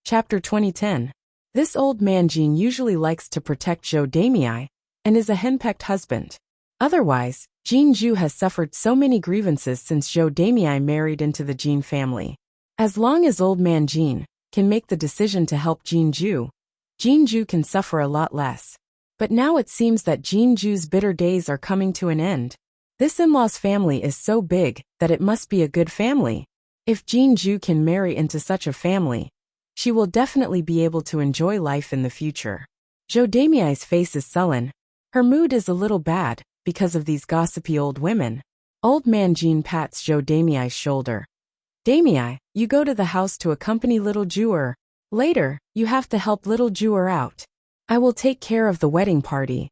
Chapter 2010. This old man Jean usually likes to protect Zhou Damei and is a henpecked husband. Otherwise, Jean Zhu has suffered so many grievances since Zhou Damei married into the Jean family. As long as old man Jean can make the decision to help Jean Zhu can suffer a lot less. But now it seems that Jean Zhu's bitter days are coming to an end. This in-laws family is so big that it must be a good family. If Jean Zhu can marry into such a family, she will definitely be able to enjoy life in the future. Zhou Damei's face is sullen. Her mood is a little bad because of these gossipy old women. Old man Jean pats Zhou Damei's shoulder. Damei, you go to the house to accompany little Zhu. Later, you have to help little Zhu out. I will take care of the wedding party.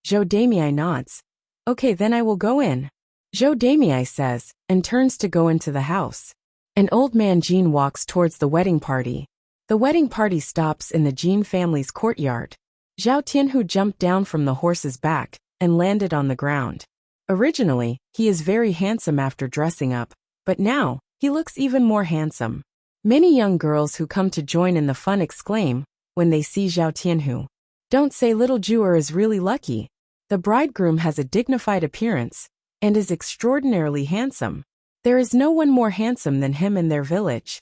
Zhou Damei nods. Okay, then I will go in. Zhou Damei says, and turns to go into the house. And old man Jean walks towards the wedding party. The wedding party stops in the Jean family's courtyard. Zhao Tianhu jumped down from the horse's back and landed on the ground. Originally, he is very handsome after dressing up, but now, he looks even more handsome. Many young girls who come to join in the fun exclaim when they see Zhao Tianhu. Don't say little Zhu is really lucky. The bridegroom has a dignified appearance and is extraordinarily handsome. There is no one more handsome than him in their village.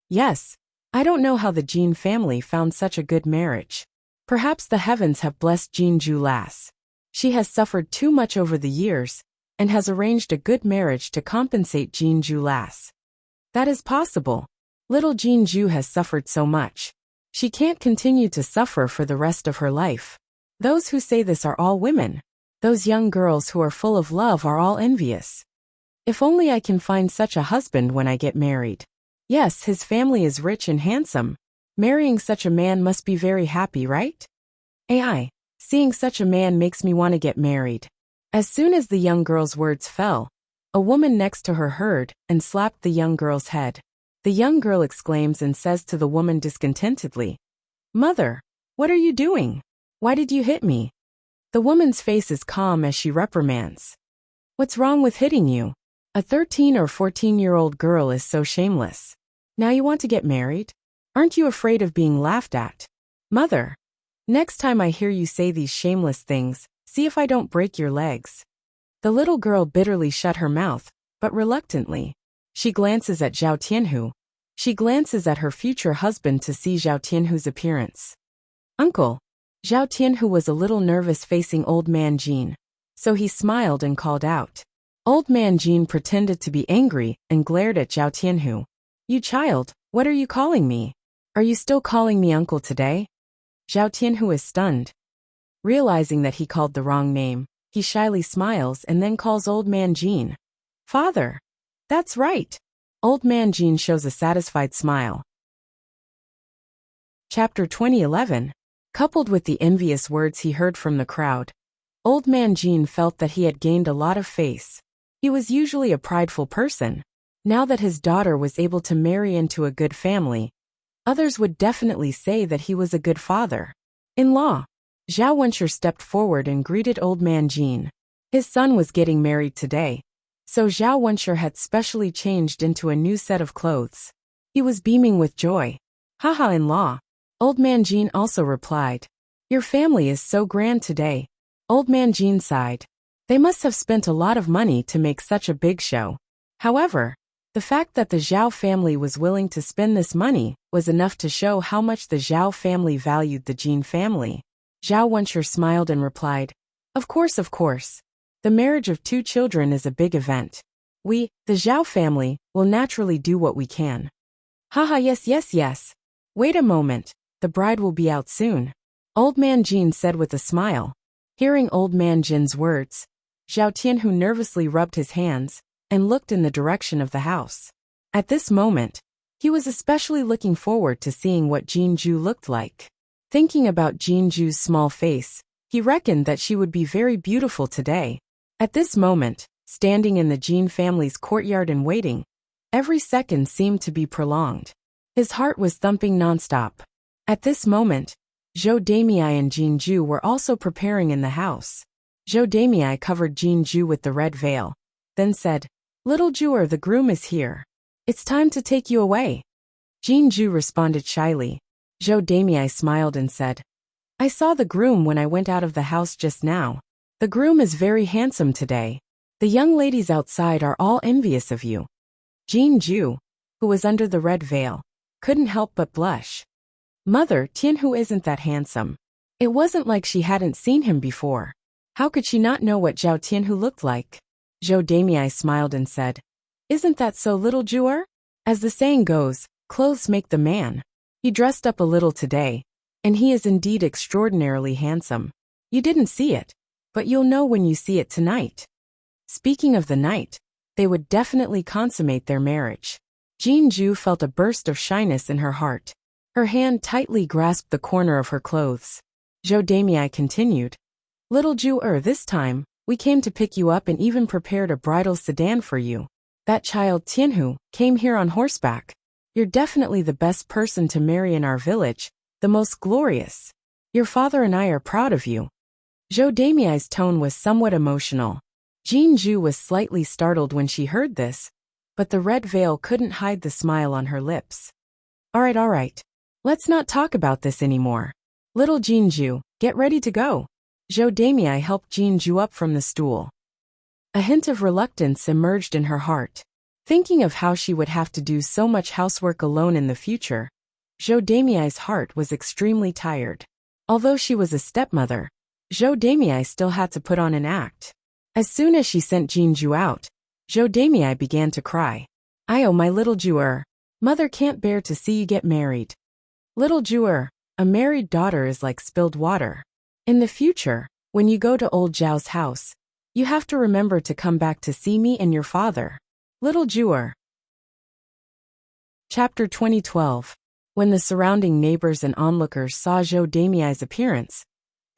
Yes, I don't know how the Jean family found such a good marriage. Perhaps the heavens have blessed Jean Zhu lass. She has suffered too much over the years and has arranged a good marriage to compensate Jean Zhu lass. That is possible. Little Jean Zhu has suffered so much. She can't continue to suffer for the rest of her life. Those who say this are all women. Those young girls who are full of love are all envious. If only I can find such a husband when I get married. Yes, his family is rich and handsome. Marrying such a man must be very happy, right? AI, seeing such a man makes me want to get married. As soon as the young girl's words fell, a woman next to her heard and slapped the young girl's head. The young girl exclaims and says to the woman discontentedly, "Mother, what are you doing? Why did you hit me?" The woman's face is calm as she reprimands. "What's wrong with hitting you? A 13 or 14-year-old girl is so shameless. Now you want to get married? Aren't you afraid of being laughed at? Mother, next time I hear you say these shameless things, see if I don't break your legs." The little girl bitterly shut her mouth, but reluctantly. She glances at Zhao Tianhu. She glances at her future husband to see Zhao Tianhu's appearance. "Uncle." Zhao Tianhu was a little nervous facing old man Jean, so he smiled and called out. Old man Jean pretended to be angry and glared at Zhao Tianhu. "You child, what are you calling me? Are you still calling me uncle today?" Zhao Tianhu is stunned. Realizing that he called the wrong name, he shyly smiles and then calls old man Jean. "Father." "That's right." Old man Jean shows a satisfied smile. Chapter 2011. Coupled with the envious words he heard from the crowd, old man Jean felt that he had gained a lot of face. He was usually a prideful person. Now that his daughter was able to marry into a good family, others would definitely say that he was a good father-in-law. Zhao Wenshi stepped forward and greeted old man Jean. His son was getting married today, so Zhao Wenshi had specially changed into a new set of clothes. He was beaming with joy. "Haha, in-law." Old man Jean also replied. "Your family is so grand today." Old man Jean sighed. They must have spent a lot of money to make such a big show. However, the fact that the Zhao family was willing to spend this money was enough to show how much the Zhao family valued the Jean family. Zhao Wenshi smiled and replied, Of course. The marriage of 2 children is a big event. We, the Zhao family, will naturally do what we can." "Haha, yes. Wait a moment, the bride will be out soon," Old man Jean said with a smile. Hearing old man Jin's words, Zhao Tianhu nervously rubbed his hands and looked in the direction of the house. At this moment, he was especially looking forward to seeing what Jean Zhu looked like. Thinking about Jean Zhu's small face, he reckoned that she would be very beautiful today. At this moment, standing in the Jean family's courtyard and waiting, every second seemed to be prolonged. His heart was thumping nonstop. At this moment, Zhou Damei and Jean Zhu were also preparing in the house. Zhou Damei covered Jean Zhu with the red veil, then said, "Little Zhu, the groom is here. It's time to take you away." Jinju responded shyly. Zhou Damei smiled and said, I saw the groom when I went out of the house just now. The groom is very handsome today. The young ladies outside are all envious of you. Jinju, who was under the red veil, couldn't help but blush. Mother, Tianhu isn't that handsome. It wasn't like she hadn't seen him before. How could she not know what Zhao Tianhu looked like? Zhou Damei smiled and said, Isn't that so, little Juer? As the saying goes, clothes make the man. He dressed up a little today, and he is indeed extraordinarily handsome. You didn't see it, but you'll know when you see it tonight. Speaking of the night, they would definitely consummate their marriage. Jinju felt a burst of shyness in her heart. Her hand tightly grasped the corner of her clothes. Zhou Damei continued, Little Juer, this time, we came to pick you up and even prepared a bridal sedan for you. That child Tianhu came here on horseback. You're definitely the best person to marry in our village, the most glorious. Your father and I are proud of you. Zhou Damei's tone was somewhat emotional. Jinju was slightly startled when she heard this, but the red veil couldn't hide the smile on her lips. All right. Let's not talk about this anymore. Little Jinju, get ready to go. Zhou Damei helped Jinju up from the stool. A hint of reluctance emerged in her heart. Thinking of how she would have to do so much housework alone in the future, Zhou Damei's heart was extremely tired. Although she was a stepmother, Zhou Damei still had to put on an act. As soon as she sent Jinju out, Zhou Damei began to cry. Oh, my little Juer. Mother can't bear to see you get married. Little Juer, a married daughter is like spilled water. In the future, when you go to old Zhao's house, you have to remember to come back to see me and your father. Little Juer. Chapter 2012. When the surrounding neighbors and onlookers saw Zhou Damei's appearance,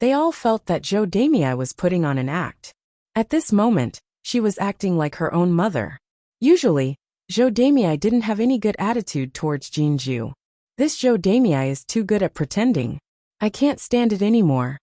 they all felt that Zhou Damei was putting on an act. At this moment, she was acting like her own mother. Usually, Zhou Damei didn't have any good attitude towards Jinju. This Zhou Damei is too good at pretending. I can't stand it anymore.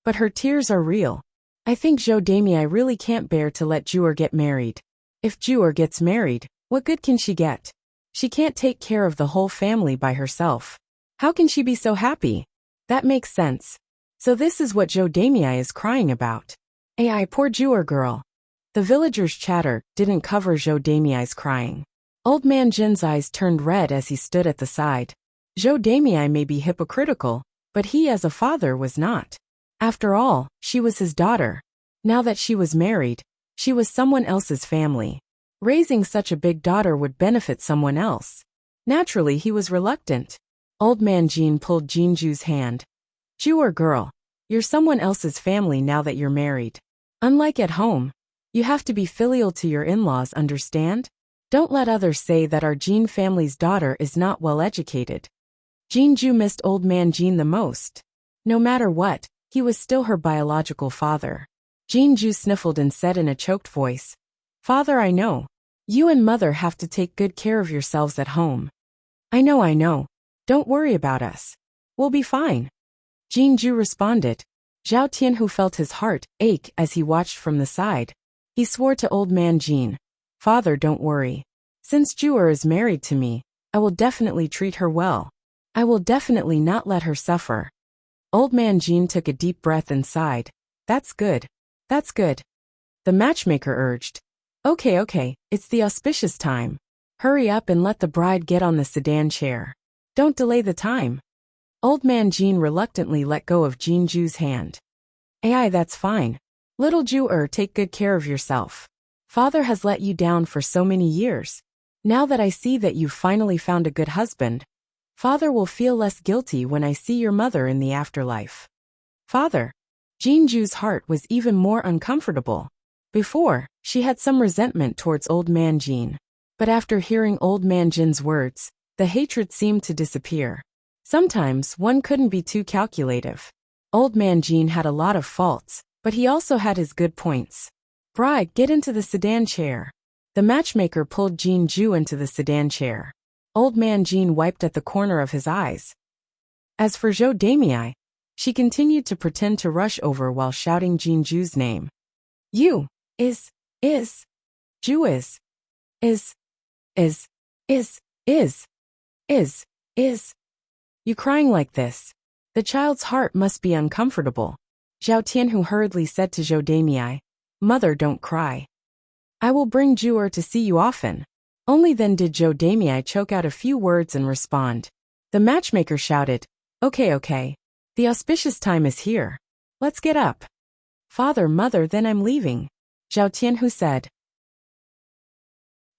But her tears are real. I think Zhou Damei really can't bear to let Juer get married. If Juer gets married, what good can she get? She can't take care of the whole family by herself. How can she be so happy? That makes sense. So this is what Zhou Damei is crying about. Ai, poor Juer girl. The villagers' chatter didn't cover Zhou Damei's crying. Old man Jin's eyes turned red as he stood at the side. Zhou Damei may be hypocritical, but he as a father was not. After all, she was his daughter. Now that she was married, she was someone else's family. Raising such a big daughter would benefit someone else. Naturally, he was reluctant. Old man Jin pulled Jinju's hand. Juer girl, you're someone else's family now that you're married. Unlike at home, you have to be filial to your in-laws, understand? Don't let others say that our Jin family's daughter is not well educated. Jinju missed old man Jin the most. No matter what, he was still her biological father. Jinju sniffled and said in a choked voice, Father, I know. You and mother have to take good care of yourselves at home. I know. Don't worry about us. We'll be fine. Jinju responded. Zhao Tianhu felt his heart ache as he watched from the side. He swore to old man Jin, Father, don't worry. Since Juer is married to me, I will definitely treat her well. I will definitely not let her suffer. Old man Jin took a deep breath and sighed. That's good. The matchmaker urged. Okay, it's the auspicious time. Hurry up and let the bride get on the sedan chair. Don't delay the time. Old man Jin reluctantly let go of Jinju's hand. Ai, that's fine. Little Juer, take good care of yourself. Father has let you down for so many years. Now that I see that you've finally found a good husband, Father will feel less guilty when I see your mother in the afterlife. Father. Jinju's heart was even more uncomfortable. Before, she had some resentment towards old man Jin. But after hearing old man Jin's words, the hatred seemed to disappear. Sometimes one couldn't be too calculative. Old man Jin had a lot of faults, but he also had his good points. Bride, get into the sedan chair. The matchmaker pulled Jinju into the sedan chair. Old man Jin wiped at the corner of his eyes. As for Zhou Damei, she continued to pretend to rush over while shouting Jinju's name. You, Ju is. Is you crying like this? The child's heart must be uncomfortable. Zhao Tianhu hurriedly said to Zhou Damei, Mother, don't cry. I will bring Zhu to see you often. Only then did Zhou Damei choke out a few words and respond. The matchmaker shouted, Okay. The auspicious time is here. Let's get up. Father, Mother, then I'm leaving, Zhao Tianhu said.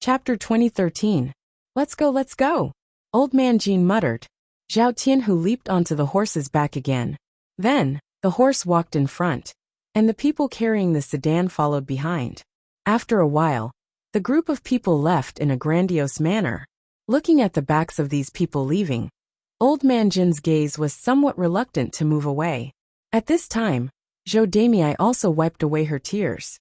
Chapter 2013. Let's go. Old man Jin muttered. Zhao Tianhu leaped onto the horse's back again. Then, the horse walked in front, and the people carrying the sedan followed behind. After a while, the group of people left in a grandiose manner. Looking at the backs of these people leaving, Old man Jin's gaze was somewhat reluctant to move away. At this time, Zhou Damei also wiped away her tears.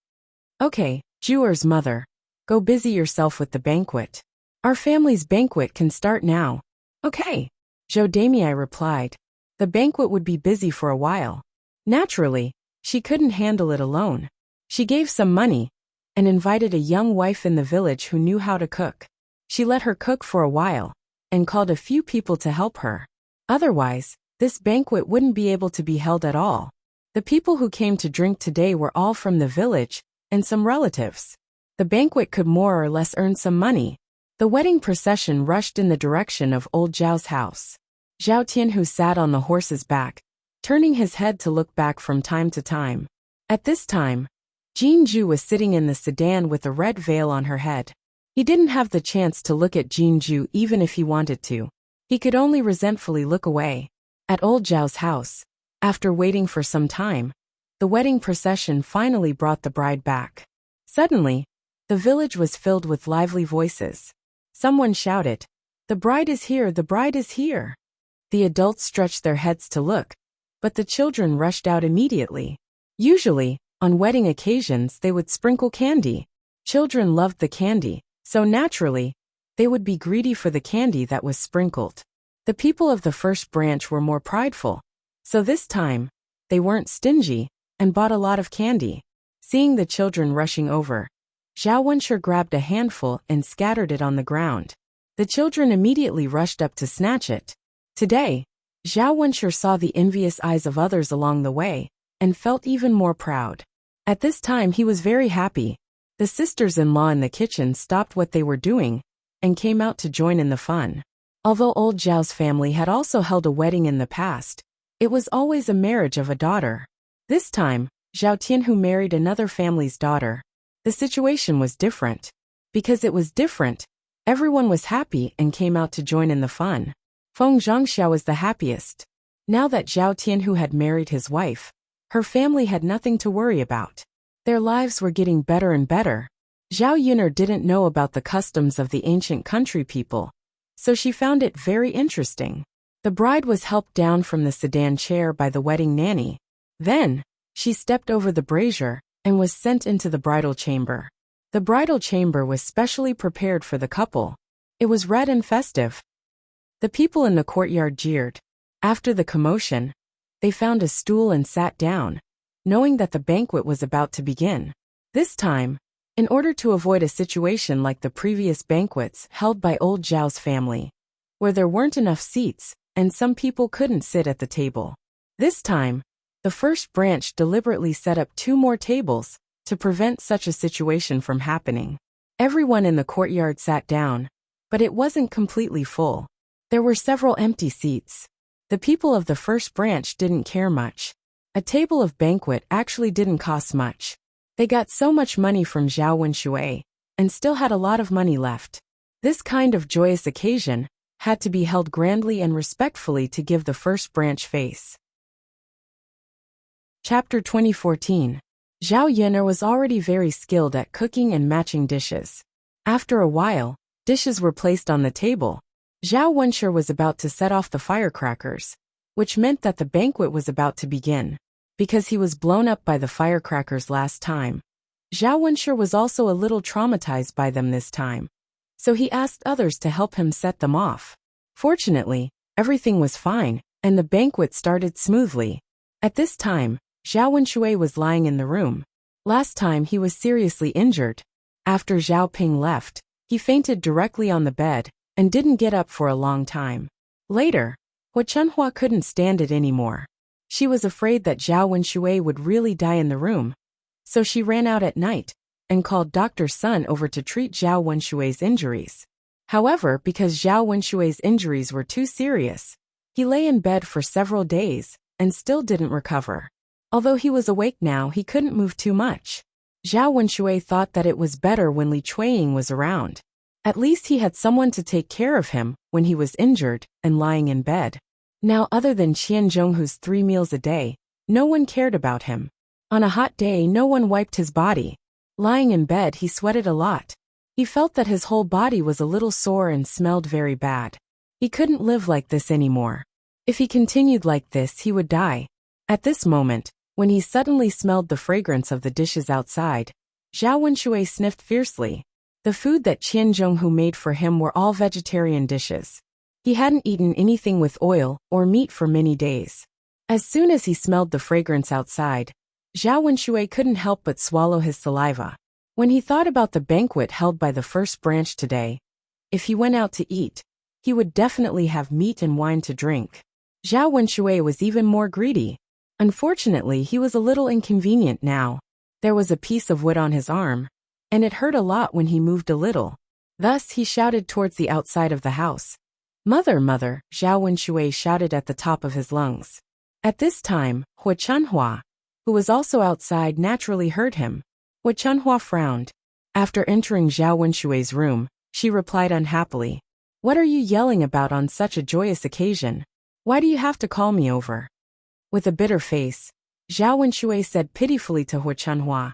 Okay, Zhuer's mother, go busy yourself with the banquet. Our family's banquet can start now. Okay, Zhou Damei replied. The banquet would be busy for a while. Naturally, she couldn't handle it alone. She gave some money and invited a young wife in the village who knew how to cook. She let her cook for a while and called a few people to help her. Otherwise, this banquet wouldn't be able to be held at all. The people who came to drink today were all from the village and some relatives. The banquet could more or less earn some money. The wedding procession rushed in the direction of old Zhao's house. Zhao Tianhu sat on the horse's back, turning his head to look back from time to time. At this time, Jin Zhu was sitting in the sedan with a red veil on her head. He didn't have the chance to look at Jin Zhu even if he wanted to. He could only resentfully look away. At old Zhao's house, after waiting for some time, the wedding procession finally brought the bride back. Suddenly, the village was filled with lively voices. Someone shouted, The bride is here, the bride is here. The adults stretched their heads to look, but the children rushed out immediately. Usually, on wedding occasions they would sprinkle candy. Children loved the candy, so naturally, they would be greedy for the candy that was sprinkled. The people of the first branch were more prideful, so this time, they weren't stingy and bought a lot of candy. Seeing the children rushing over, Zhao Wenshi grabbed a handful and scattered it on the ground. The children immediately rushed up to snatch it. Today, Zhao Wenshi saw the envious eyes of others along the way and felt even more proud. At this time he was very happy. The sisters-in-law in the kitchen stopped what they were doing and came out to join in the fun. Although old Zhao's family had also held a wedding in the past, it was always a marriage of a daughter. This time, Zhao Tianhu married another family's daughter. The situation was different. Because it was different, everyone was happy and came out to join in the fun. Feng Zhangxiao was the happiest. Now that Zhao Tianhu had married his wife, her family had nothing to worry about. Their lives were getting better and better. Zhao Yun'er didn't know about the customs of the ancient country people, so she found it very interesting. The bride was helped down from the sedan chair by the wedding nanny. Then, she stepped over the brazier and was sent into the bridal chamber. The bridal chamber was specially prepared for the couple. It was red and festive. The people in the courtyard jeered. After the commotion, they found a stool and sat down, knowing that the banquet was about to begin. This time, in order to avoid a situation like the previous banquets held by old Zhao's family, where there weren't enough seats and some people couldn't sit at the table. This time, the first branch deliberately set up 2 more tables to prevent such a situation from happening. Everyone in the courtyard sat down, but it wasn't completely full. There were several empty seats. The people of the first branch didn't care much. A table of banquet actually didn't cost much. They got so much money from Zhao Wenshi and still had a lot of money left. This kind of joyous occasion had to be held grandly and respectfully to give the first branch face. Chapter 2014. Zhao Yun'er was already very skilled at cooking and matching dishes. After a while, dishes were placed on the table. Zhao Wenshi was about to set off the firecrackers, which meant that the banquet was about to begin. Because he was blown up by the firecrackers last time, Zhao Wenshi was also a little traumatized by them this time, so he asked others to help him set them off. Fortunately, everything was fine, and the banquet started smoothly. At this time, Zhao Wenshi was lying in the room. Last time he was seriously injured. After Zhao Ping left, he fainted directly on the bed and didn't get up for a long time. Later, Hua Chunhua couldn't stand it anymore. She was afraid that Zhao Wenshui would really die in the room, so she ran out at night and called Dr. Sun over to treat Zhao Wenshui's injuries. However, because Zhao Wenshui's injuries were too serious, he lay in bed for several days and still didn't recover. Although he was awake now, he couldn't move too much. Zhao Wenshui thought that it was better when Li Chuiying was around. At least he had someone to take care of him when he was injured and lying in bed. Now, other than Qian Zhonghu's 3 meals a day, no one cared about him. On a hot day, no one wiped his body. Lying in bed, he sweated a lot. He felt that his whole body was a little sore and smelled very bad. He couldn't live like this anymore. If he continued like this, he would die. At this moment, when he suddenly smelled the fragrance of the dishes outside, Zhao Wenshui sniffed fiercely. The food that Qian Zhonghu made for him were all vegetarian dishes. He hadn't eaten anything with oil or meat for many days. As soon as he smelled the fragrance outside, Zhao Wenshui couldn't help but swallow his saliva. When he thought about the banquet held by the first branch today, if he went out to eat, he would definitely have meat and wine to drink. Zhao Wenshui was even more greedy. Unfortunately, he was a little inconvenient now. There was a piece of wood on his arm, and it hurt a lot when he moved a little. Thus, he shouted towards the outside of the house. "Mother, mother," Zhao Wenshui shouted at the top of his lungs. At this time, Hua Chunhua, who was also outside, naturally heard him. Hua Chunhua frowned. After entering Zhao Wenshui's room, she replied unhappily, "What are you yelling about on such a joyous occasion? Why do you have to call me over?" With a bitter face, Zhao Wenshui said pitifully to Hua Chunhua,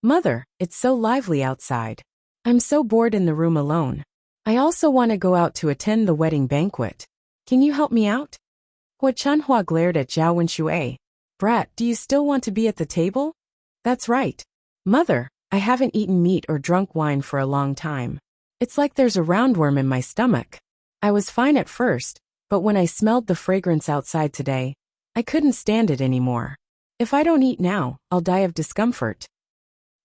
"Mother, it's so lively outside. I'm so bored in the room alone. I also want to go out to attend the wedding banquet. Can you help me out?" Hua Chunhua glared at Zhao Wenshui. "Brat, do you still want to be at the table?" "That's right. Mother, I haven't eaten meat or drunk wine for a long time. It's like there's a roundworm in my stomach. I was fine at first, but when I smelled the fragrance outside today, I couldn't stand it anymore. If I don't eat now, I'll die of discomfort."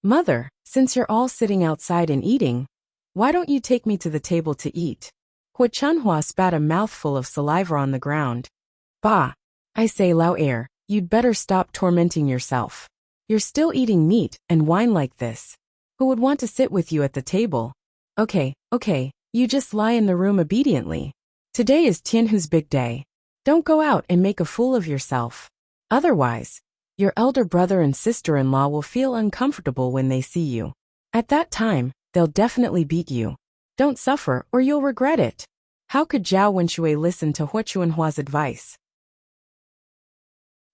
"Mother, since you're all sitting outside and eating, why don't you take me to the table to eat?" Hua Chunhua spat a mouthful of saliva on the ground. "Bah! I say, Lao Air, you'd better stop tormenting yourself. You're still eating meat and wine like this. Who would want to sit with you at the table? Okay, you just lie in the room obediently. Today is Tianhu's big day. Don't go out and make a fool of yourself. Otherwise, your elder brother and sister-in-law will feel uncomfortable when they see you. At that time, they'll definitely beat you. Don't suffer or you'll regret it." How could Zhao Wenshui listen to Hua Chunhua's advice?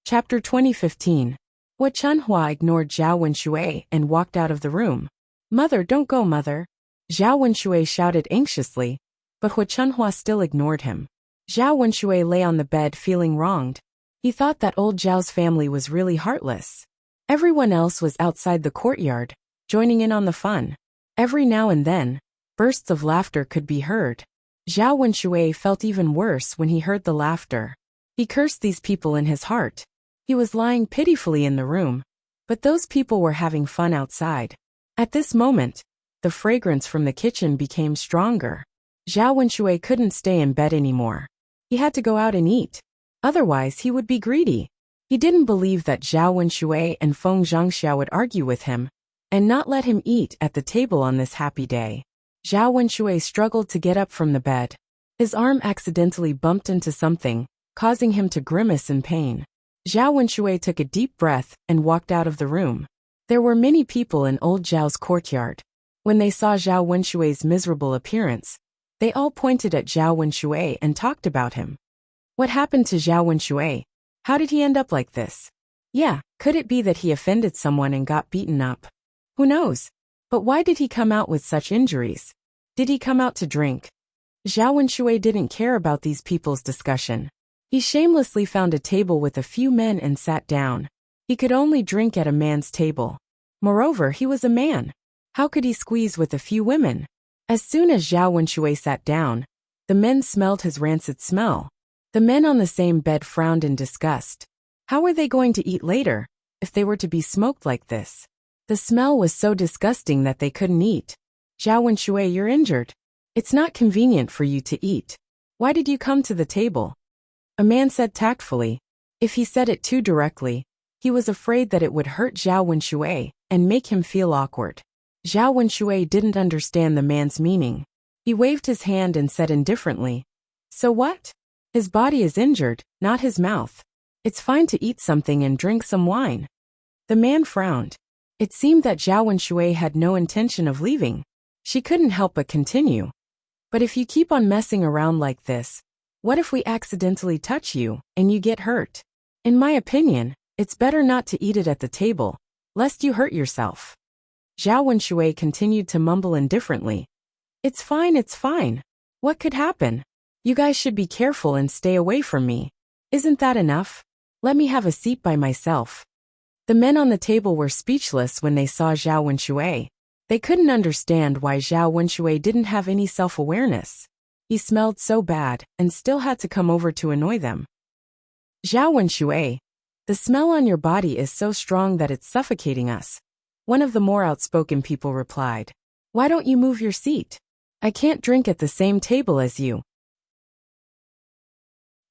Chapter 2015. Hua Chunhua ignored Zhao Wenshui and walked out of the room. "Mother, don't go, mother." Zhao Wenshui shouted anxiously, but Hua Chunhua still ignored him. Zhao Wenshui lay on the bed feeling wronged. He thought that old Zhao's family was really heartless. Everyone else was outside the courtyard, joining in on the fun. Every now and then, bursts of laughter could be heard. Zhao Wenshui felt even worse when he heard the laughter. He cursed these people in his heart. He was lying pitifully in the room, but those people were having fun outside. At this moment, the fragrance from the kitchen became stronger. Zhao Wenshui couldn't stay in bed anymore. He had to go out and eat. Otherwise, he would be greedy. He didn't believe that Zhao Wenshui and Feng Zhangxiao would argue with him and not let him eat at the table on this happy day. Zhao Wenshui struggled to get up from the bed. His arm accidentally bumped into something, causing him to grimace in pain. Zhao Wenshui took a deep breath and walked out of the room. There were many people in old Zhao's courtyard. When they saw Zhao Wenshui's miserable appearance, they all pointed at Zhao Wenshui and talked about him. What happened to Zhao Wenshui? How did he end up like this? Yeah, could it be that he offended someone and got beaten up? Who knows? But why did he come out with such injuries? Did he come out to drink? Zhao Wenshui didn't care about these people's discussion. He shamelessly found a table with a few men and sat down. He could only drink at a man's table. Moreover, he was a man. How could he squeeze with a few women? As soon as Zhao Wenshui sat down, the men smelled his rancid smell. The men on the same bed frowned in disgust. How were they going to eat later, if they were to be smoked like this? The smell was so disgusting that they couldn't eat. "Zhao Wenshui, you're injured. It's not convenient for you to eat. Why did you come to the table? A man said tactfully. If he said it too directly, he was afraid that it would hurt Zhao Wenshui and make him feel awkward. Zhao Wenshui didn't understand the man's meaning. He waved his hand and said indifferently, "So what? His body is injured, not his mouth. It's fine to eat something and drink some wine." The man frowned. It seemed that Zhao Wenshui had no intention of leaving. She couldn't help but continue. "But if you keep on messing around like this, what if we accidentally touch you and you get hurt? In my opinion, it's better not to eat it at the table, lest you hurt yourself." Zhao Wenshui continued to mumble indifferently. It's fine. What could happen? You guys should be careful and stay away from me. Isn't that enough? Let me have a seat by myself." The men on the table were speechless when they saw Zhao Wenshui. They couldn't understand why Zhao Wenshui didn't have any self-awareness. He smelled so bad and still had to come over to annoy them. "Zhao Wenshui, the smell on your body is so strong that it's suffocating us," one of the more outspoken people replied. "Why don't you move your seat? I can't drink at the same table as you."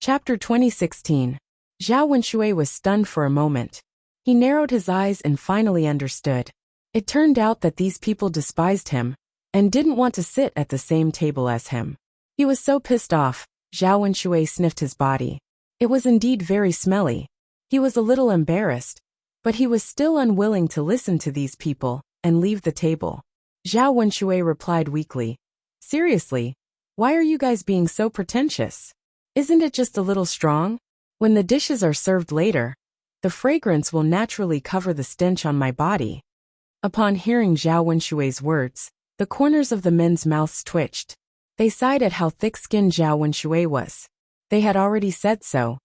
Chapter 2016. Zhao Wenshui was stunned for a moment. He narrowed his eyes and finally understood. It turned out that these people despised him and didn't want to sit at the same table as him. He was so pissed off. Zhao Wenshui sniffed his body. It was indeed very smelly. He was a little embarrassed, but he was still unwilling to listen to these people and leave the table. Zhao Wenshui replied weakly, "Seriously, why are you guys being so pretentious? Isn't it just a little strong? When the dishes are served later, the fragrance will naturally cover the stench on my body." Upon hearing Zhao Wenshui's words, the corners of the men's mouths twitched. They sighed at how thick-skinned Zhao Wenshui was. They had already said so,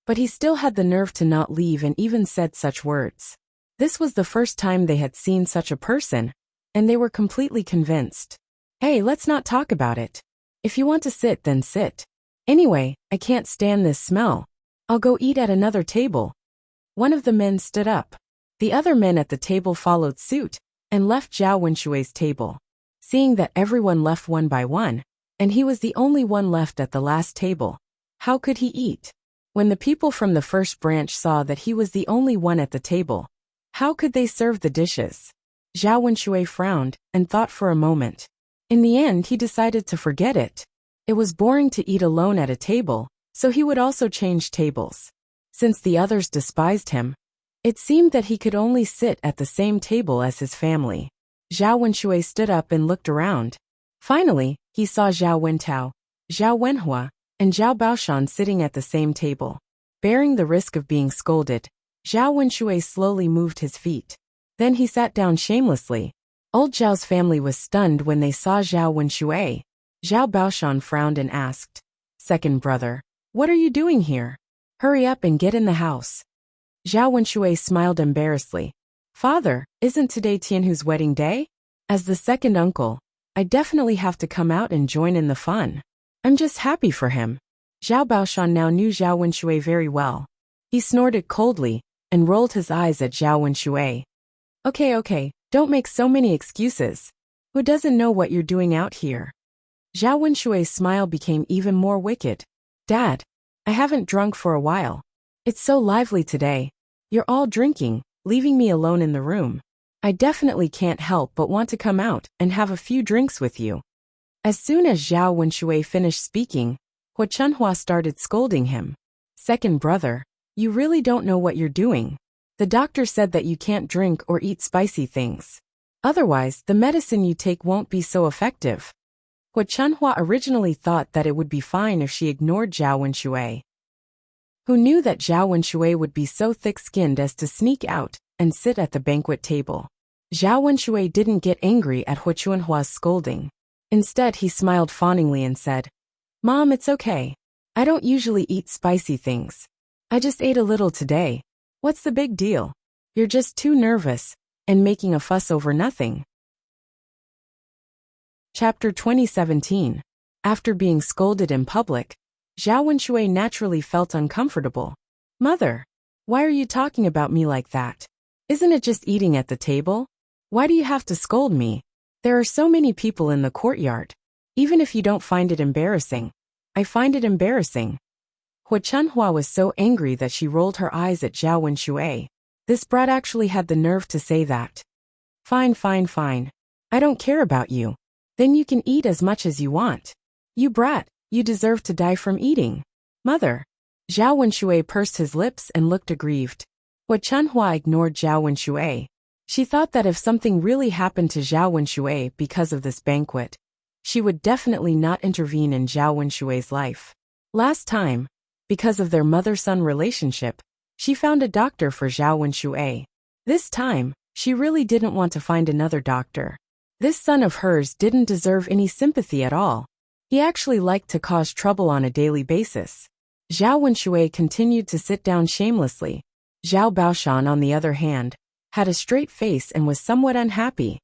but he still had the nerve to not leave and even said such words. This was the first time they had seen such a person, and they were completely convinced. "Hey, let's not talk about it. If you want to sit, then sit. Anyway, I can't stand this smell. I'll go eat at another table." One of the men stood up. The other men at the table followed suit and left Zhao Wenshui's table. Seeing that everyone left one by one, and he was the only one left at the last table, how could he eat? When the people from the first branch saw that he was the only one at the table, how could they serve the dishes? Zhao Wenshui frowned and thought for a moment. In the end, he decided to forget it. It was boring to eat alone at a table, so he would also change tables. Since the others despised him, it seemed that he could only sit at the same table as his family. Zhao Wenshui stood up and looked around. Finally, he saw Zhao Wentao, Zhao Wenhua, and Zhao Baoshan sitting at the same table. Bearing the risk of being scolded, Zhao Wenshui slowly moved his feet. Then he sat down shamelessly. Old Zhao's family was stunned when they saw Zhao Wenshui. Zhao Baoshan frowned and asked, "Second brother, what are you doing here? Hurry up and get in the house." Zhao Wenshui smiled embarrassedly. "Father, isn't today Tianhu's wedding day? As the second uncle, I definitely have to come out and join in the fun. I'm just happy for him." Zhao Baoshan now knew Zhao Wenshui very well. He snorted coldly and rolled his eyes at Zhao Wenshui. Okay, don't make so many excuses. Who doesn't know what you're doing out here?" Zhao Wenshui's smile became even more wicked. "Dad, I haven't drunk for a while. It's so lively today. You're all drinking, leaving me alone in the room. I definitely can't help but want to come out and have a few drinks with you." As soon as Zhao Wenshui finished speaking, Hua Chunhua started scolding him. "Second brother, you really don't know what you're doing. The doctor said that you can't drink or eat spicy things. Otherwise, the medicine you take won't be so effective." Hua Chunhua originally thought that it would be fine if she ignored Zhao Wenshui. Who knew that Zhao Wenshui would be so thick-skinned as to sneak out and sit at the banquet table? Zhao Wenshui didn't get angry at Hua Chunhua's scolding. Instead, he smiled fawningly and said, "Mom, it's okay. I don't usually eat spicy things. I just ate a little today. What's the big deal? You're just too nervous and making a fuss over nothing." Chapter 2017. After being scolded in public, Zhao Wenshui naturally felt uncomfortable. "Mother, why are you talking about me like that? Isn't it just eating at the table? Why do you have to scold me? There are so many people in the courtyard. Even if you don't find it embarrassing. I find it embarrassing. Hua Chunhua was so angry that she rolled her eyes at Zhao Wenshui. This brat actually had the nerve to say that. Fine, fine, fine. I don't care about you. Then you can eat as much as you want. You brat, you deserve to die from eating. Mother. Zhao Wenshui pursed his lips and looked aggrieved. Hua Chunhua ignored Zhao Wenshui. She thought that if something really happened to Zhao Wenshui because of this banquet, she would definitely not intervene in Zhao Wenshui's life. Last time, because of their mother-son relationship, she found a doctor for Zhao Wenshui. This time, she really didn't want to find another doctor. This son of hers didn't deserve any sympathy at all. He actually liked to cause trouble on a daily basis. Zhao Wenshui continued to sit down shamelessly. Zhao Baoshan, on the other hand, had a straight face and was somewhat unhappy.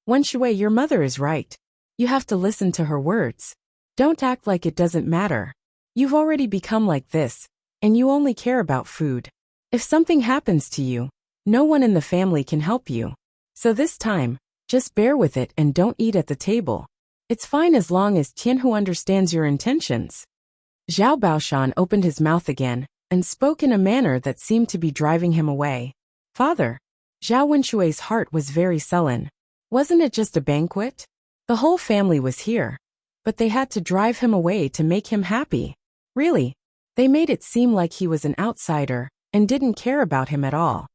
Wenshui, your mother is right. You have to listen to her words. Don't act like it doesn't matter. You've already become like this, and you only care about food. If something happens to you, no one in the family can help you. So this time, just bear with it and don't eat at the table. It's fine as long as Tianhu understands your intentions. Zhao Baoshan opened his mouth again and spoke in a manner that seemed to be driving him away. Father. Zhao Wenshui's heart was very sullen. Wasn't it just a banquet? The whole family was here. But they had to drive him away to make him happy. Really? They made it seem like he was an outsider and didn't care about him at all.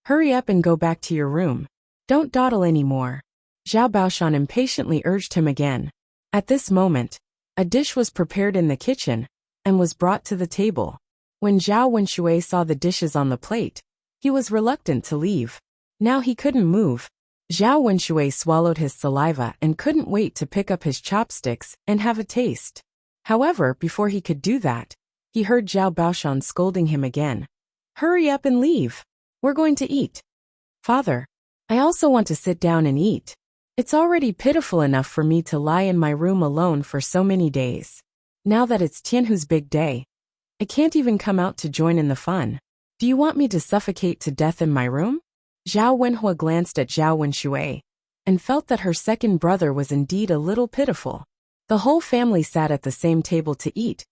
Hurry up and go back to your room. Don't dawdle anymore. Zhao Baoshan impatiently urged him again. At this moment, a dish was prepared in the kitchen and was brought to the table. When Zhao Wenshui saw the dishes on the plate, he was reluctant to leave. Now he couldn't move. Zhao Wenshui swallowed his saliva and couldn't wait to pick up his chopsticks and have a taste. However, before he could do that, he heard Zhao Baoshan scolding him again. Hurry up and leave. We're going to eat. Father, I also want to sit down and eat. It's already pitiful enough for me to lie in my room alone for so many days. Now that it's Tianhu's big day, I can't even come out to join in the fun. Do you want me to suffocate to death in my room? Zhao Wenhua glanced at Zhao Wenshui and felt that her second brother was indeed a little pitiful. The whole family sat at the same table to eat,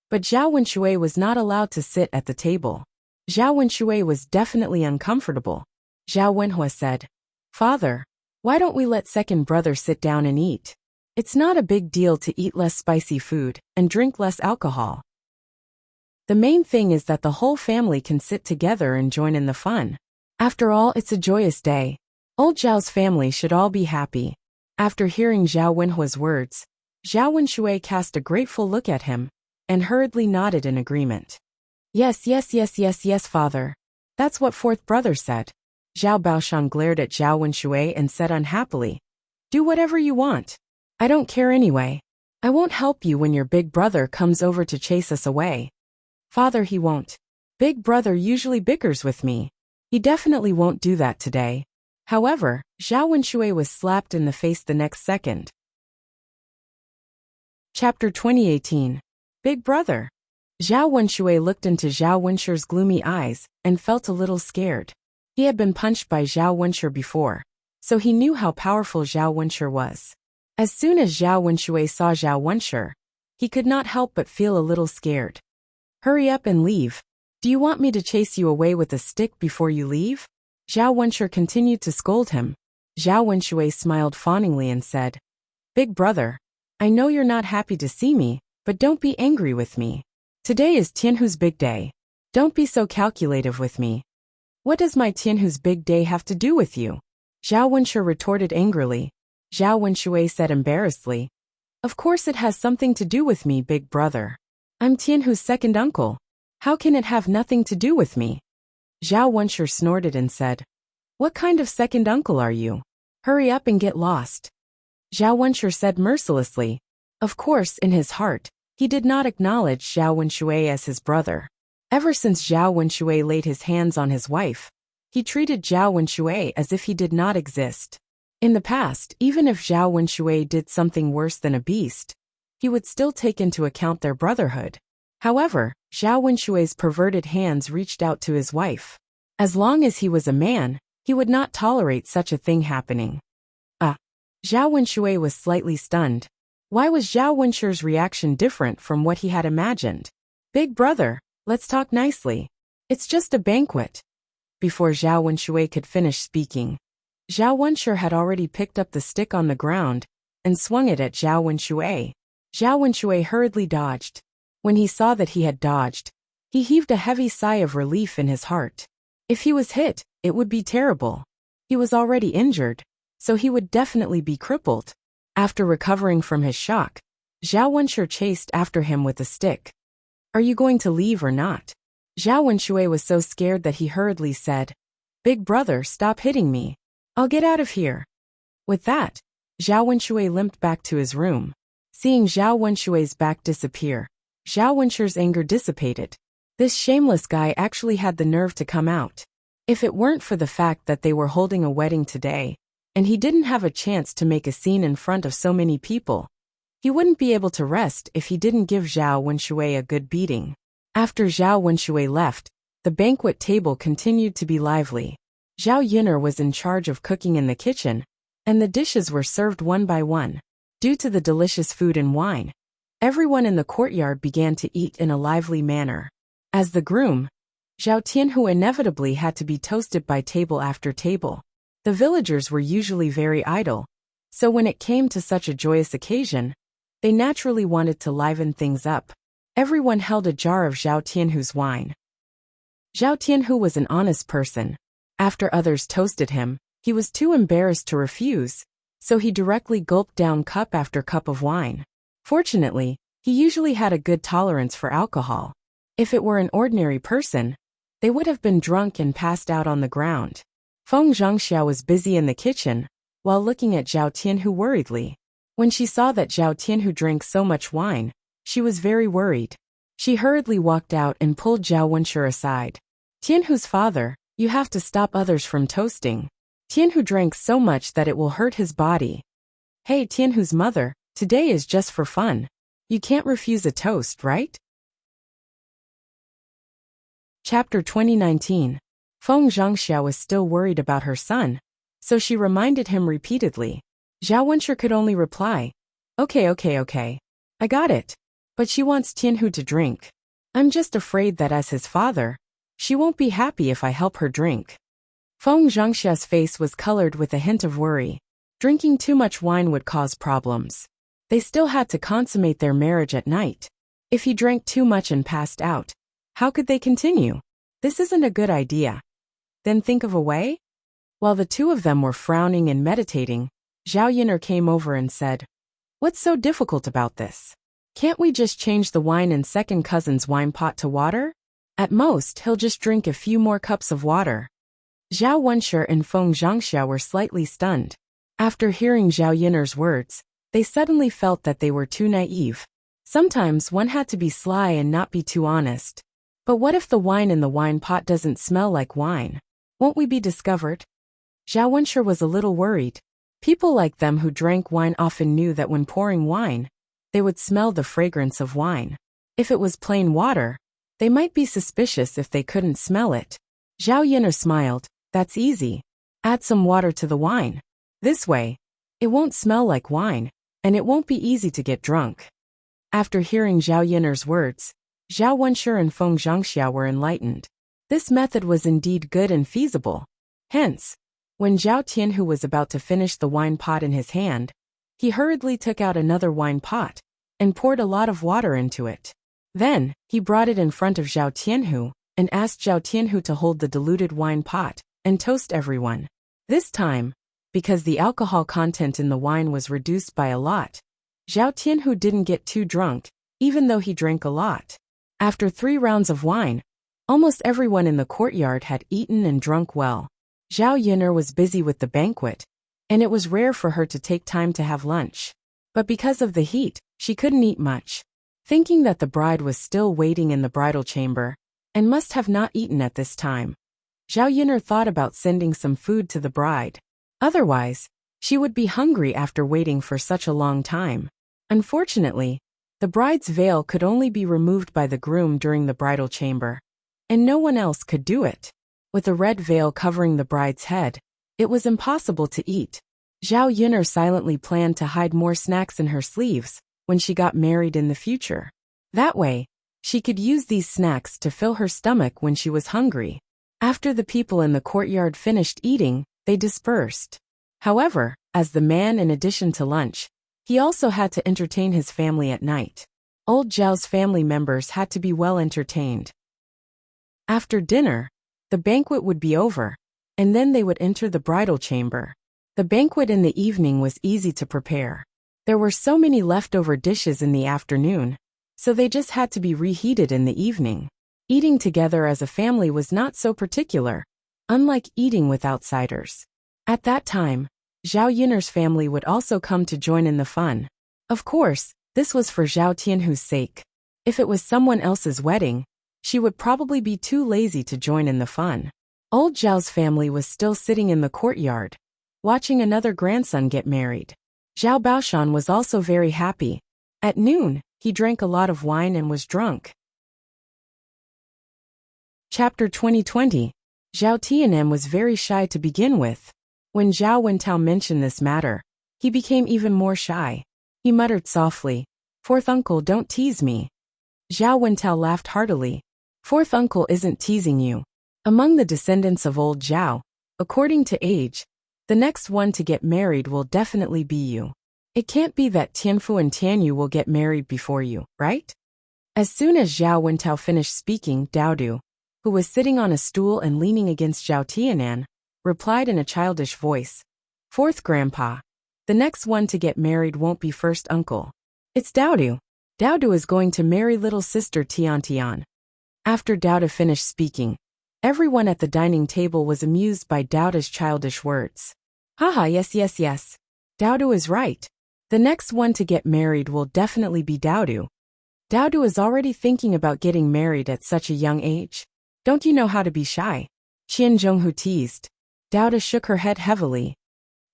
but Zhao Wenshui was not allowed to sit at the table. Zhao Wenshui was definitely uncomfortable. Zhao Wenhua said, Father, why don't we let second brother sit down and eat? It's not a big deal to eat less spicy food and drink less alcohol. The main thing is that the whole family can sit together and join in the fun. After all, it's a joyous day. Old Zhao's family should all be happy. After hearing Zhao Wenhua's words, Zhao Wenshui cast a grateful look at him and hurriedly nodded in agreement. Yes, yes, yes, yes, yes, father. That's what fourth brother said. Zhao Baoshan glared at Zhao Wenshui and said unhappily, Do whatever you want. I don't care anyway. I won't help you when your big brother comes over to chase us away. Father, he won't. Big brother usually bickers with me. He definitely won't do that today. However, Zhao Wenshui was slapped in the face the next second. Chapter 2018. Big Brother. Zhao Wenshui looked into Zhao Wenshui's gloomy eyes and felt a little scared. He had been punched by Zhao Wenshui before, so he knew how powerful Zhao Wenshui was. As soon as Zhao Wenshui saw Zhao Wenshui, he could not help but feel a little scared. Hurry up and leave. Do you want me to chase you away with a stick before you leave? Zhao Wenshui continued to scold him. Zhao Wenshui smiled fawningly and said, Big brother, I know you're not happy to see me, but don't be angry with me. Today is Tianhu's big day. Don't be so calculative with me. What does my Tianhu's big day have to do with you? Zhao Wenshui retorted angrily. Zhao Wenshui said embarrassedly, Of course it has something to do with me, big brother. I'm Tianhu's second uncle. How can it have nothing to do with me? Zhao Wenshui snorted and said, What kind of second uncle are you? Hurry up and get lost. Zhao Wenshui said mercilessly. Of course, in his heart, he did not acknowledge Zhao Wenshui as his brother. Ever since Zhao Wenshui laid his hands on his wife, he treated Zhao Wenshui as if he did not exist. In the past, even if Zhao Wenshui did something worse than a beast, he would still take into account their brotherhood. However, Zhao Wenshui's perverted hands reached out to his wife. As long as he was a man, he would not tolerate such a thing happening. Zhao Wenshui was slightly stunned. Why was Zhao Wenshi's reaction different from what he had imagined? Big brother, let's talk nicely. It's just a banquet. Before Zhao Wenshui could finish speaking, Zhao Wenshi had already picked up the stick on the ground and swung it at Zhao Wenshui. Zhao Wenshui hurriedly dodged. When he saw that he had dodged, he heaved a heavy sigh of relief in his heart. If he was hit, it would be terrible. He was already injured, so he would definitely be crippled. After recovering from his shock, Zhao Wenshi chased after him with a stick. Are you going to leave or not? Zhao Wenshui was so scared that he hurriedly said, Big brother, stop hitting me. I'll get out of here. With that, Zhao Wenshui limped back to his room. Seeing Zhao Wenshui's back disappear, Zhao Wenshi's anger dissipated. This shameless guy actually had the nerve to come out. If it weren't for the fact that they were holding a wedding today, and he didn't have a chance to make a scene in front of so many people, he wouldn't be able to rest if he didn't give Zhao Wenshui a good beating. After Zhao Wenshui left, the banquet table continued to be lively. Zhao Yun'er was in charge of cooking in the kitchen, and the dishes were served one by one. Due to the delicious food and wine, everyone in the courtyard began to eat in a lively manner. As the groom, Zhao Tianhu inevitably had to be toasted by table after table. The villagers were usually very idle, so when it came to such a joyous occasion, they naturally wanted to liven things up. Everyone held a jar of Zhao Tianhu's wine. Zhao Tianhu was an honest person. After others toasted him, he was too embarrassed to refuse, so he directly gulped down cup after cup of wine. Fortunately, he usually had a good tolerance for alcohol. If it were an ordinary person, they would have been drunk and passed out on the ground. Feng Zhangxiao was busy in the kitchen, while looking at Zhao Tianhu worriedly. When she saw that Zhao Tianhu drank so much wine, she was very worried. She hurriedly walked out and pulled Zhao Wenshi aside. Tianhu's father, you have to stop others from toasting. Tianhu drank so much that it will hurt his body. Hey Tianhu's mother, today is just for fun. You can't refuse a toast, right? Chapter 2019. Feng Zhangxiao was still worried about her son, so she reminded him repeatedly. Zhao Wenshi could only reply, Okay. I got it. But she wants Tianhu to drink. I'm just afraid that as his father, she won't be happy if I help her drink. Feng Zhangxia's face was colored with a hint of worry. Drinking too much wine would cause problems. They still had to consummate their marriage at night. If he drank too much and passed out, how could they continue? This isn't a good idea. Then think of a way? While the two of them were frowning and meditating, Zhao Yun'er came over and said, What's so difficult about this? Can't we just change the wine in second cousin's wine pot to water? At most, he'll just drink a few more cups of water. Zhao Wenshi and Feng Zhangxiao were slightly stunned. After hearing Zhao Yun'er's words, they suddenly felt that they were too naive. Sometimes one had to be sly and not be too honest. But what if the wine in the wine pot doesn't smell like wine? Won't we be discovered? Zhao Wenshi was a little worried. People like them who drank wine often knew that when pouring wine, they would smell the fragrance of wine. If it was plain water, they might be suspicious if they couldn't smell it. Zhao Yun'er smiled. That's easy. Add some water to the wine. This way, it won't smell like wine, and it won't be easy to get drunk. After hearing Zhao Yun'er's words, Zhao Wenshi and Feng Zhangxiao were enlightened. This method was indeed good and feasible. Hence, when Zhao Tianhu was about to finish the wine pot in his hand, he hurriedly took out another wine pot and poured a lot of water into it. Then, he brought it in front of Zhao Tianhu and asked Zhao Tianhu to hold the diluted wine pot and toast everyone. This time, because the alcohol content in the wine was reduced by a lot, Zhao Tianhu didn't get too drunk, even though he drank a lot. After 3 rounds of wine, almost everyone in the courtyard had eaten and drunk well. Zhao Yun'er was busy with the banquet, and it was rare for her to take time to have lunch. But because of the heat, she couldn't eat much. Thinking that the bride was still waiting in the bridal chamber, and must have not eaten at this time, Zhao Yun'er thought about sending some food to the bride. Otherwise, she would be hungry after waiting for such a long time. Unfortunately, the bride's veil could only be removed by the groom during the bridal chamber, and no one else could do it. With a red veil covering the bride's head, it was impossible to eat. Zhao Yun'er silently planned to hide more snacks in her sleeves when she got married in the future. That way, she could use these snacks to fill her stomach when she was hungry. After the people in the courtyard finished eating, they dispersed. However, as the man, in addition to lunch, he also had to entertain his family at night. Old Zhao's family members had to be well entertained. After dinner, the banquet would be over, and then they would enter the bridal chamber. The banquet in the evening was easy to prepare. There were so many leftover dishes in the afternoon, so they just had to be reheated in the evening. Eating together as a family was not so particular, unlike eating with outsiders. At that time, Zhao Yun'er's family would also come to join in the fun. Of course, this was for Zhao Tianhu's sake. If it was someone else's wedding, she would probably be too lazy to join in the fun. Old Zhao's family was still sitting in the courtyard, watching another grandson get married. Zhao Baoshan was also very happy. At noon, he drank a lot of wine and was drunk. Chapter 2020. Zhao Tianan was very shy to begin with. When Zhao Wentao mentioned this matter, he became even more shy. He muttered softly, "Fourth uncle, don't tease me." Zhao Wentao laughed heartily. "Fourth uncle isn't teasing you. Among the descendants of old Zhao, according to age, the next one to get married will definitely be you. It can't be that Tianfu and Tianyu will get married before you, right?" As soon as Zhao Wentao finished speaking, Daodu, who was sitting on a stool and leaning against Zhao Tianan, replied in a childish voice, "Fourth grandpa, the next one to get married won't be first uncle. It's Daodu. Daodu is going to marry little sister Tian Tian." After Daodu finished speaking, everyone at the dining table was amused by Daodu's childish words. Haha, yes. Daodu is right. The next one to get married will definitely be Daodu. Daodu is already thinking about getting married at such a young age. Don't you know how to be shy? Qian Zhonghu teased. Daodu shook her head heavily.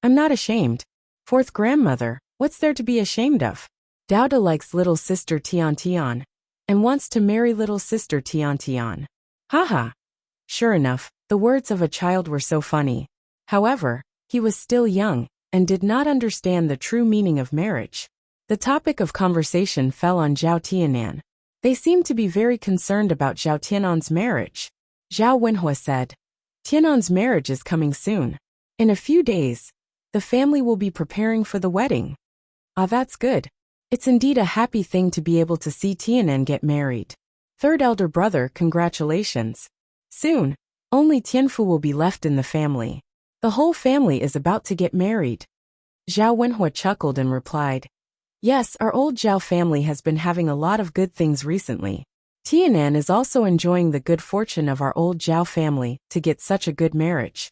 "I'm not ashamed. Fourth grandmother, what's there to be ashamed of? Daodu likes little sister Tian Tian, and wants to marry little sister Tian Tian." Haha. Sure enough, the words of a child were so funny. However, he was still young, and did not understand the true meaning of marriage. The topic of conversation fell on Zhao Tianan. They seemed to be very concerned about Zhao Tianan's marriage. Zhao Wenhua said, "Tianan's marriage is coming soon. In a few days, the family will be preparing for the wedding." "Ah, that's good. It's indeed a happy thing to be able to see Tianan get married. Third elder brother, congratulations. Soon, only Tianfu will be left in the family. The whole family is about to get married." Zhao Wenhua chuckled and replied, "Yes, our old Zhao family has been having a lot of good things recently. Tianan is also enjoying the good fortune of our old Zhao family to get such a good marriage."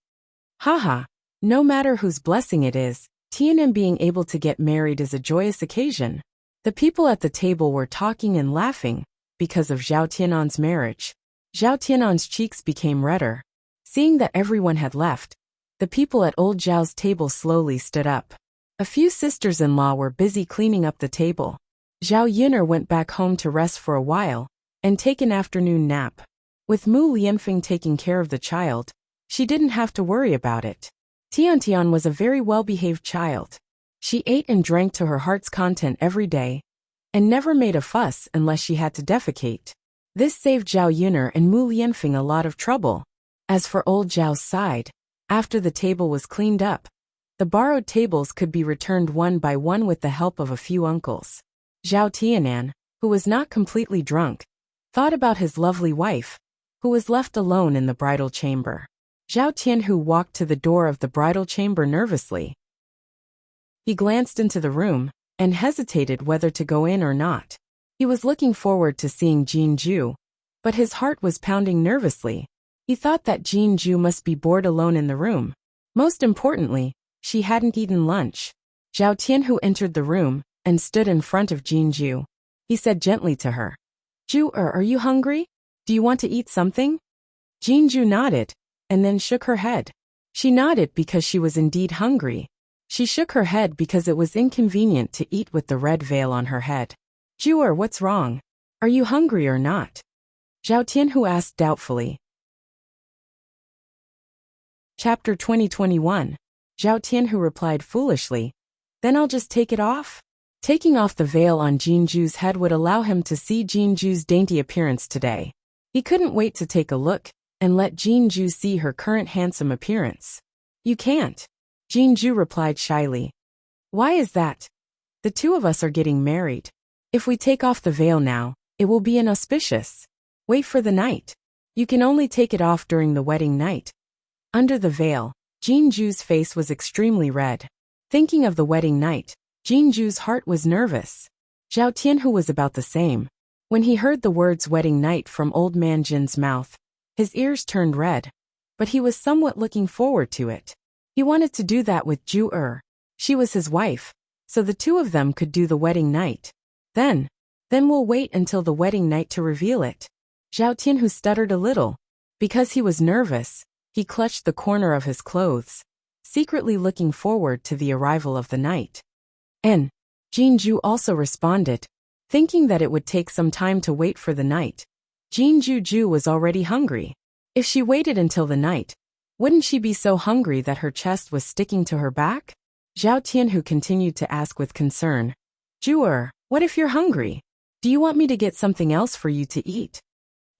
Haha, no matter whose blessing it is, Tianan being able to get married is a joyous occasion. The people at the table were talking and laughing because of Zhao Tianan's marriage. Zhao Tianan's cheeks became redder. Seeing that everyone had left, the people at old Zhao's table slowly stood up. A few sisters-in-law were busy cleaning up the table. Zhao Yun'er went back home to rest for a while and take an afternoon nap. With Mu Lianfeng taking care of the child, she didn't have to worry about it. Tian Tian was a very well-behaved child. She ate and drank to her heart's content every day, and never made a fuss unless she had to defecate. This saved Zhao Yun'er and Mu Lianfeng a lot of trouble. As for old Zhao's side, after the table was cleaned up, the borrowed tables could be returned one by one with the help of a few uncles. Zhao Tianan, who was not completely drunk, thought about his lovely wife, who was left alone in the bridal chamber. Zhao Tianhu walked to the door of the bridal chamber nervously. He glanced into the room, and hesitated whether to go in or not. He was looking forward to seeing Jin Ju, but his heart was pounding nervously. He thought that Jin Ju must be bored alone in the room. Most importantly, she hadn't eaten lunch. Zhao Tianhu entered the room, and stood in front of Jin Ju. He said gently to her, "Ju, are you hungry? Do you want to eat something?" Jin Ju nodded, and then shook her head. She nodded because she was indeed hungry. She shook her head because it was inconvenient to eat with the red veil on her head. "Ju, what's wrong? Are you hungry or not?" Zhao Tianhu asked doubtfully. Chapter 2021. Zhao Tianhu replied foolishly. Then I'll just take it off? Taking off the veil on Jinju's head would allow him to see Jinju's dainty appearance today. He couldn't wait to take a look and let Jinju see her current handsome appearance. You can't, Jinju replied shyly. Why is that? The two of us are getting married. If we take off the veil now, it will be inauspicious. Wait for the night. You can only take it off during the wedding night. Under the veil, Jinju's face was extremely red. Thinking of the wedding night, Jinju's heart was nervous. Zhao Tianhu was about the same. When he heard the words wedding night from old man Jin's mouth, his ears turned red. But he was somewhat looking forward to it. He wanted to do that with Zhu Er. She was his wife, so the two of them could do the wedding night. Then we'll wait until the wedding night to reveal it. Zhao Tianhu stuttered a little. Because he was nervous, he clutched the corner of his clothes, secretly looking forward to the arrival of the night. And Jinju also responded, thinking that it would take some time to wait for the night. Jinju was already hungry. If she waited until the night, wouldn't she be so hungry that her chest was sticking to her back? Zhao Tianhu continued to ask with concern. Zhu Er, what if you're hungry? Do you want me to get something else for you to eat?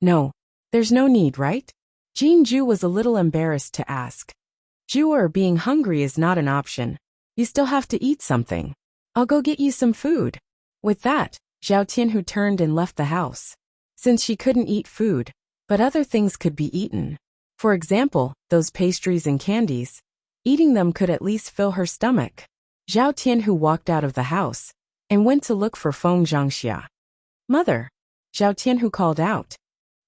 No. There's no need, right? Jinju was a little embarrassed to ask. Zhu Er, being hungry is not an option. You still have to eat something. I'll go get you some food. With that, Zhao Tianhu turned and left the house. Since she couldn't eat food, but other things could be eaten. For example, those pastries and candies. Eating them could at least fill her stomach. Zhao Tianhu walked out of the house and went to look for Feng Zhangxia. Mother, Zhao Tianhu called out.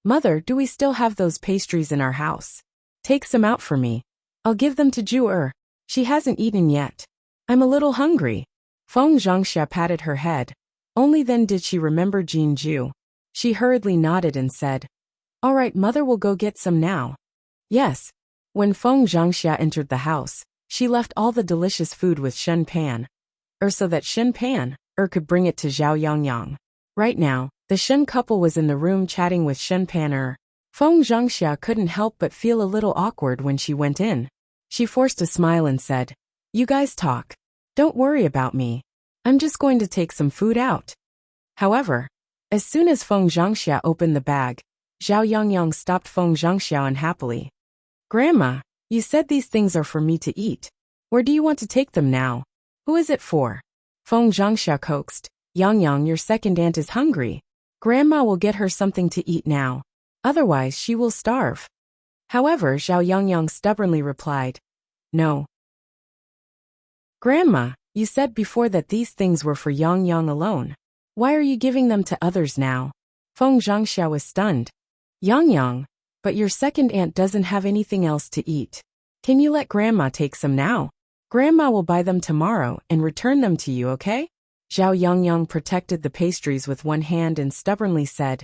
Mother, do we still have those pastries in our house? Take some out for me. I'll give them to Zhu Er. She hasn't eaten yet. I'm a little hungry. Feng Zhangxia patted her head. Only then did she remember Jinju. She hurriedly nodded and said, All right, mother will go get some now. Yes. When Feng Zhangxia entered the house, she left all the delicious food with Shen Pan, so that Shen Pan could bring it to Zhao Yangyang. Right now, the Shen couple was in the room chatting with Shen Pan. Feng Zhangxia couldn't help but feel a little awkward when she went in. She forced a smile and said, You guys talk. Don't worry about me. I'm just going to take some food out. However, as soon as Feng Zhangxia opened the bag, Zhao Yangyang stopped Feng Zhangxia unhappily. Grandma, you said these things are for me to eat. Where do you want to take them now? Who is it for? Feng Zhangxia coaxed. Yangyang, your second aunt is hungry. Grandma will get her something to eat now. Otherwise she will starve. However, Zhao Yangyang stubbornly replied, No. Grandma, you said before that these things were for Yangyang alone. Why are you giving them to others now? Feng Zhangxia was stunned. Yangyang, but your second aunt doesn't have anything else to eat. Can you let Grandma take some now? Grandma will buy them tomorrow and return them to you, okay? Zhao Yangyang protected the pastries with one hand and stubbornly said,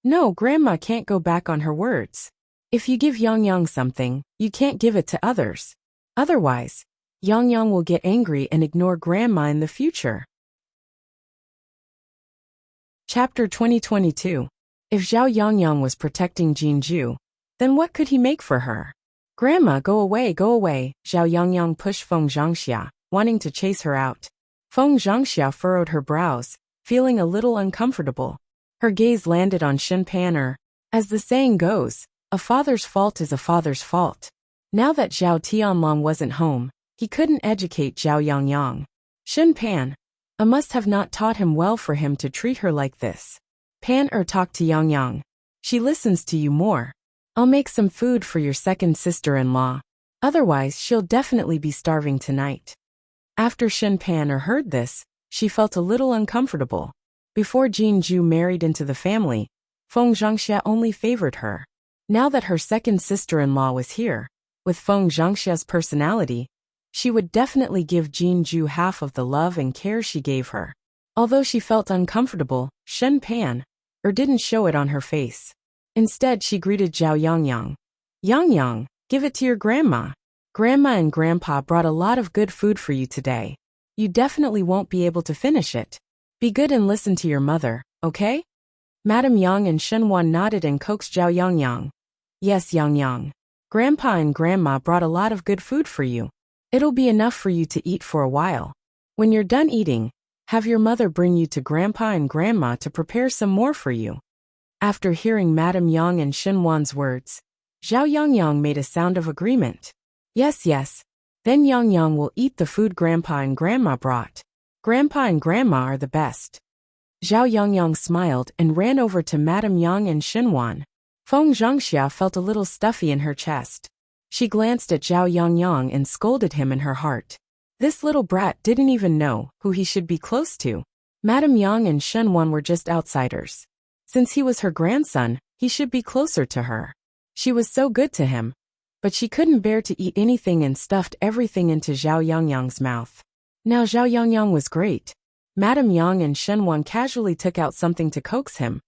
No, Grandma can't go back on her words. If you give Yangyang something, you can't give it to others. Otherwise, Yangyang will get angry and ignore Grandma in the future. Chapter 2022. If Zhao Yangyang was protecting Jinju, then what could he make for her? Grandma, go away, Zhao Yangyang pushed Feng Zhangxia, wanting to chase her out. Feng Zhangxia furrowed her brows, feeling a little uncomfortable. Her gaze landed on Shen Pan. As the saying goes, a father's fault is a father's fault. Now that Zhao Tianlong wasn't home, he couldn't educate Zhao Yangyang. Shen Pan must have not taught him well for him to treat her like this. Pan talk to Yangyang. She listens to you more. I'll make some food for your second sister-in-law. Otherwise she'll definitely be starving tonight. After Shen Pan heard this, she felt a little uncomfortable. Before Jinju married into the family, Feng Zhangxia only favored her. Now that her second sister-in-law was here, with Feng Zhangxia's personality, she would definitely give Jinju half of the love and care she gave her. Although she felt uncomfortable, Shen Pan didn't show it on her face. Instead, she greeted Zhao Yangyang. Yangyang, give it to your grandma. Grandma and Grandpa brought a lot of good food for you today. You definitely won't be able to finish it. Be good and listen to your mother, okay? Madame Yang and Shen Wan nodded and coaxed Zhao Yangyang. Yes, Yangyang. Grandpa and Grandma brought a lot of good food for you. It'll be enough for you to eat for a while. When you're done eating, have your mother bring you to Grandpa and Grandma to prepare some more for you." After hearing Madame Yang and Xinhuan's words, Zhao Yangyang made a sound of agreement. "Yes, yes. Then Yangyang will eat the food Grandpa and Grandma brought. Grandpa and Grandma are the best." Zhao Yangyang smiled and ran over to Madame Yang and Xinhuan. Feng Zhangxia felt a little stuffy in her chest. She glanced at Zhao Yangyang and scolded him in her heart. This little brat didn't even know who he should be close to. Madame Yang and Xinhuan were just outsiders. Since he was her grandson, he should be closer to her. She was so good to him, but she couldn't bear to eat anything and stuffed everything into Zhao Yangyang's mouth. Now Zhao Yangyang was great. Madame Yang and Xinhuan casually took out something to coax him,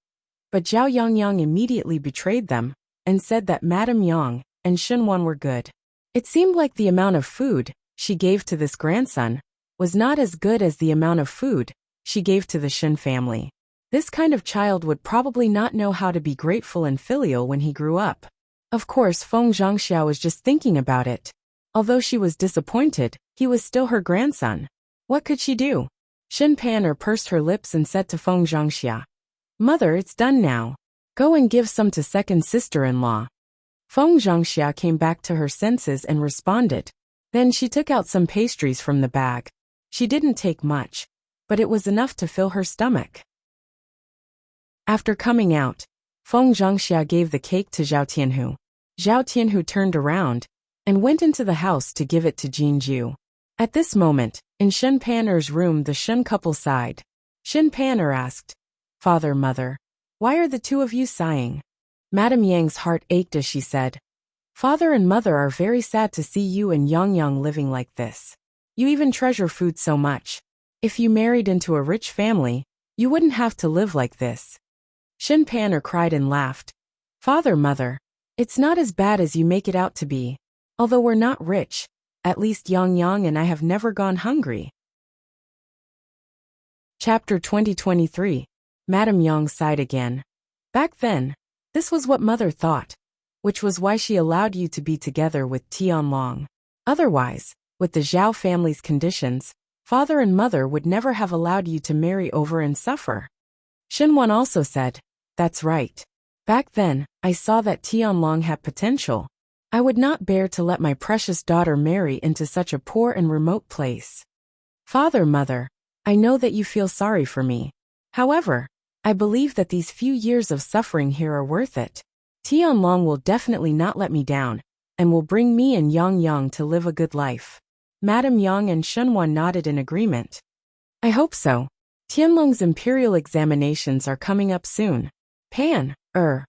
but Zhao Yangyang immediately betrayed them and said that Madame Yang and Xinhuan were good. It seemed like the amount of food she gave to this grandson was not as good as the amount of food she gave to the Xin family. This kind of child would probably not know how to be grateful and filial when he grew up. Of course, Feng Zhangxia was just thinking about it. Although she was disappointed, he was still her grandson. What could she do? Xin Pan'er pursed her lips and said to Feng Zhangxia, "Mother, it's done now. Go and give some to second sister-in-law." Feng Zhangxia came back to her senses and responded. Then she took out some pastries from the bag. She didn't take much, but it was enough to fill her stomach. After coming out, Feng Zhangxia gave the cake to Zhao Tianhu. Zhao Tianhu turned around and went into the house to give it to Jinju. At this moment, in Shen Pan'er's room, the Shen couple sighed. Shen Pan'er asked, "Father, Mother, why are the two of you sighing?" Madame Yang's heart ached as she said, "Father and Mother are very sad to see you and Yangyang living like this. You even treasure food so much. If you married into a rich family, you wouldn't have to live like this." Shen Pan'er cried and laughed. "Father, Mother, it's not as bad as you make it out to be. Although we're not rich, at least Yangyang and I have never gone hungry." Chapter 2023. Madame Yang sighed again. Back then, this was what Mother thought, which was why she allowed you to be together with Tianlong. Otherwise, with the Zhao family's conditions, Father and Mother would never have allowed you to marry over and suffer. Xinhuan also said, "That's right. Back then, I saw that Tianlong had potential. I would not bear to let my precious daughter marry into such a poor and remote place. Father, Mother, I know that you feel sorry for me. However, I believe that these few years of suffering here are worth it. Tianlong will definitely not let me down, and will bring me and Yangyang to live a good life." Madame Yang and Xinhuan nodded in agreement. "I hope so. Tianlong's imperial examinations are coming up soon.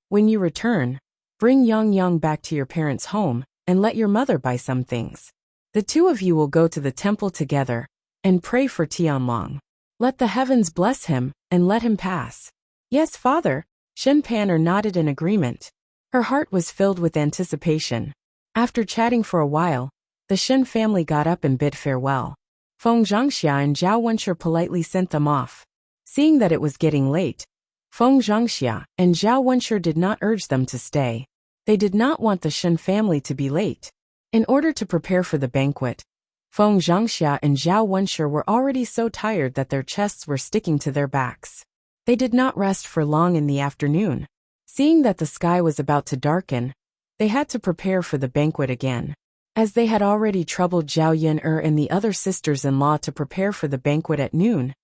When you return, bring Yangyang back to your parents' home, and let your mother buy some things. The two of you will go to the temple together, and pray for Tianlong. Let the heavens bless him, and let him pass." "Yes, Father." Shen Pan'er nodded in agreement. Her heart was filled with anticipation. After chatting for a while, the Shen family got up and bid farewell. Feng Zhangxia and Zhao Wenshi politely sent them off. Seeing that it was getting late, Feng Zhangxia and Zhao Wenshi did not urge them to stay. They did not want the Shen family to be late. In order to prepare for the banquet, Feng Zhangxia and Zhao Wenshi were already so tired that their chests were sticking to their backs. They did not rest for long in the afternoon. Seeing that the sky was about to darken, they had to prepare for the banquet again. As they had already troubled Zhao Yan'er and the other sisters-in-law to prepare for the banquet at noon,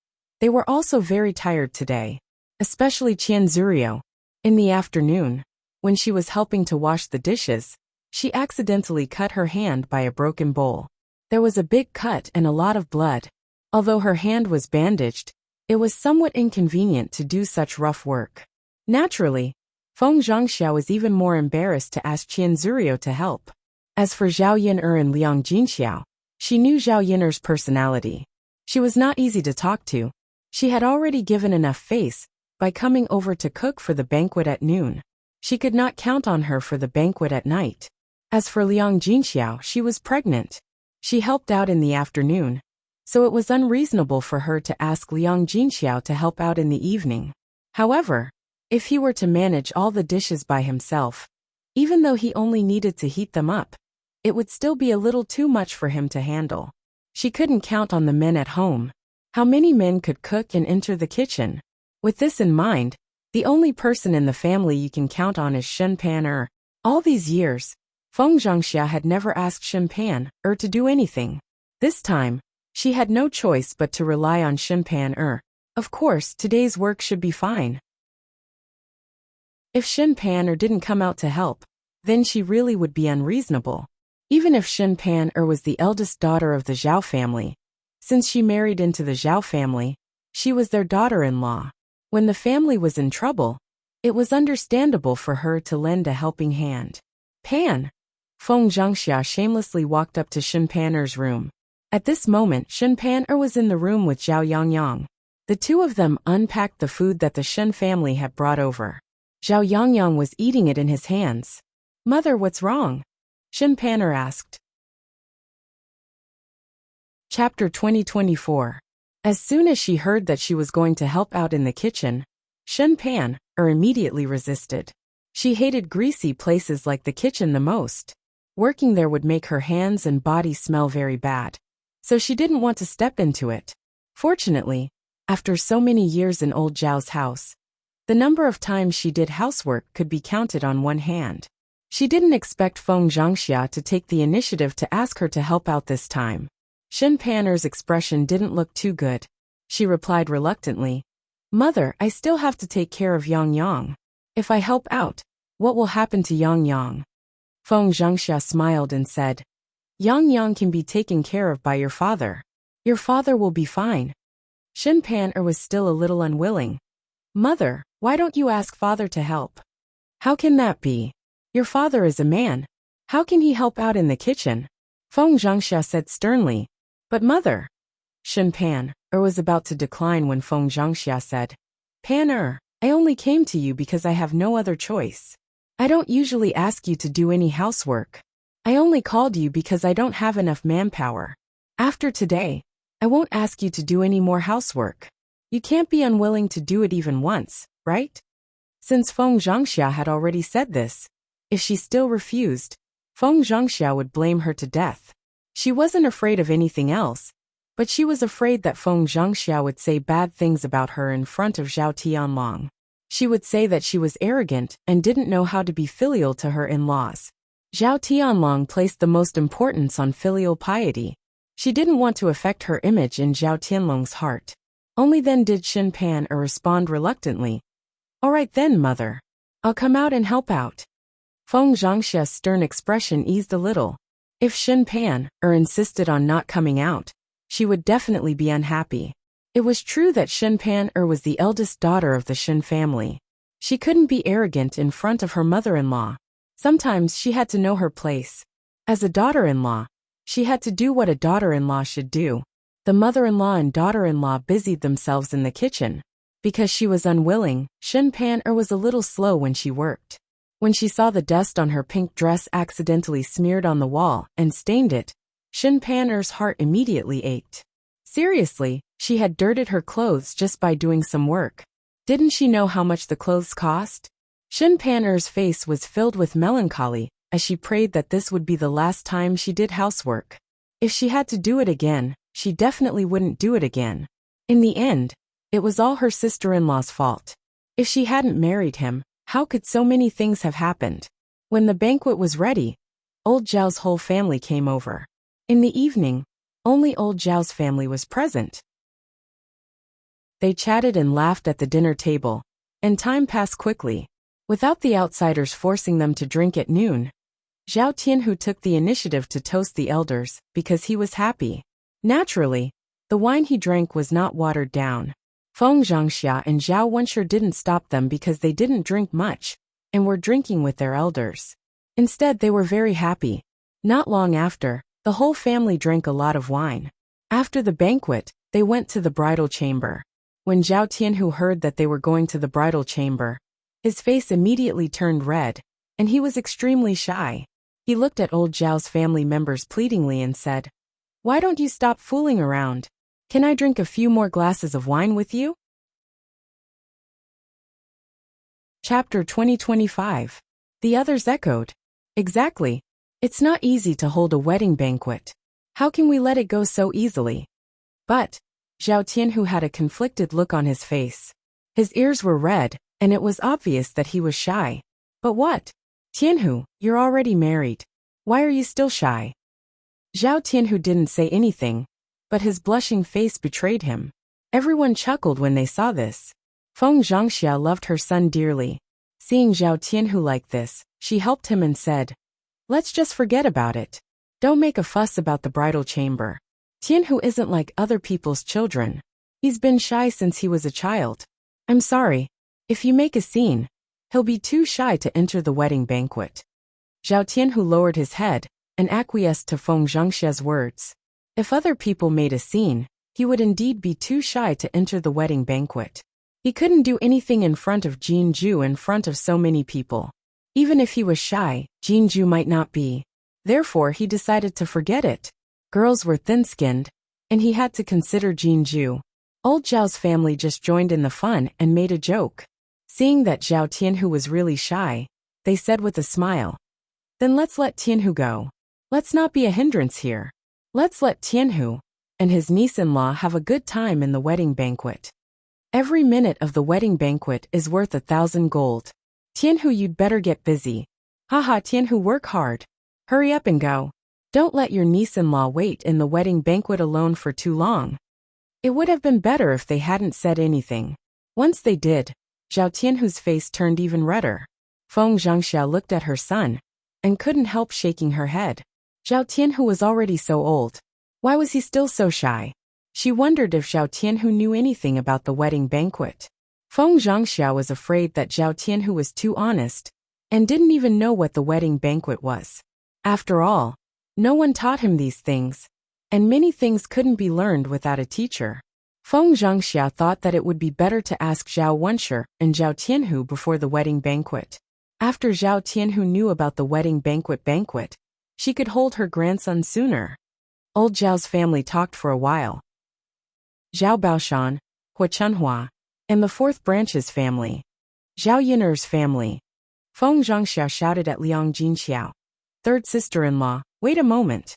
they were also very tired today, especially Qian Zurio. In the afternoon, when she was helping to wash the dishes, she accidentally cut her hand by a broken bowl. There was a big cut and a lot of blood. Although her hand was bandaged, it was somewhat inconvenient to do such rough work. Naturally, Feng Zhangxia was even more embarrassed to ask Qian Zurio to help. As for Zhao Yan'er and Liang Jinxiao, she knew Zhao Yan'er's personality. She was not easy to talk to. She had already given enough face by coming over to cook for the banquet at noon. She could not count on her for the banquet at night. As for Liang Jinxiao, she was pregnant. She helped out in the afternoon, so it was unreasonable for her to ask Liang Jinxiao to help out in the evening. However, if he were to manage all the dishes by himself, even though he only needed to heat them up, it would still be a little too much for him to handle. She couldn't count on the men at home. How many men could cook and enter the kitchen? With this in mind, the only person in the family you can count on is Shen Pan. All these years, Feng Zhangxia had never asked Shen Pan to do anything. This time, she had no choice but to rely on Shen Pan. Of course, today's work should be fine. If Shen Pan didn't come out to help, then she really would be unreasonable. Even if Shen Pan was the eldest daughter of the Zhao family, since she married into the Zhao family, she was their daughter-in-law. When the family was in trouble, it was understandable for her to lend a helping hand. Pan! Feng Zhangxia shamelessly walked up to Shen Pan's room. At this moment, Shen Pan was in the room with Zhao Yangyang. The two of them unpacked the food that the Shen family had brought over. Zhao Yangyang was eating it in his hands. "Mother, what's wrong?" Shen Pan asked. Chapter 2024. As soon as she heard that she was going to help out in the kitchen, Shen Pan immediately resisted. She hated greasy places like the kitchen the most. Working there would make her hands and body smell very bad, so she didn't want to step into it. Fortunately, after so many years in old Zhao's house, the number of times she did housework could be counted on one hand. She didn't expect Feng Zhangxia to take the initiative to ask her to help out this time. Shen Pan's expression didn't look too good. She replied reluctantly, "Mother, I still have to take care of Yang Yang. If I help out, what will happen to Yang Yang?" Feng Zhangxia smiled and said, "Yang Yang can be taken care of by your father. Your father will be fine." Shen Pan was still a little unwilling. "Mother, why don't you ask father to help?" "How can that be? Your father is a man. How can he help out in the kitchen?" Feng Zhangxia said sternly. "But mother..." Shen Pan was about to decline when Feng Zhangxia said, "Pan I only came to you because I have no other choice. I don't usually ask you to do any housework. I only called you because I don't have enough manpower. After today, I won't ask you to do any more housework. You can't be unwilling to do it even once, right?" Since Feng Zhangxia had already said this, if she still refused, Feng Zhangxia would blame her to death. She wasn't afraid of anything else, but she was afraid that Feng Zhangxia would say bad things about her in front of Zhao Tianlong. She would say that she was arrogant and didn't know how to be filial to her in-laws. Zhao Tianlong placed the most importance on filial piety. She didn't want to affect her image in Zhao Tianlong's heart. Only then did Shen Pan respond reluctantly. "All right then, mother. I'll come out and help out." Feng Zhangxia's stern expression eased a little. If Shen Pan insisted on not coming out, she would definitely be unhappy. It was true that Shen Pan was the eldest daughter of the Shen family. She couldn't be arrogant in front of her mother-in-law. Sometimes she had to know her place. As a daughter-in-law, she had to do what a daughter-in-law should do. The mother-in-law and daughter-in-law busied themselves in the kitchen. Because she was unwilling, Shen Pan was a little slow when she worked. When she saw the dust on her pink dress accidentally smeared on the wall and stained it, Shen Pan's heart immediately ached. Seriously, she had dirted her clothes just by doing some work. Didn't she know how much the clothes cost? Shen Pan's face was filled with melancholy as she prayed that this would be the last time she did housework. If she had to do it again, she definitely wouldn't do it again. In the end, it was all her sister-in-law's fault. If she hadn't married him, how could so many things have happened? When the banquet was ready, old Zhao's whole family came over. In the evening, only old Zhao's family was present. They chatted and laughed at the dinner table, and time passed quickly. Without the outsiders forcing them to drink at noon, Zhao Tianhu took the initiative to toast the elders because he was happy. Naturally, the wine he drank was not watered down. Feng Zhangxia and Zhao Wenshi didn't stop them because they didn't drink much and were drinking with their elders. Instead, they were very happy. Not long after, the whole family drank a lot of wine. After the banquet, they went to the bridal chamber. When Zhao Tianhu heard that they were going to the bridal chamber, his face immediately turned red, and he was extremely shy. He looked at old Zhao's family members pleadingly and said, "Why don't you stop fooling around? Can I drink a few more glasses of wine with you?" Chapter 2025. The others echoed. Exactly. It's not easy to hold a wedding banquet. How can we let it go so easily? But Zhao Tianhu had a conflicted look on his face. His ears were red, and it was obvious that he was shy. But what? Tianhu, you're already married. Why are you still shy? Zhao Tianhu didn't say anything, but his blushing face betrayed him. Everyone chuckled when they saw this. Feng Zhangxia loved her son dearly. Seeing Zhao Tianhu like this, she helped him and said, "Let's just forget about it. Don't make a fuss about the bridal chamber. Tianhu isn't like other people's children. He's been shy since he was a child. I'm sorry. If you make a scene, he'll be too shy to enter the wedding banquet." Zhao Tianhu lowered his head and acquiesced to Feng Zhangxia's words. If other people made a scene, he would indeed be too shy to enter the wedding banquet. He couldn't do anything in front of Jinju in front of so many people. Even if he was shy, Jinju might not be. Therefore he decided to forget it. Girls were thin-skinned, and he had to consider Jinju. Old Zhao's family just joined in the fun and made a joke. Seeing that Zhao Tianhu was really shy, they said with a smile, "Then let's let Tianhu go. Let's not be a hindrance here. Let's let Tianhu and his niece-in-law have a good time in the wedding banquet. Every minute of the wedding banquet is worth 1,000 gold. Tianhu, you'd better get busy. Haha, Tianhu, work hard. Hurry up and go. Don't let your niece-in-law wait in the wedding banquet alone for too long." It would have been better if they hadn't said anything. Once they did, Zhao Tianhu's face turned even redder. Feng Zhangxia looked at her son and couldn't help shaking her head. Zhao Tianhu was already so old. Why was he still so shy? She wondered if Zhao Tianhu knew anything about the wedding banquet. Feng Zhangxia was afraid that Zhao Tianhu was too honest and didn't even know what the wedding banquet was. After all, no one taught him these things, and many things couldn't be learned without a teacher. Feng Zhangxia thought that it would be better to ask Zhao Wenshi and Zhao Tianhu before the wedding banquet. After Zhao Tianhu knew about the wedding banquet, she could hold her grandson sooner. Old Zhao's family talked for a while. Zhao Baoshan, Hua Chunhua, and the fourth branch's family. Zhao Yiner's family. Feng Zhangxia shouted at Liang Jinxiao, third sister-in-law, "Wait a moment."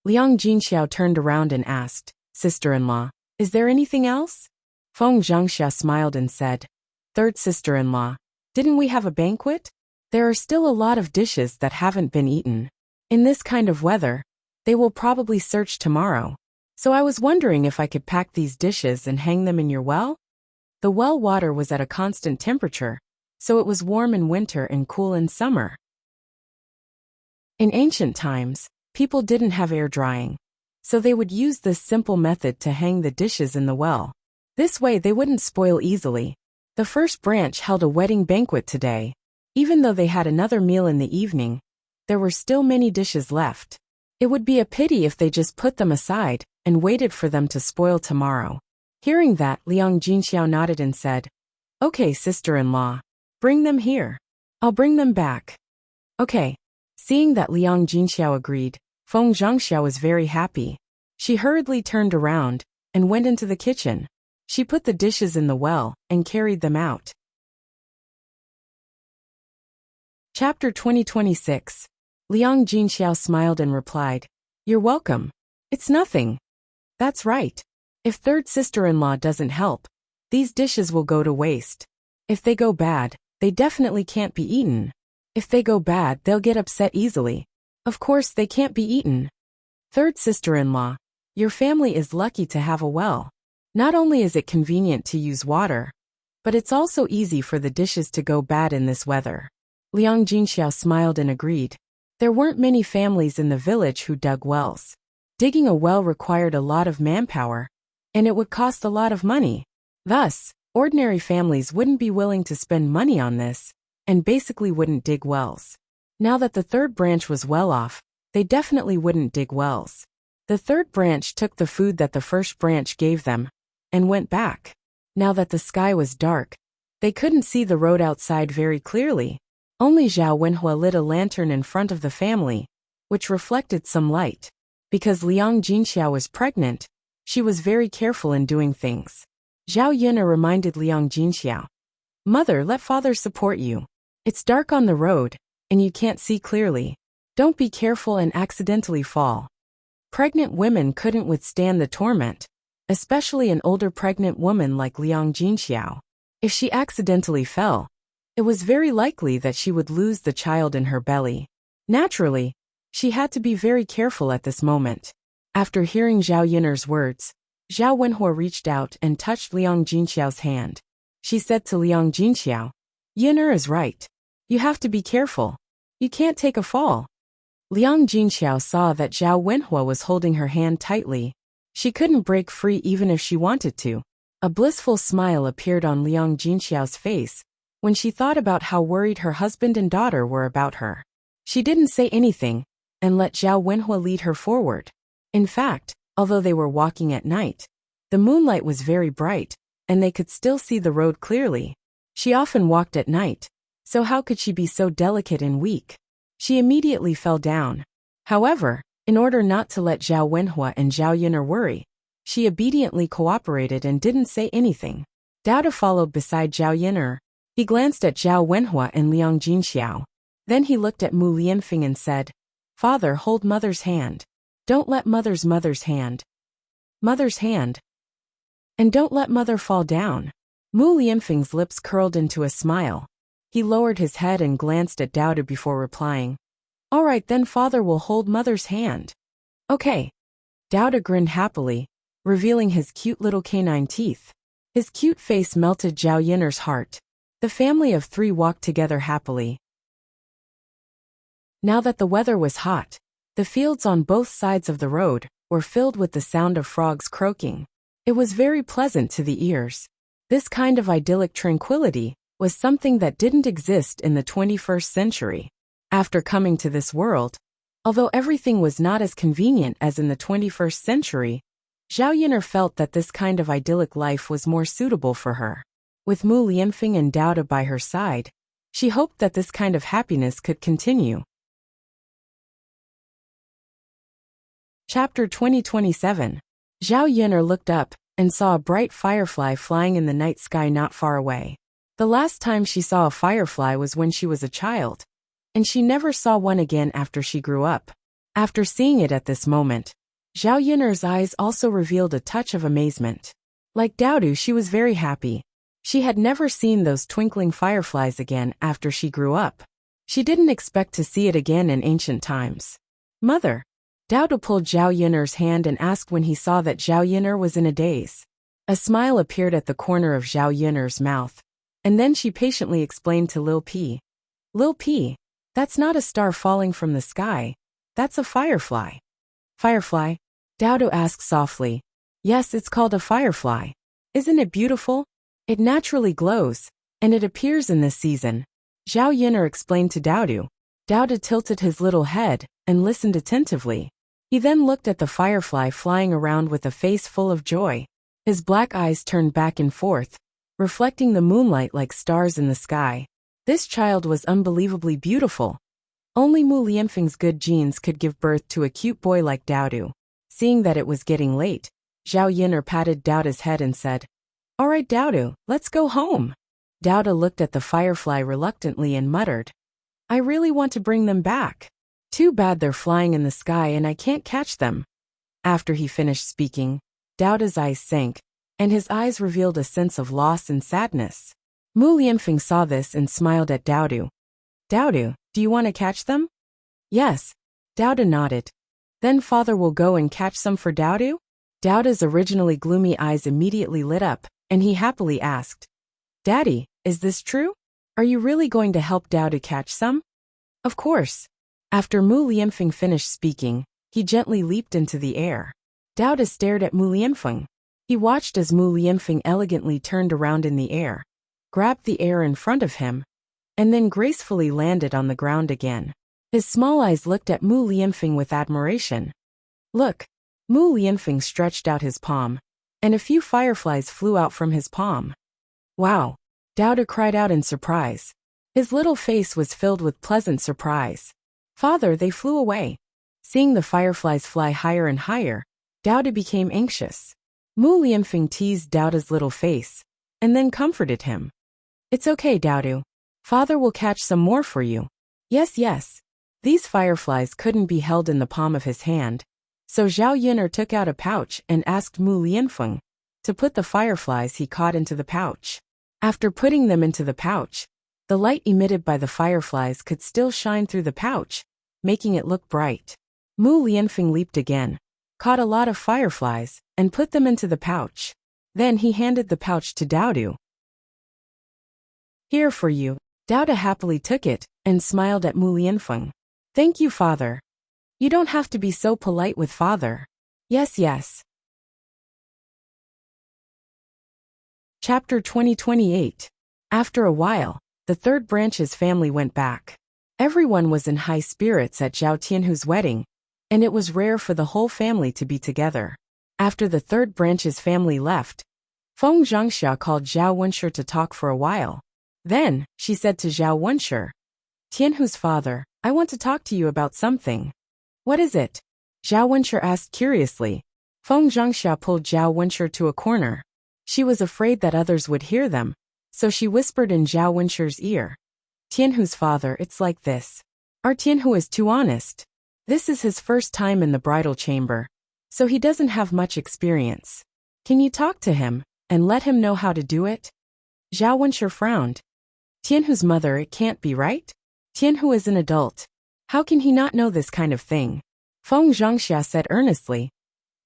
Liang Jinxiao turned around and asked, "Sister-in-law, is there anything else?" Feng Zhangxia smiled and said, "Third sister-in-law, didn't we have a banquet? There are still a lot of dishes that haven't been eaten. In this kind of weather, they will probably search tomorrow. So I was wondering if I could pack these dishes and hang them in your well?" The well water was at a constant temperature, so it was warm in winter and cool in summer. In ancient times, people didn't have air drying, so they would use this simple method to hang the dishes in the well. This way they wouldn't spoil easily. The first branch held a wedding banquet today. Even though they had another meal in the evening, there were still many dishes left. It would be a pity if they just put them aside and waited for them to spoil tomorrow. Hearing that, Liang Jinxiao nodded and said, "Okay, sister-in-law. Bring them here. I'll bring them back." Okay. Seeing that Liang Jinxiao agreed, Feng Zhangxia was very happy. She hurriedly turned around and went into the kitchen. She put the dishes in the well and carried them out. Chapter 2026. Liang Jinxiao smiled and replied, "You're welcome. It's nothing." That's right. If third sister-in-law doesn't help, these dishes will go to waste. If they go bad, they definitely can't be eaten. If they go bad, they'll get upset easily. Of course, they can't be eaten. Third sister-in-law, your family is lucky to have a well. Not only is it convenient to use water, but it's also easy for the dishes to go bad in this weather. Liang Jinxiao smiled and agreed. There weren't many families in the village who dug wells. Digging a well required a lot of manpower, and it would cost a lot of money. Thus, ordinary families wouldn't be willing to spend money on this, and basically wouldn't dig wells. Now that the third branch was well off, they definitely wouldn't dig wells. The third branch took the food that the first branch gave them, and went back. Now that the sky was dark, they couldn't see the road outside very clearly. Only Zhao Wenhua lit a lantern in front of the family, which reflected some light. Because Liang Jinxiao was pregnant, she was very careful in doing things. Zhao Yuna reminded Liang Jinxiao, "Mother, let father support you. It's dark on the road, and you can't see clearly. Don't be careful and accidentally fall. Pregnant women couldn't withstand the torment, especially an older pregnant woman like Liang Jinxiao. If she accidentally fell, it was very likely that she would lose the child in her belly. Naturally, she had to be very careful at this moment. After hearing Zhao Yiner's words, Zhao Wenhua reached out and touched Liang Jinxiao's hand. She said to Liang Jinxiao, "Yiner is right. You have to be careful. You can't take a fall." Liang Jinxiao saw that Zhao Wenhua was holding her hand tightly. She couldn't break free even if she wanted to. A blissful smile appeared on Liang Jinxiao's face when she thought about how worried her husband and daughter were about her. She didn't say anything and let Zhao Wenhua lead her forward. In fact, although they were walking at night, the moonlight was very bright, and they could still see the road clearly. She often walked at night, so how could she be so delicate and weak? She immediately fell down. However, in order not to let Zhao Wenhua and Zhao Yiner worry, she obediently cooperated and didn't say anything. Dao followed beside Zhao Yiner. He glanced at Zhao Wenhua and Liang Jinxiao. Then he looked at Mu Lianfeng and said, "Father, hold mother's hand. Don't let mother's hand. Mother's hand. And don't let mother fall down." Mu Lianfeng's lips curled into a smile. He lowered his head and glanced at Dao before replying, "All right, then father will hold mother's hand." "Okay." Dao grinned happily, revealing his cute little canine teeth. His cute face melted Zhao Yiner's heart. The family of three walked together happily. Now that the weather was hot, the fields on both sides of the road were filled with the sound of frogs croaking. It was very pleasant to the ears. This kind of idyllic tranquility was something that didn't exist in the 21st century. After coming to this world, although everything was not as convenient as in the 21st century, Zhao Yiner felt that this kind of idyllic life was more suitable for her. With Mu Lianfeng and Dao by her side, she hoped that this kind of happiness could continue. Chapter 2027. Zhao Yiner looked up and saw a bright firefly flying in the night sky not far away. The last time she saw a firefly was when she was a child, and she never saw one again after she grew up. After seeing it at this moment, Zhao Yiner's eyes also revealed a touch of amazement. Like Dao, she was very happy. She had never seen those twinkling fireflies again after she grew up. She didn't expect to see it again in ancient times. "Mother." Dao pulled Zhao Yiner's hand and asked when he saw that Zhao Yiner was in a daze. A smile appeared at the corner of Zhao Yiner's mouth, and then she patiently explained to Lil P. "Lil P, that's not a star falling from the sky. That's a firefly." "Firefly?" Dao asked softly. "Yes, it's called a firefly. Isn't it beautiful? It naturally glows, and it appears in this season." Zhao Yiner explained to Dao. Dao tilted his little head and listened attentively. He then looked at the firefly flying around with a face full of joy. His black eyes turned back and forth, reflecting the moonlight like stars in the sky. This child was unbelievably beautiful. Only Mu Lianfeng's good genes could give birth to a cute boy like Dao. Seeing that it was getting late, Zhao Yiner patted Dao's head and said, "All right, Dao, let's go home." Dao looked at the firefly reluctantly and muttered, "I really want to bring them back. Too bad they're flying in the sky and I can't catch them." After he finished speaking, Dao's eyes sank, and his eyes revealed a sense of loss and sadness. Mu Lianfeng saw this and smiled at Dao. "Dao, do you want to catch them?" "Yes." Dao nodded. "Then father will go and catch some for Dao?" Dao's originally gloomy eyes immediately lit up, and he happily asked, "Daddy, is this true? Are you really going to help Dao catch some?" "Of course." After Mu Lianfeng finished speaking, he gently leaped into the air. Dao stared at Mu Lianfeng. He watched as Mu Lianfeng elegantly turned around in the air, grabbed the air in front of him, and then gracefully landed on the ground again. His small eyes looked at Mu Lianfeng with admiration. "Look." Mu Lianfeng stretched out his palm, and a few fireflies flew out from his palm. "Wow." Dao cried out in surprise. His little face was filled with pleasant surprise. "Father, they flew away." Seeing the fireflies fly higher and higher, Dao became anxious. Mu Lianfeng teased Dao's little face, and then comforted him. "It's okay, Dao. Father will catch some more for you." "Yes, yes." These fireflies couldn't be held in the palm of his hand, so Zhao Yun'er took out a pouch and asked Mu Lianfeng to put the fireflies he caught into the pouch. After putting them into the pouch, the light emitted by the fireflies could still shine through the pouch, making it look bright. Mu Lianfeng leaped again, caught a lot of fireflies, and put them into the pouch. Then he handed the pouch to Daodu. "Here for you." Daodu happily took it and smiled at Mu Lianfeng. "Thank you, father. You don't have to be so polite with father." "Yes, yes." Chapter 2028. After a while, the third branch's family went back. Everyone was in high spirits at Zhao Tianhu's wedding, and it was rare for the whole family to be together. After the third branch's family left, Feng Zhangxia called Zhao Wenshi to talk for a while. Then, she said to Zhao Wenshi, "Tianhu's father, I want to talk to you about something." "What is it?" Zhao Wenshi asked curiously. Feng Zhangxia pulled Zhao Wenshi to a corner. She was afraid that others would hear them, so she whispered in Zhao Wenshi's ear. "Tianhu's father, it's like this. Our Tianhu is too honest. This is his first time in the bridal chamber, so he doesn't have much experience. Can you talk to him and let him know how to do it?" Zhao Wenshi frowned. "Tianhu's mother, it can't be right? Tianhu is an adult. How can he not know this kind of thing?" Feng Zhangxia said earnestly.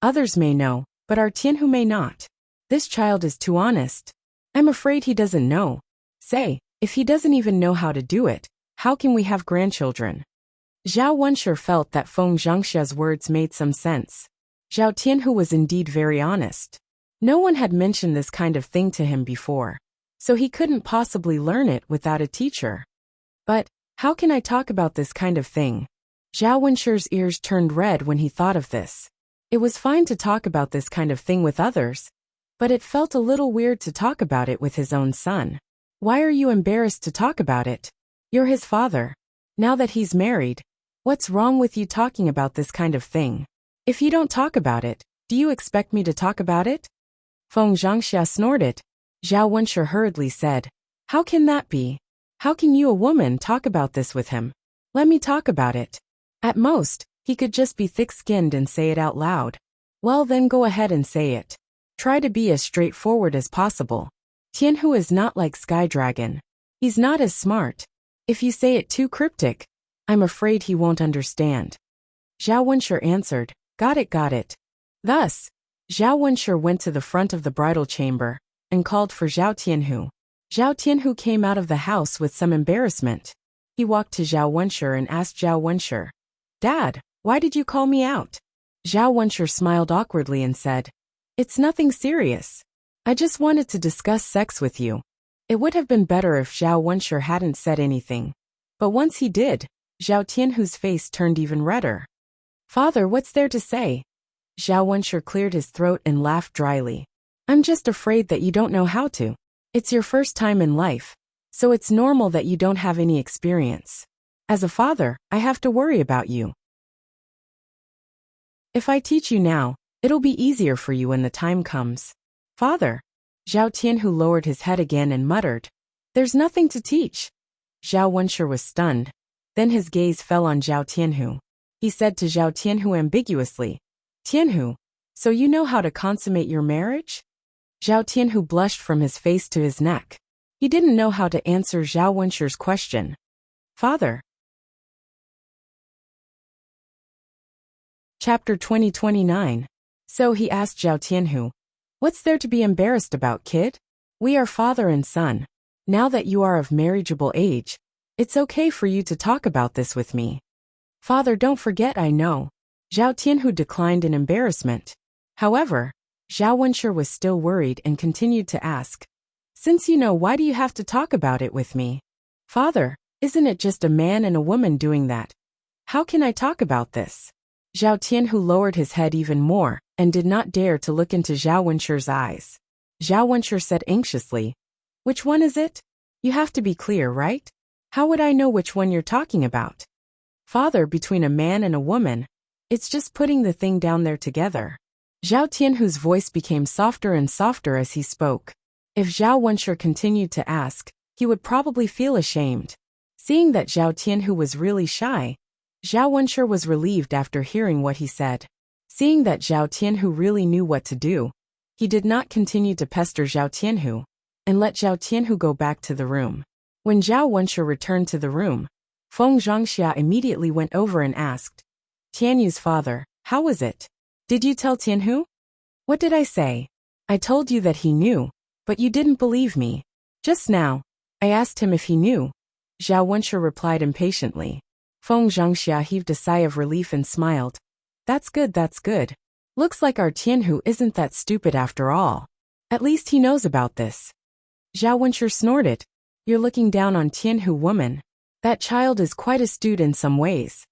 "Others may know, but our Tianhu may not. This child is too honest. I'm afraid he doesn't know. Say, if he doesn't even know how to do it, how can we have grandchildren?" Zhao Wenshi felt that Feng Zhangxia's words made some sense. Zhao Tianhu was indeed very honest. No one had mentioned this kind of thing to him before, so he couldn't possibly learn it without a teacher. But, how can I talk about this kind of thing? Zhao Wenshi's ears turned red when he thought of this. It was fine to talk about this kind of thing with others, but it felt a little weird to talk about it with his own son. "Why are you embarrassed to talk about it? You're his father. Now that he's married, what's wrong with you talking about this kind of thing? If you don't talk about it, do you expect me to talk about it?" Feng Zhangxia snorted. Zhao Wenshi hurriedly said, "How can that be? How can you, a woman, talk about this with him? Let me talk about it." At most, he could just be thick-skinned and say it out loud. "Well, then go ahead and say it. Try to be as straightforward as possible. Tianhu is not like Sky Dragon. He's not as smart. If you say it too cryptic, I'm afraid he won't understand." Zhao Wenshi answered, Got it, got it." Thus, Zhao Wenshi went to the front of the bridal chamber and called for Zhao Tianhu. Zhao Tianhu came out of the house with some embarrassment. He walked to Zhao Wenshi and asked Zhao Wenshi, "Dad, why did you call me out?" Zhao Wenshi smiled awkwardly and said, "It's nothing serious. I just wanted to discuss sex with you." It would have been better if Zhao Wenshi hadn't said anything, but once he did, Zhao Tianhu's face turned even redder. "Father, what's there to say?" Zhao Wenshi cleared his throat and laughed dryly. "I'm just afraid that you don't know how to. It's your first time in life, so it's normal that you don't have any experience. As a father, I have to worry about you. If I teach you now, it'll be easier for you when the time comes." "Father." Zhao Tianhu lowered his head again and muttered, "There's nothing to teach." Zhao Wenshi was stunned. Then his gaze fell on Zhao Tianhu. He said to Zhao Tianhu ambiguously, "Tianhu, so you know how to consummate your marriage?" Zhao Tianhu blushed from his face to his neck. He didn't know how to answer Zhao Wenshi's question. "Father." Chapter 2029. So he asked Zhao Tianhu, "What's there to be embarrassed about, kid? We are father and son. Now that you are of marriageable age, it's okay for you to talk about this with me." "Father, don't forget I know." Zhao Tianhu declined in embarrassment. However, Zhao Wenshi was still worried and continued to ask, "Since you know, why do you have to talk about it with me?" "Father, isn't it just a man and a woman doing that? How can I talk about this?" Zhao Tianhu lowered his head even more and did not dare to look into Zhao Wenshi's eyes. Zhao Wenshi said anxiously, "Which one is it? You have to be clear, right? How would I know which one you're talking about?" "Father, between a man and a woman, it's just putting the thing down there together." Zhao Tianhu's voice became softer and softer as he spoke. If Zhao Wenshi continued to ask, he would probably feel ashamed. Seeing that Zhao Tianhu was really shy, Zhao Wenshi was relieved after hearing what he said. Seeing that Zhao Tianhu really knew what to do, he did not continue to pester Zhao Tianhu and let Zhao Tianhu go back to the room. When Zhao Wenshi returned to the room, Feng Zhangxia immediately went over and asked, Tianyu's father, how was it? Did you tell Tianhu? What did I say? I told you that he knew, but you didn't believe me. Just now, I asked him if he knew. Zhao Wenshi replied impatiently. Feng Zhangxia heaved a sigh of relief and smiled. That's good, that's good. Looks like our Tianhu isn't that stupid after all. At least he knows about this. Zhao Wenshi snorted. You're looking down on Tianhu, woman. That child is quite astute in some ways.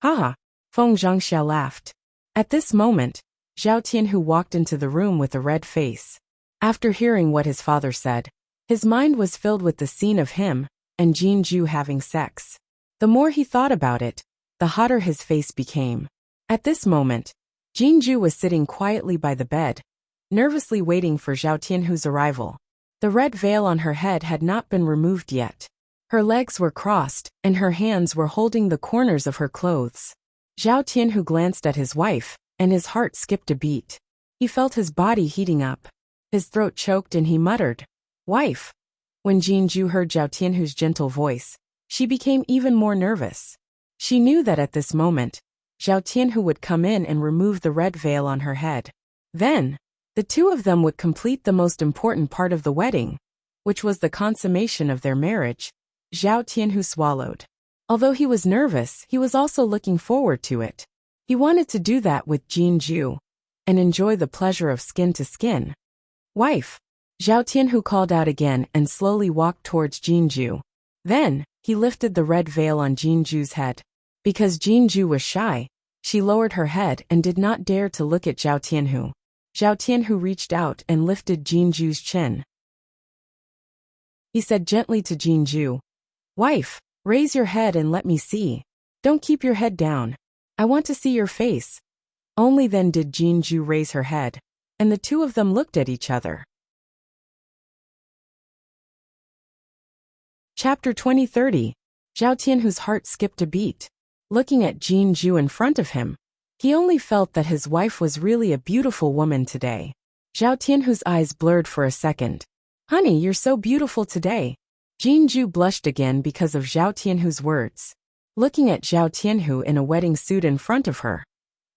Haha, Feng Zhangxia laughed. At this moment, Zhao Tianhu walked into the room with a red face. After hearing what his father said, his mind was filled with the scene of him and Jinju having sex. The more he thought about it, the hotter his face became. At this moment, Jinju was sitting quietly by the bed, nervously waiting for Zhao Tianhu's arrival. The red veil on her head had not been removed yet. Her legs were crossed, and her hands were holding the corners of her clothes. Zhao Tianhu glanced at his wife, and his heart skipped a beat. He felt his body heating up. His throat choked and he muttered, Wife. When Jinju heard Zhao Tianhu's gentle voice, she became even more nervous. She knew that at this moment, Zhao Tianhu would come in and remove the red veil on her head. Then, the two of them would complete the most important part of the wedding, which was the consummation of their marriage. Zhao Tianhu swallowed. Although he was nervous, he was also looking forward to it. He wanted to do that with Jinju and enjoy the pleasure of skin to skin. Wife. Zhao Tianhu called out again and slowly walked towards Jinju. Then, he lifted the red veil on Jinju's head. Because Jinju was shy, she lowered her head and did not dare to look at Zhao Tianhu. Zhao Tianhu reached out and lifted Jinju's chin. He said gently to Jinju, Wife, raise your head and let me see. Don't keep your head down. I want to see your face. Only then did Jinju raise her head, and the two of them looked at each other. Chapter 20:30. Zhao Tianhu's heart skipped a beat. Looking at Jinju in front of him, he only felt that his wife was really a beautiful woman today. Zhao Tianhu's eyes blurred for a second. Honey, you're so beautiful today. Jinju blushed again because of Zhao Tianhu's words. Looking at Zhao Tianhu in a wedding suit in front of her,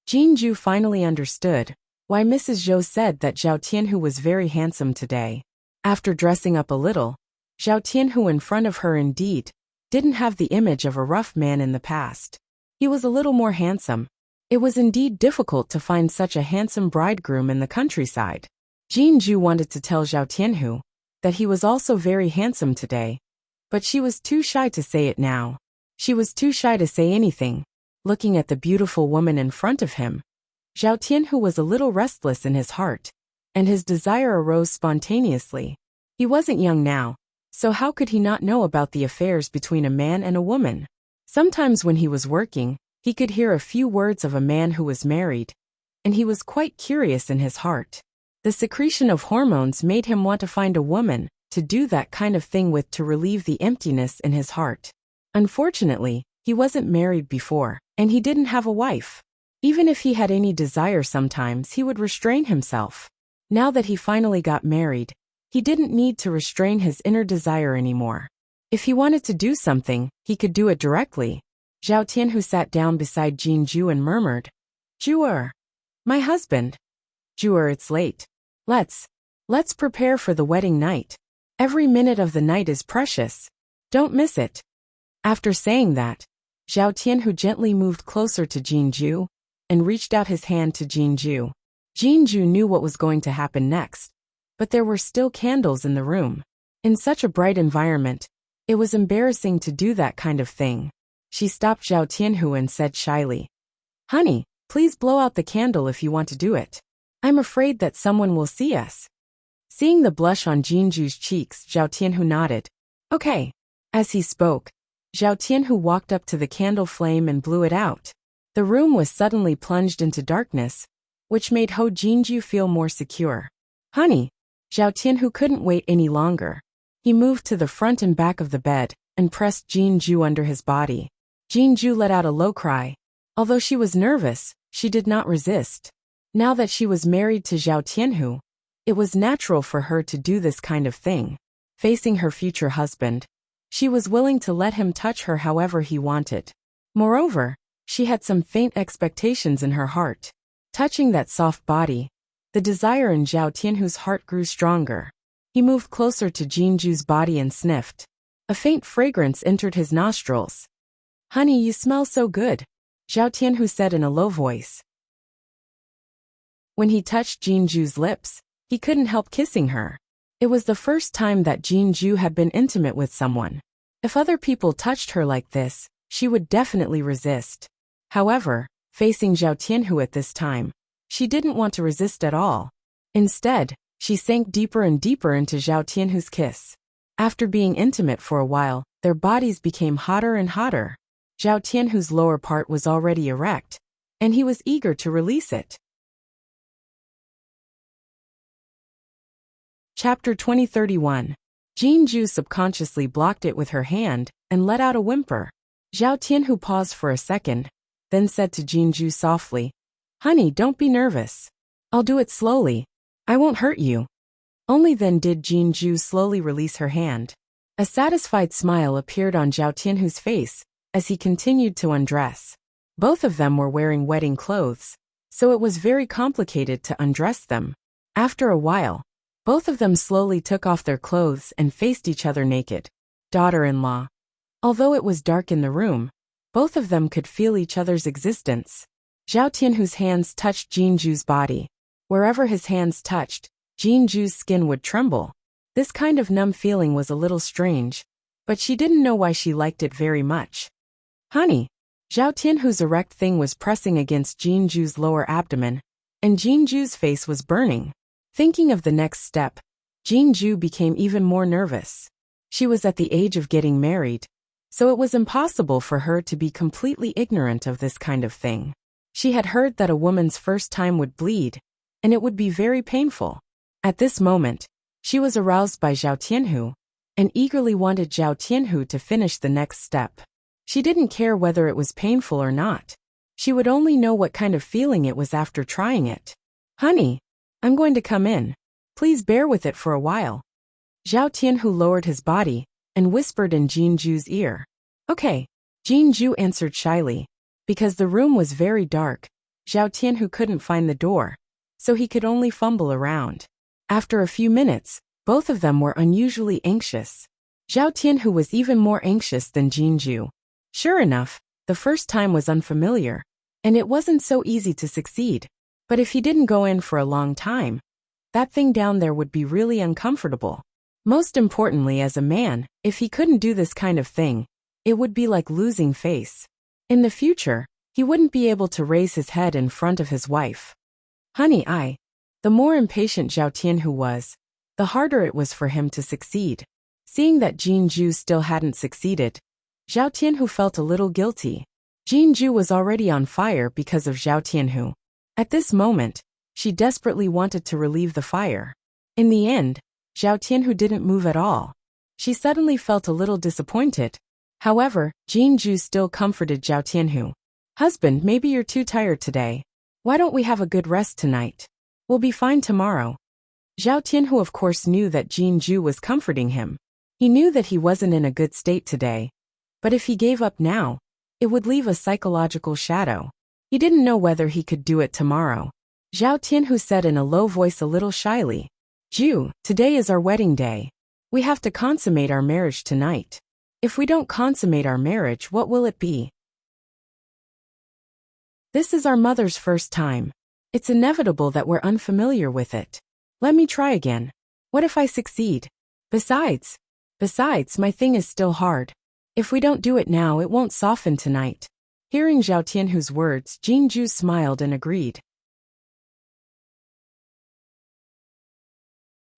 Jinju finally understood why Mrs. Zhou said that Zhao Tianhu was very handsome today. After dressing up a little, Zhao Tianhu in front of her indeed didn't have the image of a rough man in the past. He was a little more handsome. It was indeed difficult to find such a handsome bridegroom in the countryside. Jinju wanted to tell Zhao Tianhu that he was also very handsome today, but she was too shy to say it now. She was too shy to say anything. Looking at the beautiful woman in front of him, Zhao Tianhu was a little restless in his heart, and his desire arose spontaneously. He wasn't young now, so how could he not know about the affairs between a man and a woman? Sometimes when he was working, he could hear a few words of a man who was married, and he was quite curious in his heart. The secretion of hormones made him want to find a woman to do that kind of thing with to relieve the emptiness in his heart. Unfortunately, he wasn't married before, and he didn't have a wife. Even if he had any desire sometimes he would restrain himself. Now that he finally got married, he didn't need to restrain his inner desire anymore. If he wanted to do something, he could do it directly. Zhao Tianhu sat down beside Jinju and murmured, Juer. My husband. Juer, it's late. Let's prepare for the wedding night. Every minute of the night is precious. Don't miss it. After saying that, Zhao Tianhu gently moved closer to Jinju and reached out his hand to Jinju. Jinju knew what was going to happen next, but there were still candles in the room. In such a bright environment, it was embarrassing to do that kind of thing. She stopped Zhao Tianhu and said shyly, Honey, please blow out the candle if you want to do it. I'm afraid that someone will see us. Seeing the blush on Jinju's cheeks, Zhao Tianhu nodded. Okay. As he spoke, Zhao Tianhu walked up to the candle flame and blew it out. The room was suddenly plunged into darkness, which made Ho Jinju feel more secure. Honey. Zhao Tianhu couldn't wait any longer. He moved to the front and back of the bed and pressed Jinju under his body. Jinju let out a low cry. Although she was nervous, she did not resist. Now that she was married to Zhao Tianhu, it was natural for her to do this kind of thing. Facing her future husband, she was willing to let him touch her however he wanted. Moreover, she had some faint expectations in her heart. Touching that soft body, the desire in Zhao Tianhu's heart grew stronger. He moved closer to Jinju's body and sniffed. A faint fragrance entered his nostrils. "Honey, you smell so good," Zhao Tianhu said in a low voice. When he touched Jinju's lips, he couldn't help kissing her. It was the first time that Jinju had been intimate with someone. If other people touched her like this, she would definitely resist. However, facing Zhao Tianhu at this time, she didn't want to resist at all. Instead, she sank deeper and deeper into Zhao Tianhu's kiss. After being intimate for a while, their bodies became hotter and hotter. Zhao Tianhu's lower part was already erect, and he was eager to release it. Chapter 2031. Jinju subconsciously blocked it with her hand and let out a whimper. Zhao Tianhu paused for a second, then said to Jinju softly, "Honey, don't be nervous. I'll do it slowly. I won't hurt you." Only then did Jinju slowly release her hand. A satisfied smile appeared on Zhao Tianhu's face as he continued to undress. Both of them were wearing wedding clothes, so it was very complicated to undress them. After a while, both of them slowly took off their clothes and faced each other naked. Daughter-in-law. Although it was dark in the room, both of them could feel each other's existence. Zhao Tianhu's hands touched Jinju's body. Wherever his hands touched, Jinju's skin would tremble. This kind of numb feeling was a little strange, but she didn't know why she liked it very much. "Honey." Zhao Tianhu's erect thing was pressing against Jinju's lower abdomen, and Jinju's face was burning. Thinking of the next step, Jinju became even more nervous. She was at the age of getting married, so it was impossible for her to be completely ignorant of this kind of thing. She had heard that a woman's first time would bleed, and it would be very painful. At this moment, she was aroused by Zhao Tianhu, and eagerly wanted Zhao Tianhu to finish the next step. She didn't care whether it was painful or not. She would only know what kind of feeling it was after trying it. "Honey, I'm going to come in. Please bear with it for a while." Zhao Tianhu lowered his body and whispered in Jinju's ear. "Okay." Jinju answered shyly. Because the room was very dark, Zhao Tianhu couldn't find the door, so he could only fumble around. After a few minutes, both of them were unusually anxious. Zhao Tianhu was even more anxious than Jinju. Sure enough, the first time was unfamiliar, and it wasn't so easy to succeed. But if he didn't go in for a long time, that thing down there would be really uncomfortable. Most importantly, as a man, if he couldn't do this kind of thing, it would be like losing face. In the future, he wouldn't be able to raise his head in front of his wife. "Honey, The more impatient Zhao Tianhu was, the harder it was for him to succeed. Seeing that Jinju still hadn't succeeded, Zhao Tianhu felt a little guilty. Jinju was already on fire because of Zhao Tianhu. At this moment, she desperately wanted to relieve the fire. In the end, Zhao Tianhu didn't move at all. She suddenly felt a little disappointed. However, Jinju still comforted Zhao Tianhu. "Husband, maybe you're too tired today. Why don't we have a good rest tonight? We'll be fine tomorrow." Zhao Tianhu of course knew that Jinju was comforting him. He knew that he wasn't in a good state today. But if he gave up now, it would leave a psychological shadow. He didn't know whether he could do it tomorrow. Zhao Tianhu said in a low voice a little shyly, "Ju, today is our wedding day. We have to consummate our marriage tonight. If we don't consummate our marriage, what will it be? This is our mother's first time. It's inevitable that we're unfamiliar with it. Let me try again. What if I succeed? Besides, my thing is still hard. If we don't do it now, it won't soften tonight." Hearing Zhao Tianhu's words, Jinju smiled and agreed.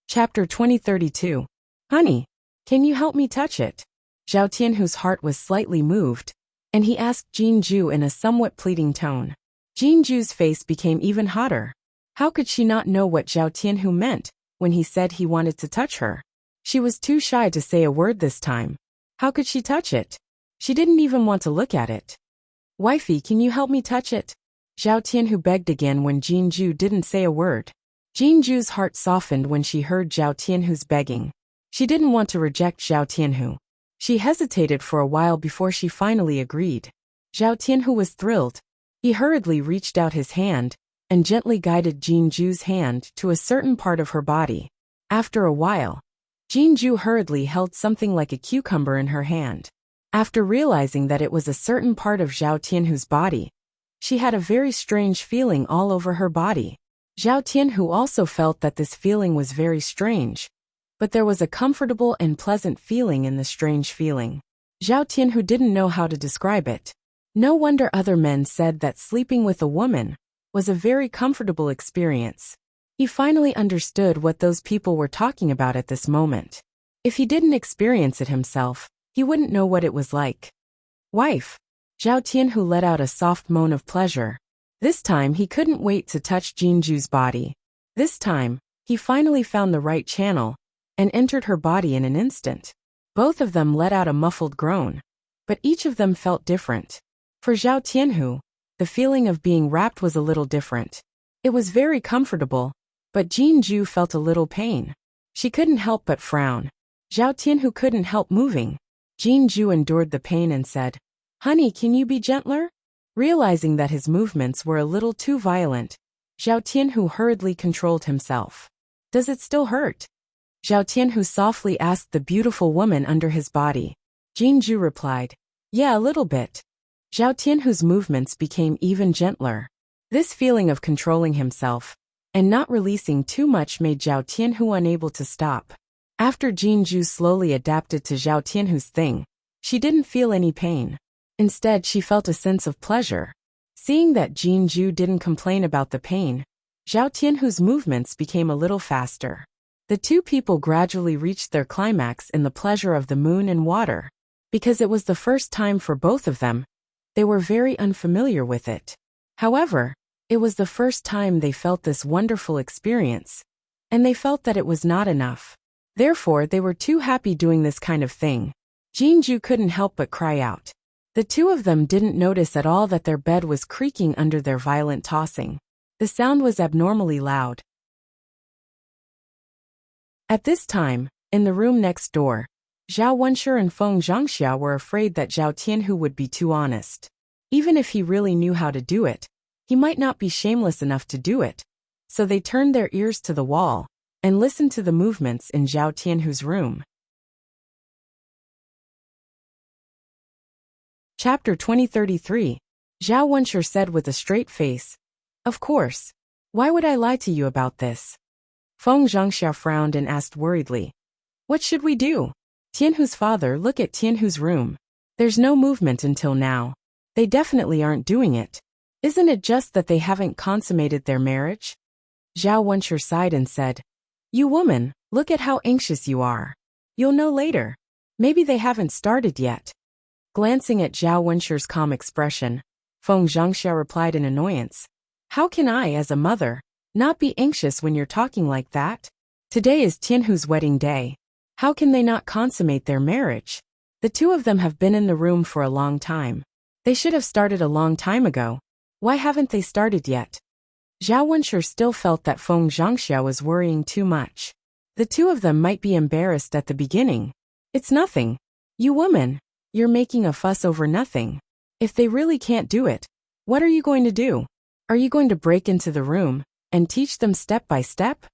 Chapter 2032. "Honey, can you help me touch it?" Zhao Tianhu's heart was slightly moved, and he asked Jinju in a somewhat pleading tone. Jinju's face became even hotter. How could she not know what Zhao Tianhu meant when he said he wanted to touch her? She was too shy to say a word this time. How could she touch it? She didn't even want to look at it. Wifey, can you help me touch it? Zhao Tianhu begged again when Jinju didn't say a word. Jinju's heart softened when she heard Zhao Tianhu's begging. She didn't want to reject Zhao Tianhu. She hesitated for a while before she finally agreed. Zhao Tianhu was thrilled. He hurriedly reached out his hand and gently guided Jinju's hand to a certain part of her body. After a while, Jinju hurriedly held something like a cucumber in her hand. After realizing that it was a certain part of Zhao Tianhu's body, she had a very strange feeling all over her body. Zhao Tianhu also felt that this feeling was very strange, but there was a comfortable and pleasant feeling in the strange feeling. Zhao Tianhu didn't know how to describe it. No wonder other men said that sleeping with a woman was a very comfortable experience. He finally understood what those people were talking about at this moment. If he didn't experience it himself, he wouldn't know what it was like. Wife. Zhao Tianhu let out a soft moan of pleasure. This time he couldn't wait to touch Jinju's body. This time, he finally found the right channel and entered her body in an instant. Both of them let out a muffled groan, but each of them felt different. For Zhao Tianhu, the feeling of being wrapped was a little different. It was very comfortable, but Jinju felt a little pain. She couldn't help but frown. Zhao Tianhu couldn't help moving. Jinju endured the pain and said, "Honey, can you be gentler?" Realizing that his movements were a little too violent, Zhao Tianhu hurriedly controlled himself. "Does it still hurt?" Zhao Tianhu softly asked the beautiful woman under his body. Jinju replied, "Yeah, a little bit." Zhao Tianhu's movements became even gentler. This feeling of controlling himself and not releasing too much made Zhao Tianhu unable to stop. After Jinju slowly adapted to Zhao Tianhu's thing, she didn't feel any pain. Instead, she felt a sense of pleasure. Seeing that Jinju didn't complain about the pain, Zhao Tianhu's movements became a little faster. The two people gradually reached their climax in the pleasure of the moon and water. Because it was the first time for both of them, they were very unfamiliar with it. However, it was the first time they felt this wonderful experience, and they felt that it was not enough. Therefore, they were too happy doing this kind of thing. Jinju couldn't help but cry out. The two of them didn't notice at all that their bed was creaking under their violent tossing. The sound was abnormally loud. At this time, in the room next door, Zhao Wenshi and Feng Zhangxia were afraid that Zhao Tianhu would be too honest. Even if he really knew how to do it, he might not be shameless enough to do it. So they turned their ears to the wall and listened to the movements in Zhao Tianhu's room. Chapter 2033. Zhao Wenshi said with a straight face, "Of course. Why would I lie to you about this?" Feng Zhangxia frowned and asked worriedly, "What should we do?" Tianhu's father, look at Tianhu's room. There's no movement until now. They definitely aren't doing it. Isn't it just that they haven't consummated their marriage? Zhao Wenshi sighed and said, "You woman, look at how anxious you are. You'll know later. Maybe they haven't started yet." Glancing at Zhao Wenshi's calm expression, Feng Zhangxia replied in annoyance, "How can I, as a mother, not be anxious when you're talking like that? Today is Tianhu's wedding day. How can they not consummate their marriage? The two of them have been in the room for a long time. They should have started a long time ago. Why haven't they started yet?" Zhao Wenshi still felt that Feng Zhangxia was worrying too much. The two of them might be embarrassed at the beginning. It's nothing. You woman, you're making a fuss over nothing. If they really can't do it, what are you going to do? Are you going to break into the room and teach them step by step?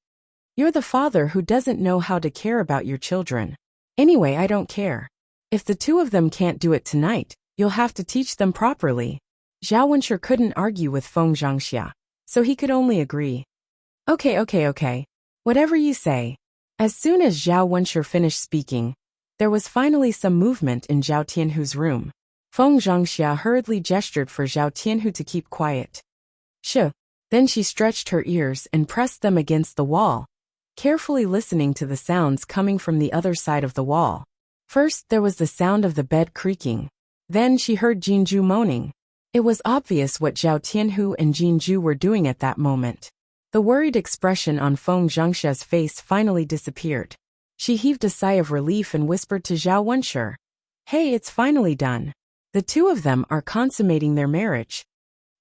You're the father who doesn't know how to care about your children. Anyway, I don't care. If the two of them can't do it tonight, you'll have to teach them properly. Zhao Wenshi couldn't argue with Feng Zhangxia, so he could only agree. Okay. Whatever you say." As soon as Zhao Wenshi finished speaking, there was finally some movement in Zhao Tianhu's room. Feng Zhangxia hurriedly gestured for Zhao Tianhu to keep quiet. "Shh." Then she stretched her ears and pressed them against the wall, carefully listening to the sounds coming from the other side of the wall. First, there was the sound of the bed creaking. Then she heard Jinju moaning. It was obvious what Zhao Tianhu and Jinju were doing at that moment. The worried expression on Feng Zhangxia's face finally disappeared. She heaved a sigh of relief and whispered to Zhao Wenshi, "Hey, it's finally done." The two of them are consummating their marriage.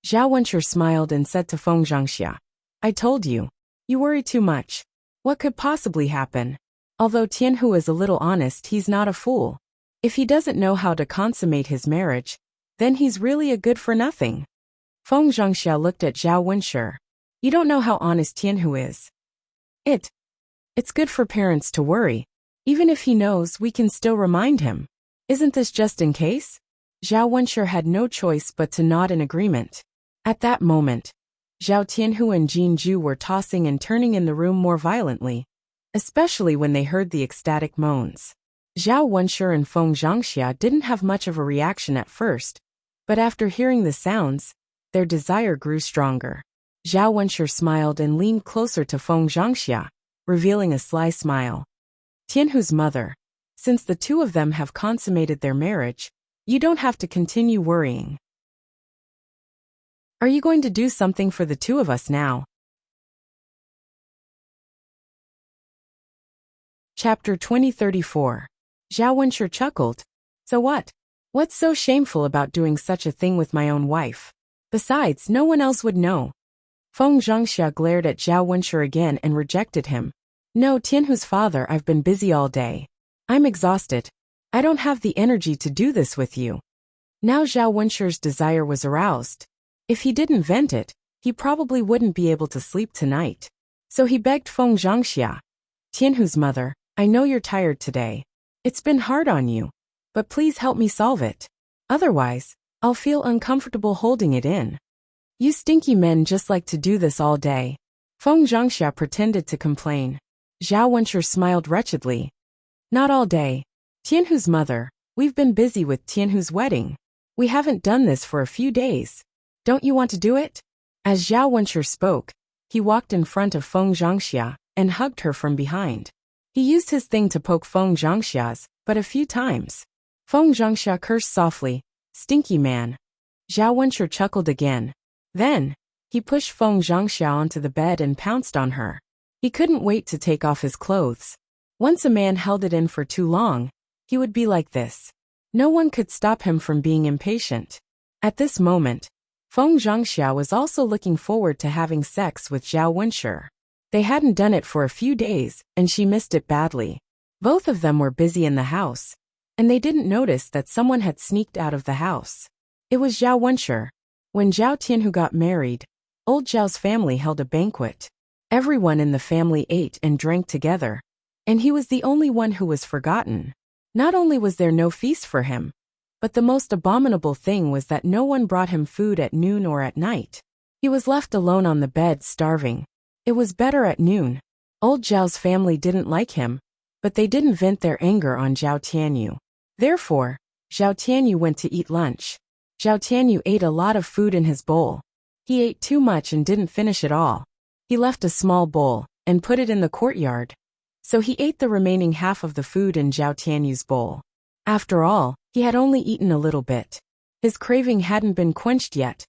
Zhao Wenshi smiled and said to Feng Zhangxia, I told you. You worry too much. What could possibly happen? Although Tianhu is a little honest, he's not a fool. If he doesn't know how to consummate his marriage, then he's really a good-for-nothing. Feng Zhangxia looked at Zhao Wenshi. You don't know how honest Tianhu is. It's good for parents to worry. Even if he knows, we can still remind him. Isn't this just in case? Zhao Wenshi had no choice but to nod in agreement. At that moment, Zhao Tianhu and Jin Ju were tossing and turning in the room more violently, especially when they heard the ecstatic moans. Zhao Wenshi and Feng Zhangxia didn't have much of a reaction at first, but after hearing the sounds, their desire grew stronger. Zhao Wenshi smiled and leaned closer to Feng Zhangxia, revealing a sly smile. Tianhu's mother, since the two of them have consummated their marriage, you don't have to continue worrying. Are you going to do something for the two of us now? Chapter 2034. Zhao Wenshi chuckled. So what? What's so shameful about doing such a thing with my own wife? Besides, no one else would know. Feng Zhangxia glared at Zhao Wenshi again and rejected him. No, Tianhu's father, I've been busy all day. I'm exhausted. I don't have the energy to do this with you. Now Zhao Wenshi's desire was aroused. If he didn't vent it, he probably wouldn't be able to sleep tonight. So he begged Feng Zhangxia. Tianhu's mother, I know you're tired today. It's been hard on you. But please help me solve it. Otherwise, I'll feel uncomfortable holding it in. You stinky men just like to do this all day. Feng Zhangxia pretended to complain. Zhao Wenshi smiled wretchedly. Not all day. Tianhu's mother, we've been busy with Tianhu's wedding. We haven't done this for a few days. Don't you want to do it? As Zhao Wenshi spoke, he walked in front of Feng Zhangxia and hugged her from behind. He used his thing to poke Feng Zhangxia's, but a few times. Feng Zhangxia cursed softly, stinky man. Zhao Wenshi chuckled again. Then, he pushed Feng Zhangxia onto the bed and pounced on her. He couldn't wait to take off his clothes. Once a man held it in for too long, he would be like this. No one could stop him from being impatient. At this moment, Feng Zhangxia was also looking forward to having sex with Zhao Wenshi. They hadn't done it for a few days, and she missed it badly. Both of them were busy in the house, and they didn't notice that someone had sneaked out of the house. It was Zhao Wenshi. When Zhao Tianhu got married, old Zhao's family held a banquet. Everyone in the family ate and drank together, and he was the only one who was forgotten. Not only was there no feast for him, but the most abominable thing was that no one brought him food at noon or at night. He was left alone on the bed starving. It was better at noon. Old Zhao's family didn't like him, but they didn't vent their anger on Zhao Tianyu. Therefore, Zhao Tianyu went to eat lunch. Zhao Tianyu ate a lot of food in his bowl. He ate too much and didn't finish it all. He left a small bowl and put it in the courtyard. So he ate the remaining half of the food in Zhao Tianyu's bowl. After all, he had only eaten a little bit. His craving hadn't been quenched yet,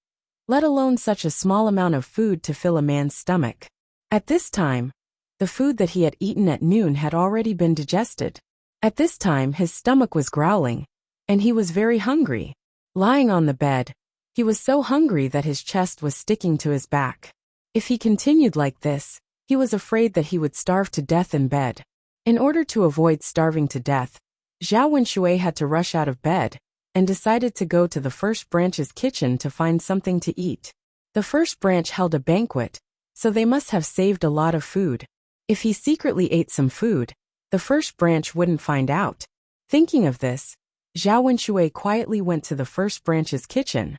let alone such a small amount of food to fill a man's stomach. At this time, the food that he had eaten at noon had already been digested. At this time his stomach was growling, and he was very hungry. Lying on the bed, he was so hungry that his chest was sticking to his back. If he continued like this, he was afraid that he would starve to death in bed. In order to avoid starving to death, Zhao Wenshi had to rush out of bed, and decided to go to the first branch's kitchen to find something to eat. The first branch held a banquet, so they must have saved a lot of food. If he secretly ate some food, the first branch wouldn't find out. Thinking of this, Zhao Wenshi quietly went to the first branch's kitchen.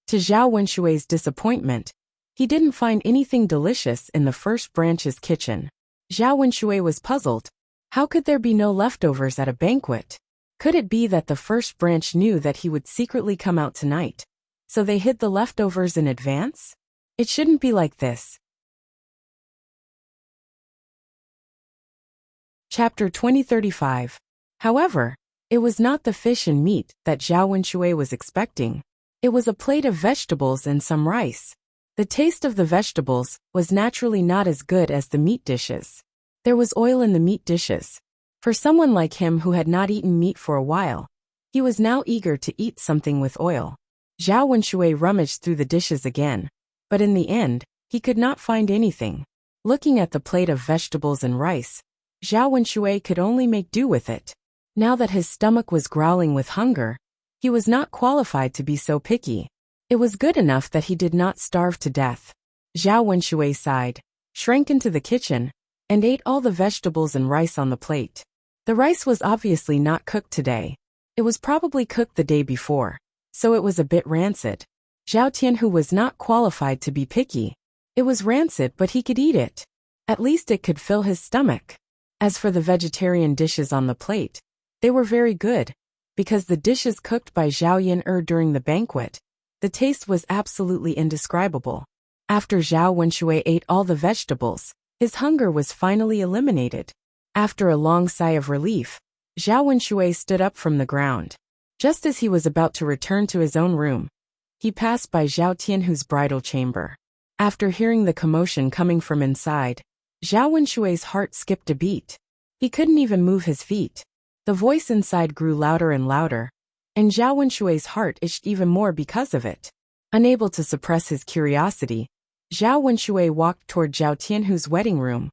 To Zhao Wenshi's disappointment, he didn't find anything delicious in the first branch's kitchen. Zhao Wenshi was puzzled. How could there be no leftovers at a banquet? Could it be that the first branch knew that he would secretly come out tonight, so they hid the leftovers in advance? It shouldn't be like this. Chapter 2035. However, it was not the fish and meat that Zhao Wenshi was expecting. It was a plate of vegetables and some rice. The taste of the vegetables was naturally not as good as the meat dishes. There was oil in the meat dishes, For someone like him who had not eaten meat for a while, he was now eager to eat something with oil. Zhao Wenshui rummaged through the dishes again, but in the end, he could not find anything. Looking at the plate of vegetables and rice, Zhao Wenshui could only make do with it. Now that his stomach was growling with hunger, he was not qualified to be so picky. It was good enough that he did not starve to death. Zhao Wenshui sighed, shrank into the kitchen, and ate all the vegetables and rice on the plate. The rice was obviously not cooked today. It was probably cooked the day before, so it was a bit rancid. Zhao Tianhu was not qualified to be picky. It was rancid, but he could eat it. At least it could fill his stomach. As for the vegetarian dishes on the plate, they were very good, because the dishes cooked by Zhao Yin during the banquet, the taste was absolutely indescribable. After Zhao Wenshui ate all the vegetables, his hunger was finally eliminated. After a long sigh of relief, Zhao Wenshui stood up from the ground. Just as he was about to return to his own room, he passed by Zhao Tianhu's bridal chamber. After hearing the commotion coming from inside, Zhao Wenshui's heart skipped a beat. He couldn't even move his feet. The voice inside grew louder and louder, and Zhao Wenshui's heart itched even more because of it. Unable to suppress his curiosity, Zhao Wenshui walked toward Zhao Tianhu's wedding room,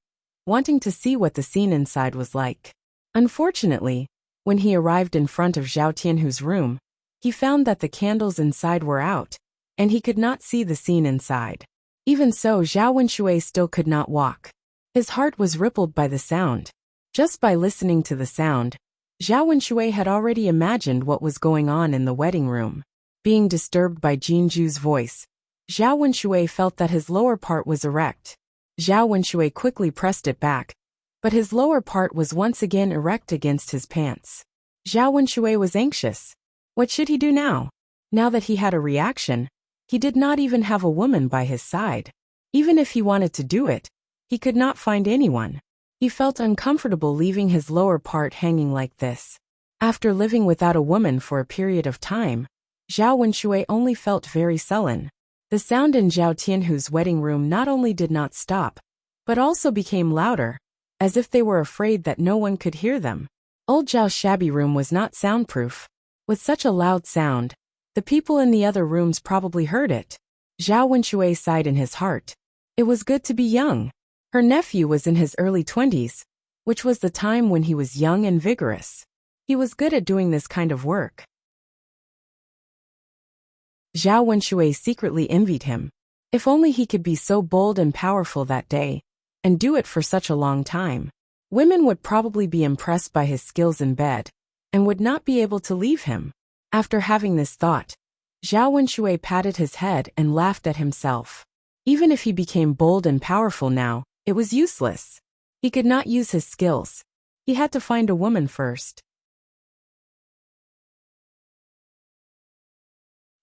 wanting to see what the scene inside was like. Unfortunately, when he arrived in front of Zhao Tianhu's room, he found that the candles inside were out, and he could not see the scene inside. Even so, Zhao Wenshui still could not walk. His heart was rippled by the sound. Just by listening to the sound, Zhao Wenshui had already imagined what was going on in the wedding room. Being disturbed by Jinju's voice, Zhao Wenshui felt that his lower part was erect. Zhao Wenshui quickly pressed it back, but his lower part was once again erect against his pants. Zhao Wenshui was anxious. What should he do now? Now that he had a reaction, he did not even have a woman by his side. Even if he wanted to do it, he could not find anyone. He felt uncomfortable leaving his lower part hanging like this. After living without a woman for a period of time, Zhao Wenshui only felt very sullen. The sound in Zhao Tianhu's wedding room not only did not stop, but also became louder, as if they were afraid that no one could hear them. Old Zhao's shabby room was not soundproof. With such a loud sound, the people in the other rooms probably heard it. Zhao Wenshui sighed in his heart. It was good to be young. Her nephew was in his early 20s, which was the time when he was young and vigorous. He was good at doing this kind of work. Zhao Wenshui secretly envied him. If only he could be so bold and powerful that day, and do it for such a long time. Women would probably be impressed by his skills in bed, and would not be able to leave him. After having this thought, Zhao Wenshui patted his head and laughed at himself. Even if he became bold and powerful now, it was useless. He could not use his skills. He had to find a woman first.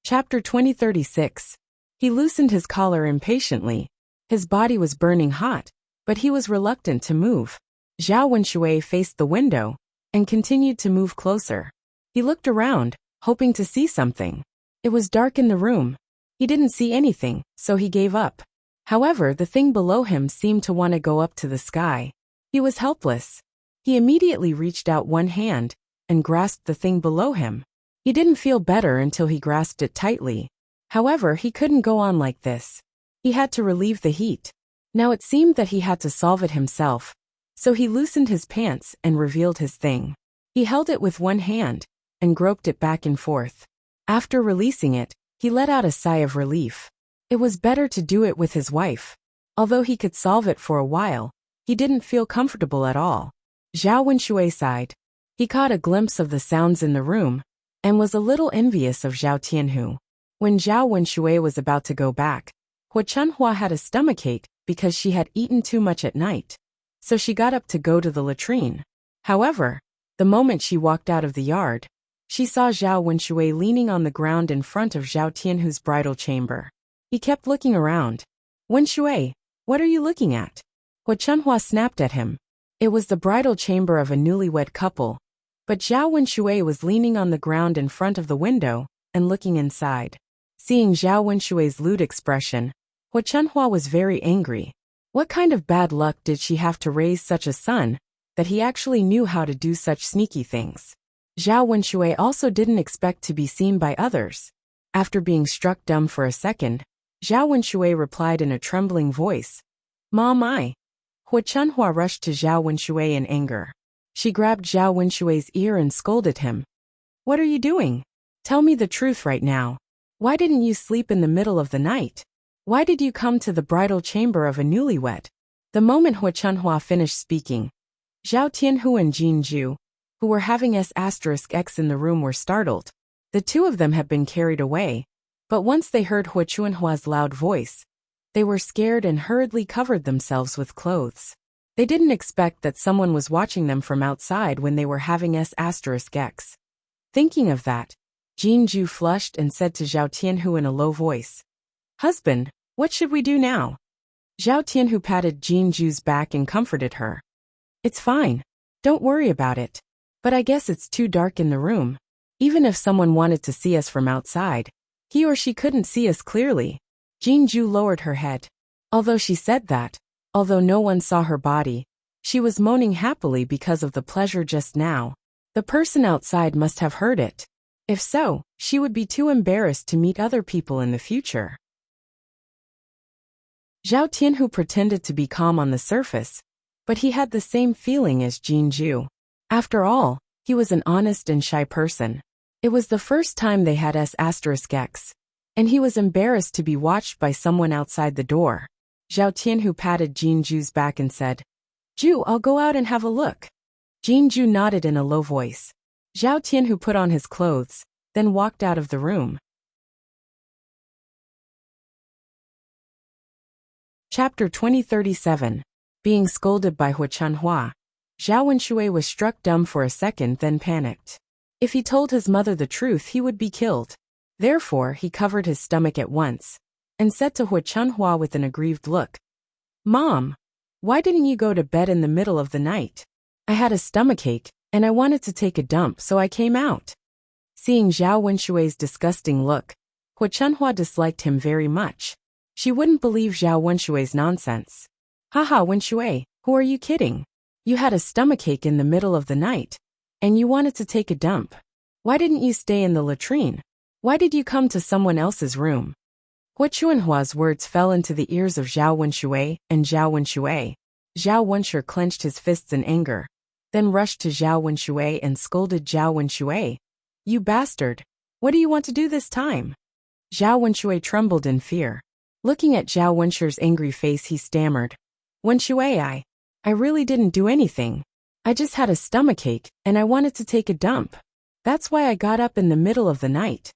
Chapter 2036. He loosened his collar impatiently. His body was burning hot, but he was reluctant to move. Zhao Wenshui faced the window and continued to move closer. He looked around, hoping to see something. It was dark in the room. He didn't see anything, so he gave up. However, the thing below him seemed to want to go up to the sky. He was helpless. He immediately reached out one hand and grasped the thing below him. He didn't feel better until he grasped it tightly. However, he couldn't go on like this. He had to relieve the heat. Now it seemed that he had to solve it himself. So he loosened his pants and revealed his thing. He held it with one hand and groped it back and forth. After releasing it, he let out a sigh of relief. It was better to do it with his wife. Although he could solve it for a while, he didn't feel comfortable at all. Zhao Wenshui sighed. He caught a glimpse of the sounds in the room, and was a little envious of Zhao Tianhu. When Zhao Wenshui was about to go back, Hua Chunhua had a stomachache because she had eaten too much at night. So she got up to go to the latrine. However, the moment she walked out of the yard, she saw Zhao Wenshui leaning on the ground in front of Zhao Tianhu's bridal chamber. He kept looking around. Wenshui, what are you looking at? Hua Chunhua snapped at him. It was the bridal chamber of a newlywed couple, but Zhao Wenshui was leaning on the ground in front of the window and looking inside. Seeing Zhao Wenshui's lewd expression, Hua Chunhua was very angry. What kind of bad luck did she have to raise such a son that he actually knew how to do such sneaky things. Zhao Wenshui also didn't expect to be seen by others. After being struck dumb for a second, Zhao Wenshui replied in a trembling voice, "Mom, I." Hua Chunhua rushed to Zhao Wenshui in anger. She grabbed Zhao Wenshui's ear and scolded him. "What are you doing? Tell me the truth right now. Why didn't you sleep in the middle of the night? Why did you come to the bridal chamber of a newlywed?" The moment Hua Chunhua finished speaking, Zhao Tianhu and Jin Ju, who were having S*X in the room, were startled. The two of them had been carried away, but once they heard Hua Chunhua's loud voice, they were scared and hurriedly covered themselves with clothes. They didn't expect that someone was watching them from outside when they were having S*X. Thinking of that, Jin Ju flushed and said to Zhao Tianhu in a low voice, "Husband, what should we do now?" Zhao Tianhu patted Jin Ju's back and comforted her. "It's fine. Don't worry about it. But I guess it's too dark in the room. Even if someone wanted to see us from outside, he or she couldn't see us clearly." Jin Ju lowered her head. Although she said that, although no one saw her body, she was moaning happily because of the pleasure just now. The person outside must have heard it. If so, she would be too embarrassed to meet other people in the future. Zhao Tianhu pretended to be calm on the surface, but he had the same feeling as Jin Ju. After all, he was an honest and shy person. It was the first time they had S*X, and he was embarrassed to be watched by someone outside the door. Zhao Tianhu patted Jin Ju's back and said, "Ju, I'll go out and have a look." Jin Ju nodded in a low voice. Zhao Tianhu put on his clothes, then walked out of the room. Chapter 2037. Being scolded by Hua Chunhua. Zhao Wenshui was struck dumb for a second, then panicked. If he told his mother the truth, he would be killed. Therefore, he covered his stomach at once, and said to Hua Chunhua with an aggrieved look, "Mom, why didn't you go to bed in the middle of the night? I had a stomachache, and I wanted to take a dump, so I came out." Seeing Zhao Wenshui's disgusting look, Hua Chunhua disliked him very much. She wouldn't believe Zhao Wenshui's nonsense. "Haha, Wenshui, who are you kidding? You had a stomachache in the middle of the night, and you wanted to take a dump. Why didn't you stay in the latrine? Why did you come to someone else's room?" Hua Chunhua's words fell into the ears of Zhao Wenshui and Zhao Wenshui. Zhao Wenshui clenched his fists in anger, then rushed to Zhao Wenshui and scolded Zhao Wenshui. "You bastard! What do you want to do this time?" Zhao Wenshui trembled in fear. Looking at Zhao Wenshui's angry face, he stammered, "Wenshui, I really didn't do anything. I just had a stomachache, and I wanted to take a dump. That's why I got up in the middle of the night."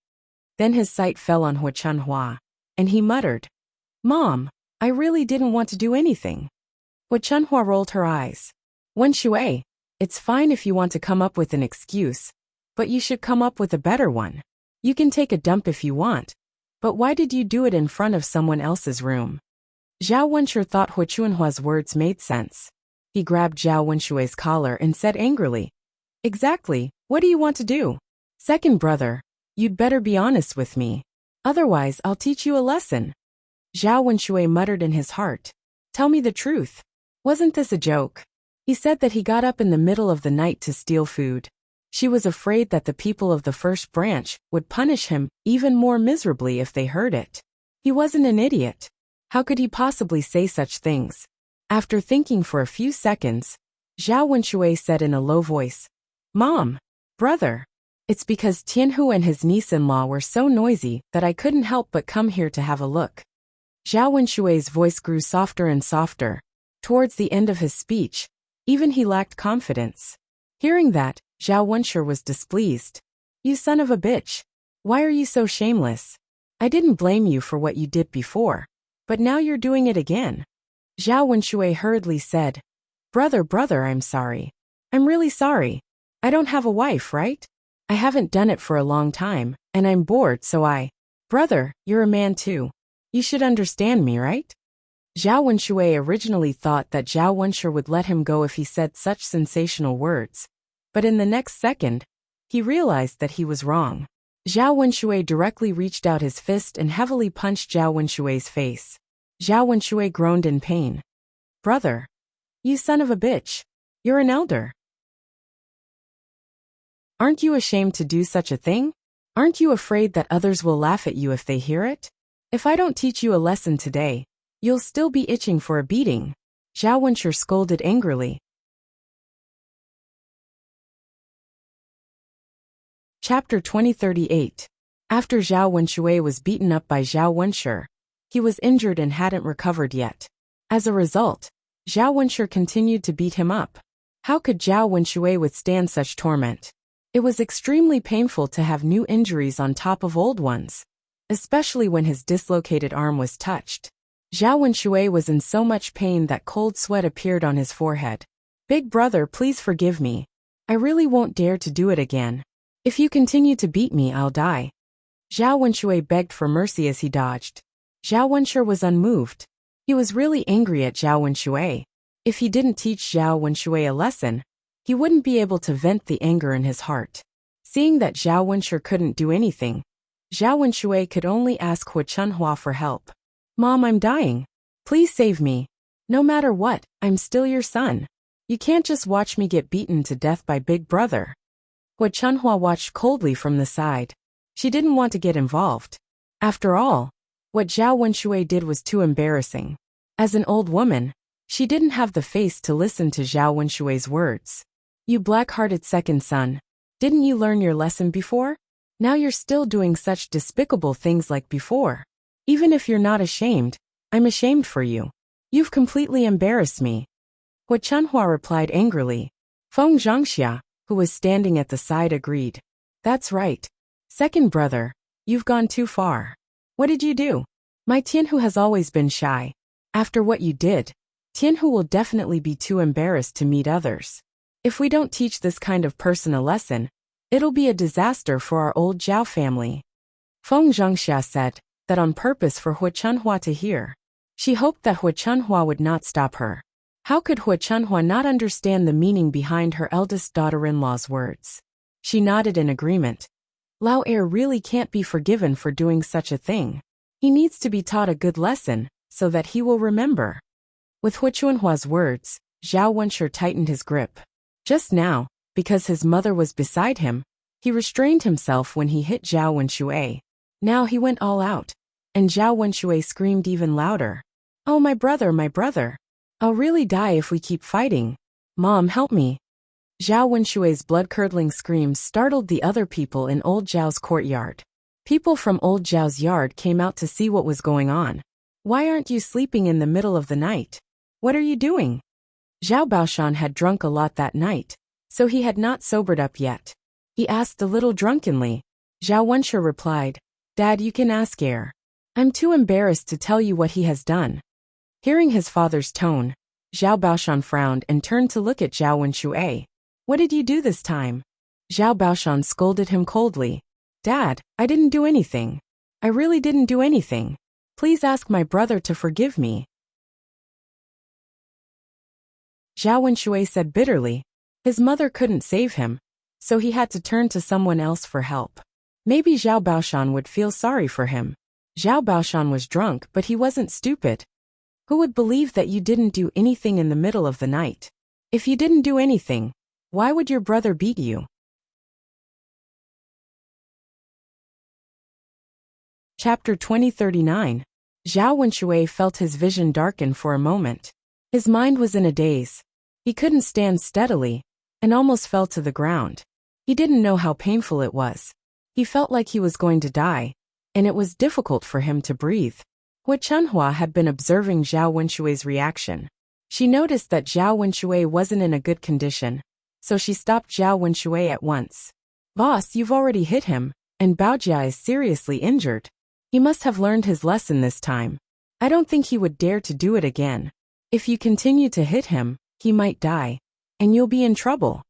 Then his sight fell on Hua Chunhua, and he muttered, "Mom, I really didn't want to do anything." Hua Chunhua rolled her eyes. "Wenshui, it's fine if you want to come up with an excuse, but you should come up with a better one. You can take a dump if you want, but why did you do it in front of someone else's room?" Zhao Wenshui thought Hua Chunhua's words made sense. He grabbed Zhao Wenshui's collar and said angrily, "Exactly, what do you want to do? Second brother, you'd better be honest with me. Otherwise, I'll teach you a lesson." Zhao Wenshui muttered in his heart, "Tell me the truth. Wasn't this a joke?" He said that he got up in the middle of the night to steal food. She was afraid that the people of the first branch would punish him even more miserably if they heard it. He wasn't an idiot. How could he possibly say such things? After thinking for a few seconds, Zhao Wenshui said in a low voice, "Mom, brother, it's because Tianhu and his niece-in-law were so noisy that I couldn't help but come here to have a look." Zhao Wenshui's voice grew softer and softer. Towards the end of his speech, even he lacked confidence. Hearing that, Zhao Wenshui was displeased. "You son of a bitch. Why are you so shameless? I didn't blame you for what you did before, but now you're doing it again." Zhao Wenshui hurriedly said, Brother, I'm sorry. I'm really sorry. I don't have a wife, right? I haven't done it for a long time, and I'm bored, so Brother, you're a man too. You should understand me, right?" Zhao Wenshui originally thought that Zhao Wenshui would let him go if he said such sensational words, but in the next second, he realized that he was wrong. Zhao Wenshui directly reached out his fist and heavily punched Zhao Wenshui's face. Zhao Wenshui groaned in pain. "Brother, you son of a bitch. You're an elder. Aren't you ashamed to do such a thing? Aren't you afraid that others will laugh at you if they hear it? If I don't teach you a lesson today, you'll still be itching for a beating. Zhao Wenshi scolded angrily. Chapter 2038. After Zhao Wenshi was beaten up by Zhao Wenshi, he was injured and hadn't recovered yet. As a result, Zhao Wenshi continued to beat him up. How could Zhao Wenshi withstand such torment? It was extremely painful to have new injuries on top of old ones, especially when his dislocated arm was touched. Zhao Wenshi was in so much pain that cold sweat appeared on his forehead. Big brother, please forgive me. I really won't dare to do it again. If you continue to beat me, I'll die. Zhao Wenshi begged for mercy as he dodged. Zhao Wenshi was unmoved. He was really angry at Zhao Wenshi. If he didn't teach Zhao Wenshi a lesson, he wouldn't be able to vent the anger in his heart. Seeing that Zhao Wenshi couldn't do anything, Zhao Wenshi could only ask Hu Chunhua for help. Mom, I'm dying. Please save me. No matter what, I'm still your son. You can't just watch me get beaten to death by Big Brother. Hu Chunhua watched coldly from the side. She didn't want to get involved. After all, what Zhao Wenshi did was too embarrassing. As an old woman, she didn't have the face to listen to Zhao Wenshi's words. You black-hearted second son. Didn't you learn your lesson before? Now you're still doing such despicable things like before. Even if you're not ashamed, I'm ashamed for you. You've completely embarrassed me. Hu Chunhua replied angrily. Feng Zhangxia, who was standing at the side, agreed. That's right. Second brother, you've gone too far. What did you do? My Tianhu has always been shy. After what you did, Tianhu will definitely be too embarrassed to meet others. If we don't teach this kind of person a lesson, it'll be a disaster for our old Zhao family. Feng Zhangxia said that on purpose for Hu Chunhua to hear. She hoped that Hu Chunhua would not stop her. How could Hu Chunhua not understand the meaning behind her eldest daughter-in-law's words? She nodded in agreement. Lao Heir really can't be forgiven for doing such a thing. He needs to be taught a good lesson, so that he will remember. With Hu Chunhua's words, Zhao Wenshi tightened his grip. Just now, because his mother was beside him, he restrained himself when he hit Zhao Wenshi. Now he went all out, and Zhao Wenshi screamed even louder. Oh, my brother, my brother. I'll really die if we keep fighting. Mom, help me. Zhao Wenshi's blood-curdling screams startled the other people in old Zhao's courtyard. People from old Zhao's yard came out to see what was going on. Why aren't you sleeping in the middle of the night? What are you doing? Zhao Baoshan had drunk a lot that night, so he had not sobered up yet. He asked a little drunkenly. Zhao Wenshi replied, Dad, you can ask Heir. I'm too embarrassed to tell you what he has done. Hearing his father's tone, Zhao Baoshan frowned and turned to look at Zhao Wenshi. What did you do this time? Zhao Baoshan scolded him coldly. Dad, I didn't do anything. I really didn't do anything. Please ask my brother to forgive me. Zhao Wenshi said bitterly. His mother couldn't save him, so he had to turn to someone else for help. Maybe Zhao Baoshan would feel sorry for him. Zhao Baoshan was drunk, but he wasn't stupid. Who would believe that you didn't do anything in the middle of the night? If you didn't do anything, why would your brother beat you? Chapter 2039. Zhao Wenshi felt his vision darken for a moment. His mind was in a daze. He couldn't stand steadily, and almost fell to the ground. He didn't know how painful it was. He felt like he was going to die, and it was difficult for him to breathe. Hu Chunhua had been observing Zhao Wenshi's reaction. She noticed that Zhao Wenshi wasn't in a good condition, so she stopped Zhao Wenshi at once. Boss, you've already hit him, and Baojia is seriously injured. He must have learned his lesson this time. I don't think he would dare to do it again. If you continue to hit him, he might die, and you'll be in trouble.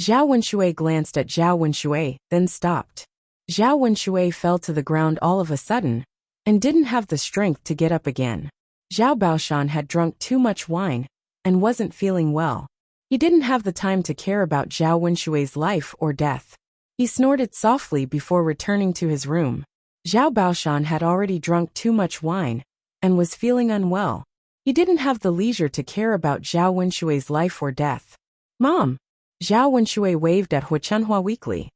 Zhao Wenshi glanced at Zhao Wenshi, then stopped. Zhao Wenshi fell to the ground all of a sudden, and didn't have the strength to get up again. Zhao Baoshan had drunk too much wine, and wasn't feeling well. He didn't have the time to care about Zhao Wenshi's life or death. He snorted softly before returning to his room. Zhao Baoshan had already drunk too much wine, and was feeling unwell. He didn't have the leisure to care about Zhao Wenshi's life or death. Mom! Zhao Wenshui waved at Hu Chunhua weakly.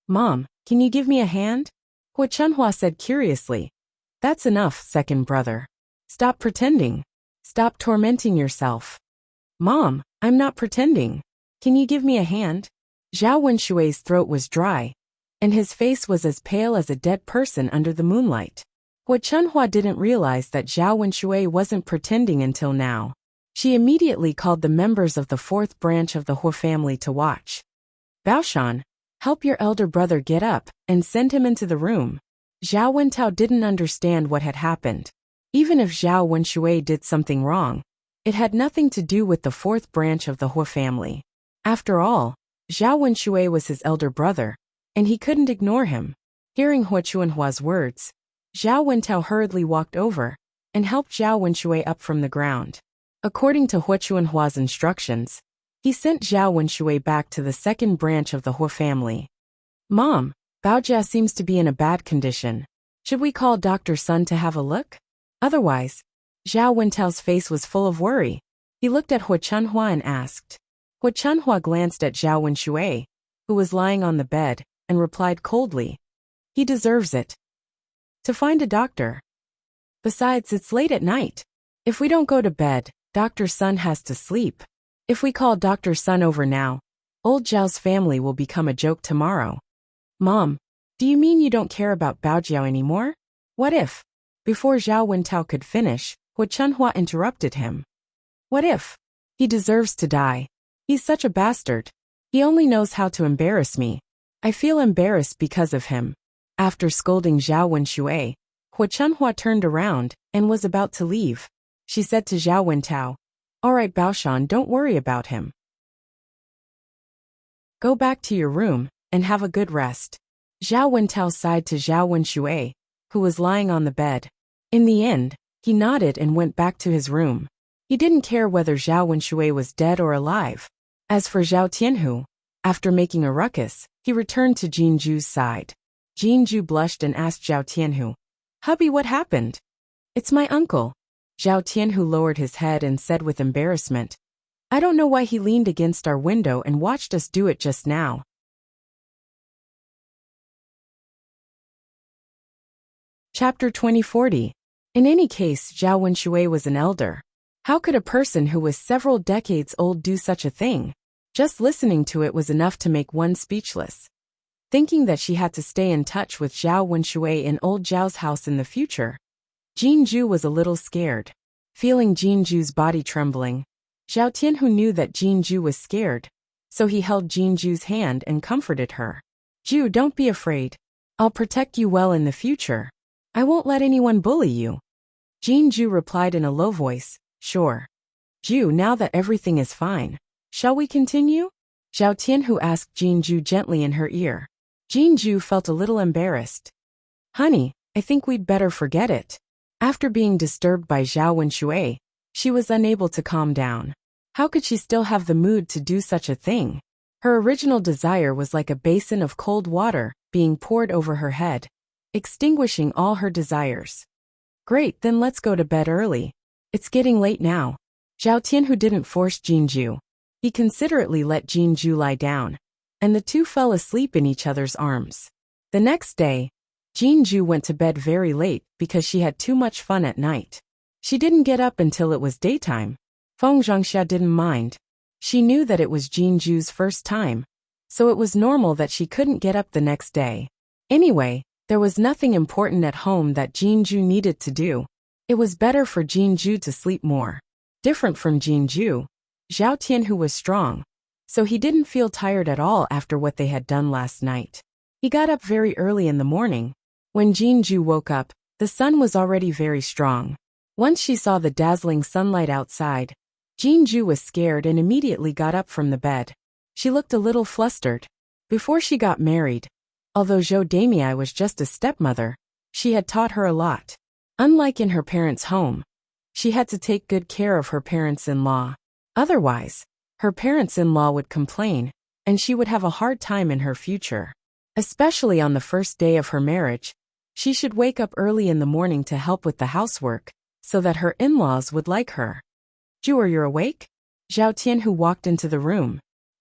Mom, can you give me a hand? Hu Chunhua said curiously. That's enough, second brother. Stop pretending. Stop tormenting yourself. Mom, I'm not pretending. Can you give me a hand? Zhao Wenshui's throat was dry, and his face was as pale as a dead person under the moonlight. Hu Chunhua didn't realize that Zhao Wenshui wasn't pretending until now. She immediately called the members of the fourth branch of the Hu family to watch. Baoshan, help your elder brother get up, and send him into the room. Zhao Wentao didn't understand what had happened. Even if Zhao Wenshui did something wrong, it had nothing to do with the fourth branch of the Hu family. After all, Zhao Wenshui was his elder brother, and he couldn't ignore him. Hearing Hu Chunhua's words, Zhao Wentao hurriedly walked over and helped Zhao Wenshui up from the ground. According to Hu Chunhua's instructions, he sent Zhao Wenshui back to the second branch of the Hu family. Mom, Baojia seems to be in a bad condition. Should we call Dr. Sun to have a look? Otherwise, Zhao Wentao's face was full of worry. He looked at Hu Chunhua and asked. Hu Chunhua glanced at Zhao Wenshui, who was lying on the bed, and replied coldly. He deserves it. To find a doctor. Besides, it's late at night. If we don't go to bed, Dr. Sun has to sleep. If we call Dr. Sun over now, old Zhao's family will become a joke tomorrow. Mom, do you mean you don't care about Baojiao anymore? What if? Before Zhao Wentao could finish, Hu Chunhua interrupted him. What if? He deserves to die. He's such a bastard. He only knows how to embarrass me. I feel embarrassed because of him. After scolding Zhao Wenshui, Hu Chunhua turned around and was about to leave. She said to Zhao Wentao, All right, Baoshan, don't worry about him. Go back to your room and have a good rest. Zhao Wentao sighed to Zhao Wenshui, who was lying on the bed. In the end, he nodded and went back to his room. He didn't care whether Zhao Wenshui was dead or alive. As for Zhao Tianhu, after making a ruckus, he returned to Jinju's side. Jinju blushed and asked Zhao Tianhu, Hubby, what happened? It's my uncle. Zhao Tianhu lowered his head and said with embarrassment, I don't know why he leaned against our window and watched us do it just now. Chapter 2040. In any case, Zhao Wenshui was an elder. How could a person who was several decades old do such a thing? Just listening to it was enough to make one speechless. Thinking that she had to stay in touch with Zhao Wenshui in old Zhao's house in the future, Jinju was a little scared. Feeling Jinju's body trembling, Zhao Tianhu knew that Jinju was scared, so he held Jinju's hand and comforted her. Ju, don't be afraid. I'll protect you well in the future. I won't let anyone bully you. Jinju replied in a low voice, Sure. Ju, now that everything is fine, shall we continue? Zhao Tianhu asked Jinju gently in her ear. Jinju felt a little embarrassed. Honey, I think we'd better forget it. After being disturbed by Zhao Wenshui, she was unable to calm down. How could she still have the mood to do such a thing? Her original desire was like a basin of cold water being poured over her head, extinguishing all her desires. Great, then let's go to bed early. It's getting late now. Zhao Tianhu didn't force Jinju. He considerately let Jinju lie down, and the two fell asleep in each other's arms. The next day, Jinju went to bed very late because she had too much fun at night. She didn't get up until it was daytime. Feng Zhangxia didn't mind. She knew that it was Jinju's first time, so it was normal that she couldn't get up the next day. Anyway, there was nothing important at home that Jinju needed to do. It was better for Jinju to sleep more. Different from Jinju, Zhao Tianhu was strong, so he didn't feel tired at all after what they had done last night. He got up very early in the morning. When Jinju woke up, the sun was already very strong. Once she saw the dazzling sunlight outside, Jinju was scared and immediately got up from the bed. She looked a little flustered. Before she got married, although Zhou Damei was just a stepmother, she had taught her a lot. Unlike in her parents' home, she had to take good care of her parents-in-law. Otherwise, her parents-in-law would complain, and she would have a hard time in her future. Especially on the first day of her marriage, she should wake up early in the morning to help with the housework, so that her in-laws would like her. Ju, are you awake? Zhao Tianhu walked into the room.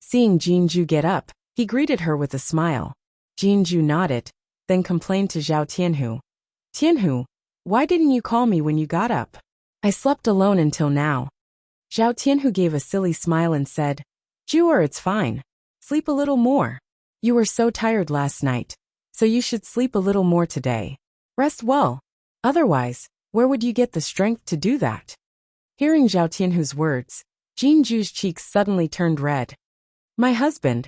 Seeing Jinju get up, he greeted her with a smile. Jinju nodded, then complained to Zhao Tianhu. Tianhu, why didn't you call me when you got up? I slept alone until now. Zhao Tianhu gave a silly smile and said, Juer, it's fine. Sleep a little more. You were so tired last night, so you should sleep a little more today. Rest well. Otherwise, where would you get the strength to do that? Hearing Zhao Tianhu's words, Jinju's cheeks suddenly turned red. My husband.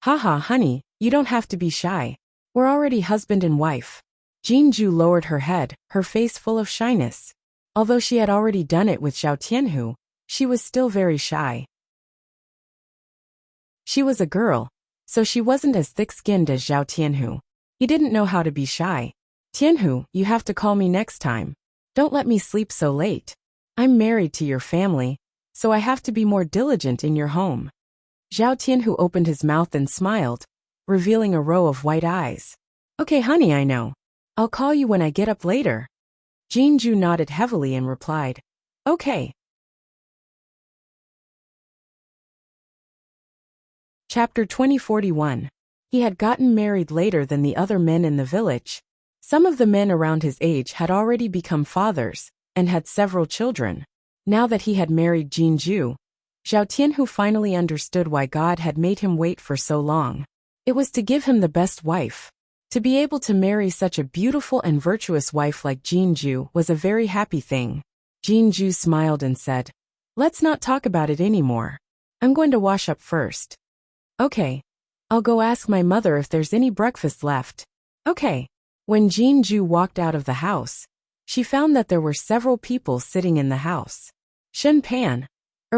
Haha, honey, you don't have to be shy. We're already husband and wife. Jinju lowered her head, her face full of shyness. Although she had already done it with Zhao Tianhu, she was still very shy. She was a girl, so she wasn't as thick-skinned as Zhao Tianhu. He didn't know how to be shy. Tianhu, you have to call me next time. Don't let me sleep so late. I'm married to your family, so I have to be more diligent in your home. Zhao Tianhu opened his mouth and smiled, revealing a row of white eyes. Okay, honey, I know. I'll call you when I get up later. Jinju nodded heavily and replied, Okay. Chapter 2041. He had gotten married later than the other men in the village. Some of the men around his age had already become fathers, and had several children. Now that he had married Jinju, Zhao Tianhu finally understood why God had made him wait for so long. It was to give him the best wife. To be able to marry such a beautiful and virtuous wife like Jinju was a very happy thing. Jinju smiled and said, Let's not talk about it anymore. I'm going to wash up first. Okay. I'll go ask my mother if there's any breakfast left. Okay. When Jinju walked out of the house, she found that there were several people sitting in the house. Shen Pan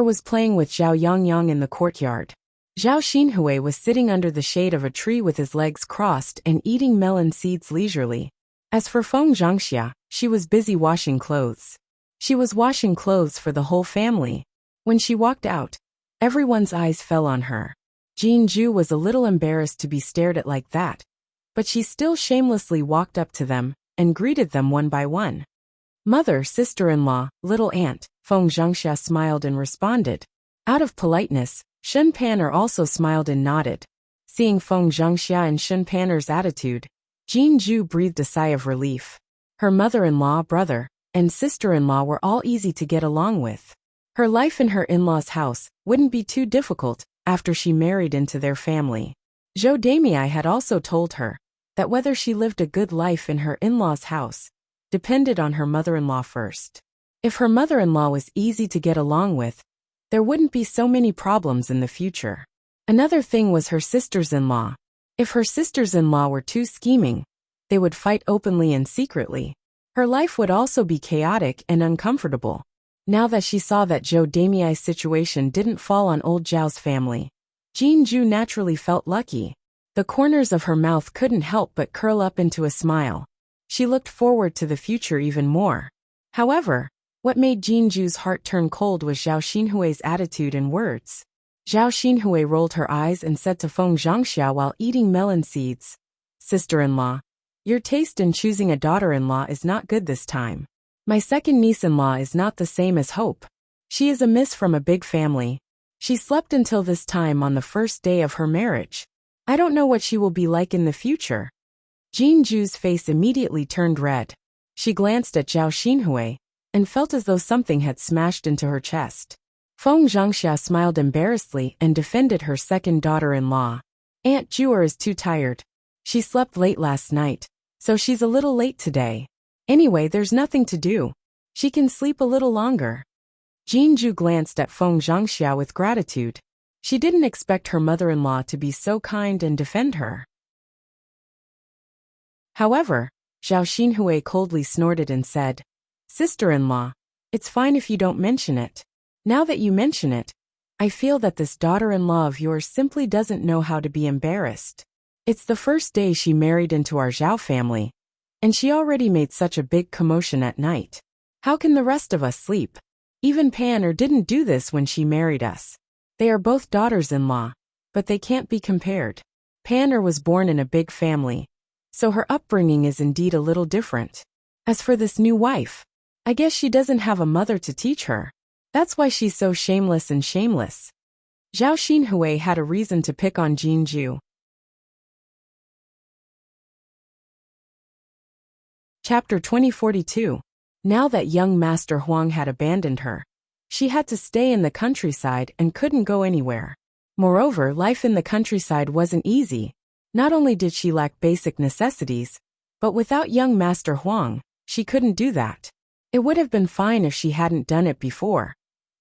was playing with Zhao Yangyang in the courtyard. Zhao Xinhui was sitting under the shade of a tree with his legs crossed and eating melon seeds leisurely. As for Feng Zhangxia, she was busy washing clothes. She was washing clothes for the whole family. When she walked out, everyone's eyes fell on her. Jinju was a little embarrassed to be stared at like that, but she still shamelessly walked up to them and greeted them one by one. Mother, sister-in-law, little aunt, Feng Zhangxia smiled and responded. Out of politeness, Shen Pan'er also smiled and nodded. Seeing Feng Zhangxia and Shen Pan'er's attitude, Jinju breathed a sigh of relief. Her mother-in-law, brother, and sister-in-law were all easy to get along with. Her life in her in-laws' house wouldn't be too difficult after she married into their family. Zhou Damei had also told her that whether she lived a good life in her in-laws' house depended on her mother-in-law first. If her mother-in-law was easy to get along with, there wouldn't be so many problems in the future. Another thing was her sisters-in-law. If her sisters-in-law were too scheming, they would fight openly and secretly. Her life would also be chaotic and uncomfortable. Now that she saw that Zhou Damei's situation didn't fall on old Zhao's family, Jinju naturally felt lucky. The corners of her mouth couldn't help but curl up into a smile. She looked forward to the future even more. However, what made Jinju's heart turn cold was Zhao Xinhui's attitude and words. Zhao Xinhui rolled her eyes and said to Feng Zhangxia while eating melon seeds, Sister-in-law, your taste in choosing a daughter-in-law is not good this time. My second niece-in-law is not the same as Hope. She is a miss from a big family. She slept until this time on the first day of her marriage. I don't know what she will be like in the future. Jinju's face immediately turned red. She glanced at Zhao Xinhui and felt as though something had smashed into her chest. Feng Zhangxia smiled embarrassedly and defended her second daughter-in-law. Aunt Juer is too tired. She slept late last night, so she's a little late today. Anyway, there's nothing to do. She can sleep a little longer. Jinju glanced at Feng Zhangxia with gratitude. She didn't expect her mother-in-law to be so kind and defend her. However, Zhao Xinhui coldly snorted and said, Sister-in-law, it's fine if you don't mention it. Now that you mention it, I feel that this daughter-in-law of yours simply doesn't know how to be embarrassed. It's the first day she married into our Zhao family, and she already made such a big commotion at night. How can the rest of us sleep? Even Pan'er didn't do this when she married us. They are both daughters-in-law, but they can't be compared. Pan'er was born in a big family, so her upbringing is indeed a little different. As for this new wife, I guess she doesn't have a mother to teach her. That's why she's so shameless and shameless. Zhao Xinhui had a reason to pick on Jin Ju. Chapter 2042. Now that young Master Huang had abandoned her, she had to stay in the countryside and couldn't go anywhere. Moreover, life in the countryside wasn't easy. Not only did she lack basic necessities, but without young Master Huang, she couldn't do that. It would have been fine if she hadn't done it before,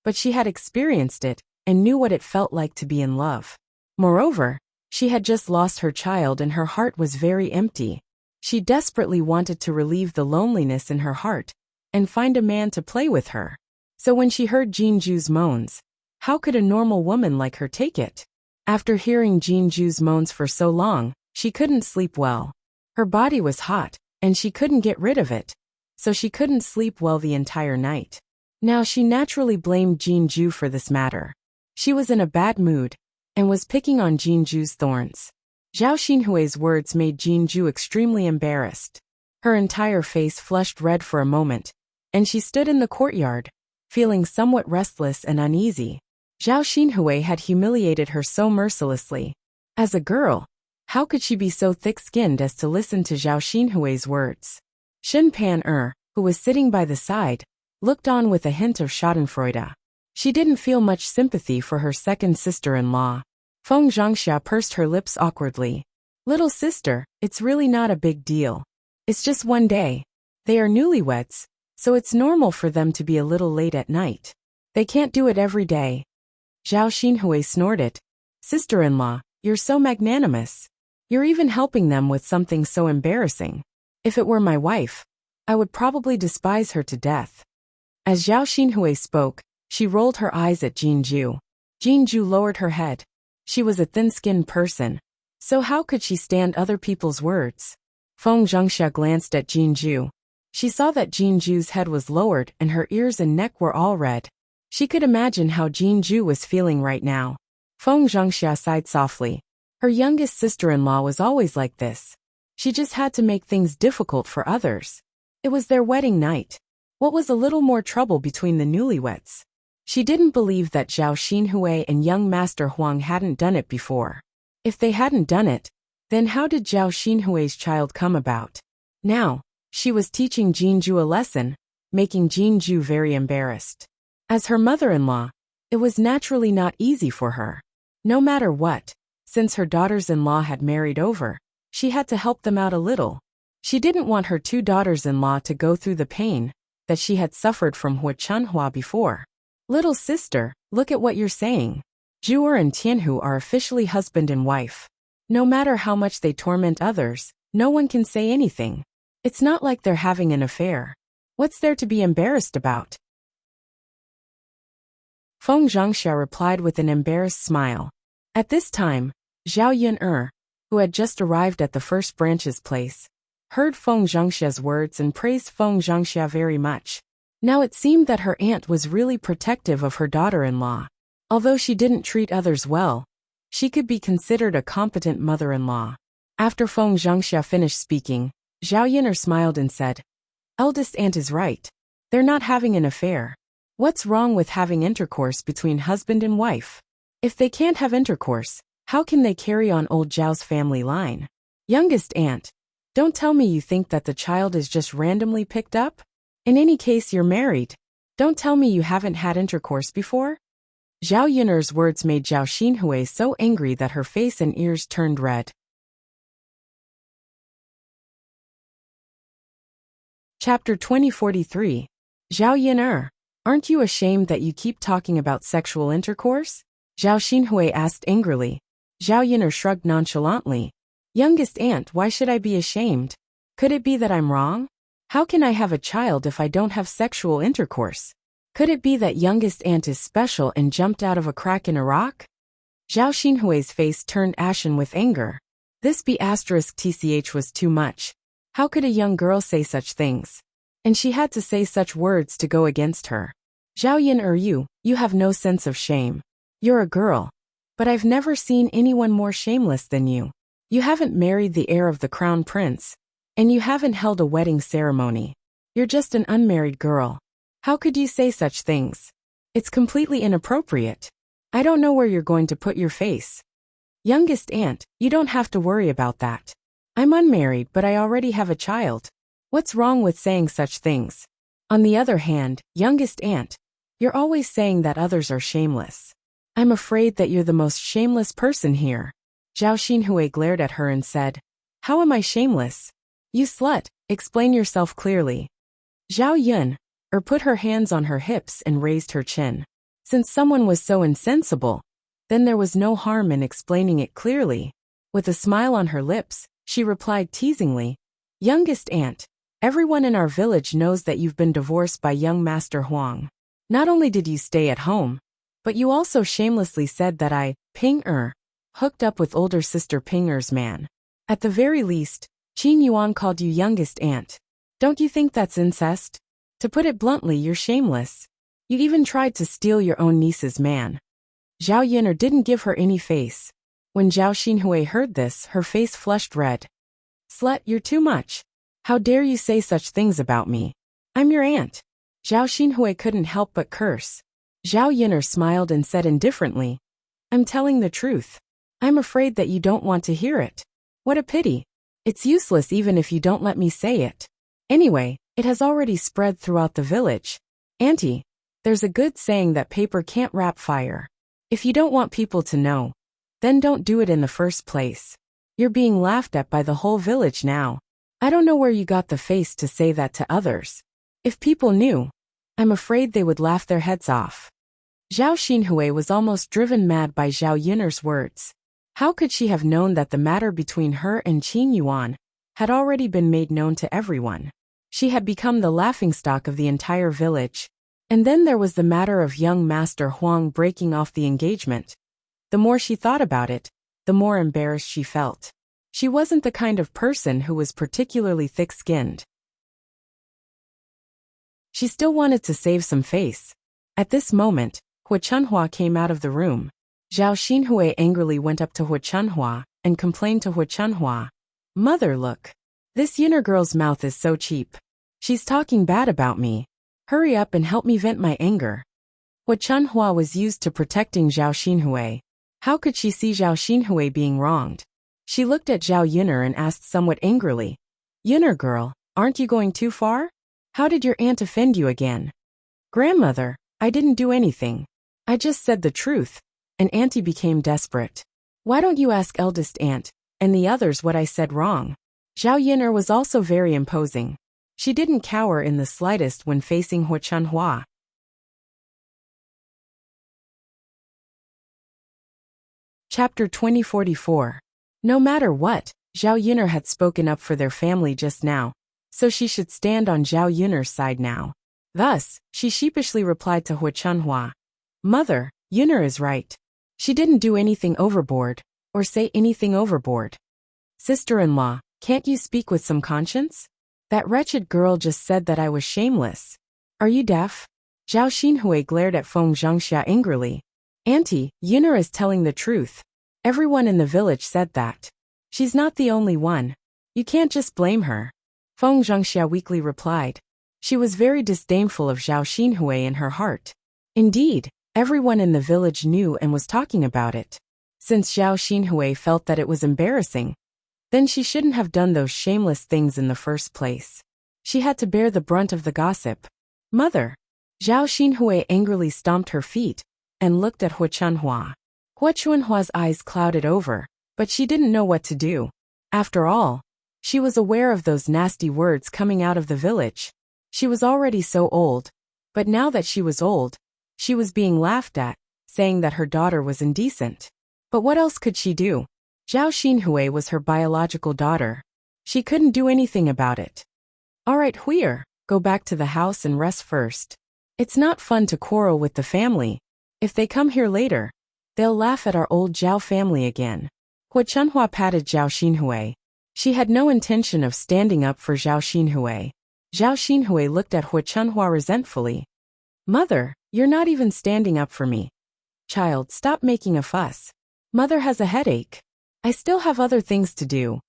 but she had experienced it and knew what it felt like to be in love. Moreover, she had just lost her child and her heart was very empty. She desperately wanted to relieve the loneliness in her heart and find a man to play with her. So when she heard Jin Ju's moans, how could a normal woman like her take it? After hearing Jin Ju's moans for so long, she couldn't sleep well. Her body was hot, and she couldn't get rid of it, so she couldn't sleep well the entire night. Now she naturally blamed Jin Ju for this matter. She was in a bad mood, and was picking on Jin Ju's thorns. Zhao Xinhui's words made Jin Ju extremely embarrassed. Her entire face flushed red for a moment, and she stood in the courtyard, feeling somewhat restless and uneasy. Zhao Xinhui had humiliated her so mercilessly. As a girl, how could she be so thick-skinned as to listen to Zhao Xinhui's words? Shen Pan who was sitting by the side, looked on with a hint of schadenfreude. She didn't feel much sympathy for her second sister-in-law. Feng Zhangxia pursed her lips awkwardly. Little sister, it's really not a big deal. It's just one day. They are newlyweds, so it's normal for them to be a little late at night. They can't do it every day. Zhao Xinhui snorted. Sister-in-law, you're so magnanimous. You're even helping them with something so embarrassing. If it were my wife, I would probably despise her to death. As Zhao Xinhui spoke, she rolled her eyes at Jin Ju. Jin Ju lowered her head. She was a thin-skinned person, so how could she stand other people's words? Feng Zhangxia glanced at Jin Ju. She saw that Jin Ju's head was lowered and her ears and neck were all red. She could imagine how Jin Ju was feeling right now. Feng Zhangxia sighed softly. Her youngest sister-in-law was always like this. She just had to make things difficult for others. It was their wedding night. What was a little more trouble between the newlyweds? She didn't believe that Zhao Xinhui and young Master Huang hadn't done it before. If they hadn't done it, then how did Zhao Xinhui's child come about? Now, she was teaching Jin Ju a lesson, making Jin Ju very embarrassed. As her mother-in-law, it was naturally not easy for her. No matter what, since her daughters-in-law had married over, she had to help them out a little. She didn't want her two daughters-in-law to go through the pain that she had suffered from Hua Chunhua before. Little sister, look at what you're saying. Zhu'er and Tianhu are officially husband and wife. No matter how much they torment others, no one can say anything. It's not like they're having an affair. What's there to be embarrassed about? Feng Zhangxia replied with an embarrassed smile. At this time, Zhao Yun'er, who had just arrived at the first branch's place, heard Feng Zhangxia's words and praised Feng Zhangxia very much. Now it seemed that her aunt was really protective of her daughter-in-law. Although she didn't treat others well, she could be considered a competent mother-in-law. After Feng Zhangxia finished speaking, Zhao Yun'er smiled and said, Eldest aunt is right. They're not having an affair. What's wrong with having intercourse between husband and wife? If they can't have intercourse, how can they carry on old Zhao's family line? Youngest aunt, don't tell me you think that the child is just randomly picked up? In any case, you're married. Don't tell me you haven't had intercourse before? Zhao Yun'er's words made Zhao Xinhui so angry that her face and ears turned red. Chapter 2043. Zhao Yun'er, aren't you ashamed that you keep talking about sexual intercourse? Zhao Xinhui asked angrily. Zhao Yun'er shrugged nonchalantly. Youngest aunt, why should I be ashamed? Could it be that I'm wrong? How can I have a child if I don't have sexual intercourse? Could it be that youngest aunt is special and jumped out of a crack in a rock? Zhao Xinhui's face turned ashen with anger. This B***TCH was too much. How could a young girl say such things? And she had to say such words to go against her. Zhao Yun'er, you have no sense of shame. You're a girl. But I've never seen anyone more shameless than you. You haven't married the heir of the crown prince. And you haven't held a wedding ceremony. You're just an unmarried girl. How could you say such things? It's completely inappropriate. I don't know where you're going to put your face. Youngest aunt, you don't have to worry about that. I'm unmarried, but I already have a child. What's wrong with saying such things? On the other hand, youngest aunt, you're always saying that others are shameless. I'm afraid that you're the most shameless person here. Zhao Xinhui glared at her and said, How am I shameless? You slut, explain yourself clearly. Zhao Yun, put her hands on her hips and raised her chin. Since someone was so insensible, then there was no harm in explaining it clearly. With a smile on her lips, she replied teasingly, Youngest aunt, everyone in our village knows that you've been divorced by young Master Huang. Not only did you stay at home, but you also shamelessly said that I, Ping-er, hooked up with older sister Ping-er's man. At the very least, Qin Yuan called you youngest aunt. Don't you think that's incest? To put it bluntly, you're shameless. You even tried to steal your own niece's man. Zhao Yin'er didn't give her any face. When Zhao Xinhui heard this, her face flushed red. Slut, you're too much. How dare you say such things about me? I'm your aunt. Zhao Xinhui couldn't help but curse. Zhao Yin'er smiled and said indifferently, I'm telling the truth. I'm afraid that you don't want to hear it. What a pity. It's useless even if you don't let me say it. Anyway, it has already spread throughout the village. Auntie, there's a good saying that paper can't wrap fire. If you don't want people to know, then don't do it in the first place. You're being laughed at by the whole village now. I don't know where you got the face to say that to others. If people knew, I'm afraid they would laugh their heads off. Zhao Xinhui was almost driven mad by Zhao Yin'er's words. How could she have known that the matter between her and Qin Yuan had already been made known to everyone? She had become the laughingstock of the entire village. And then there was the matter of young Master Huang breaking off the engagement. The more she thought about it, the more embarrassed she felt. She wasn't the kind of person who was particularly thick-skinned. She still wanted to save some face. At this moment, Hu Chunhua came out of the room. Zhao Xinhui angrily went up to Hu Chunhua and complained to Hu Chunhua, Mother, look. This Yin'er girl's mouth is so cheap. She's talking bad about me. Hurry up and help me vent my anger. Hu Chunhua was used to protecting Zhao Xinhui. How could she see Zhao Xinhui being wronged? She looked at Zhao Yin'er and asked somewhat angrily, Yin'er girl, aren't you going too far? How did your aunt offend you again? Grandmother, I didn't do anything. I just said the truth. And auntie became desperate. Why don't you ask eldest aunt and the others what I said wrong? Zhao Yin'er was also very imposing. She didn't cower in the slightest when facing Hu Chunhua. Chapter 2044. No matter what, Zhao Yin'er had spoken up for their family just now, so she should stand on Zhao Yin'er's side now. Thus, she sheepishly replied to Hu Chunhua, Mother, Yin'er is right. She didn't do anything overboard, or say anything overboard. Sister-in-law, can't you speak with some conscience? That wretched girl just said that I was shameless. Are you deaf? Zhao Xinhui glared at Feng Zhangxia angrily. Auntie, Yin'er is telling the truth. Everyone in the village said that. She's not the only one. You can't just blame her. Feng Zhangxia weakly replied. She was very disdainful of Zhao Xinhui in her heart. Indeed, everyone in the village knew and was talking about it. Since Zhao Xinhui felt that it was embarrassing, then she shouldn't have done those shameless things in the first place. She had to bear the brunt of the gossip. Mother. Zhao Xinhui angrily stomped her feet and looked at Hu Chunhua. Hu Chunhua's eyes clouded over, but she didn't know what to do. After all, she was aware of those nasty words coming out of the village. She was already so old, but now that she was old, she was being laughed at, saying that her daughter was indecent. But what else could she do? Zhao Xinhui was her biological daughter. She couldn't do anything about it. All right, Huier, go back to the house and rest first. It's not fun to quarrel with the family. If they come here later, they'll laugh at our old Zhao family again. Hu Chunhua patted Zhao Xinhui. She had no intention of standing up for Zhao Xinhui. Zhao Xinhui looked at Hu Chunhua resentfully. Mother, you're not even standing up for me. Child, stop making a fuss. Mother has a headache. I still have other things to do.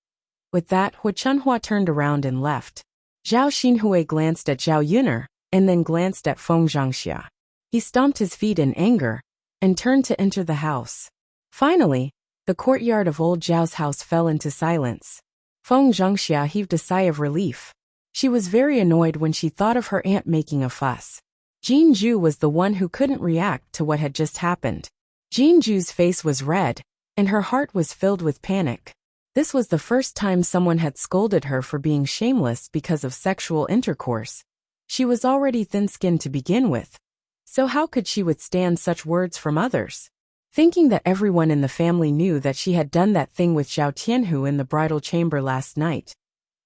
With that, Hu Chunhua turned around and left. Zhao Xinhui glanced at Zhao Yin'er, and then glanced at Feng Zhangxia. He stomped his feet in anger, and turned to enter the house. Finally, the courtyard of old Zhao's house fell into silence. Feng Zhengxia heaved a sigh of relief. She was very annoyed when she thought of her aunt making a fuss. Jinju was the one who couldn't react to what had just happened. Jinju's face was red, and her heart was filled with panic. This was the first time someone had scolded her for being shameless because of sexual intercourse. She was already thin-skinned to begin with. So how could she withstand such words from others? Thinking that everyone in the family knew that she had done that thing with Zhao Tianhu in the bridal chamber last night,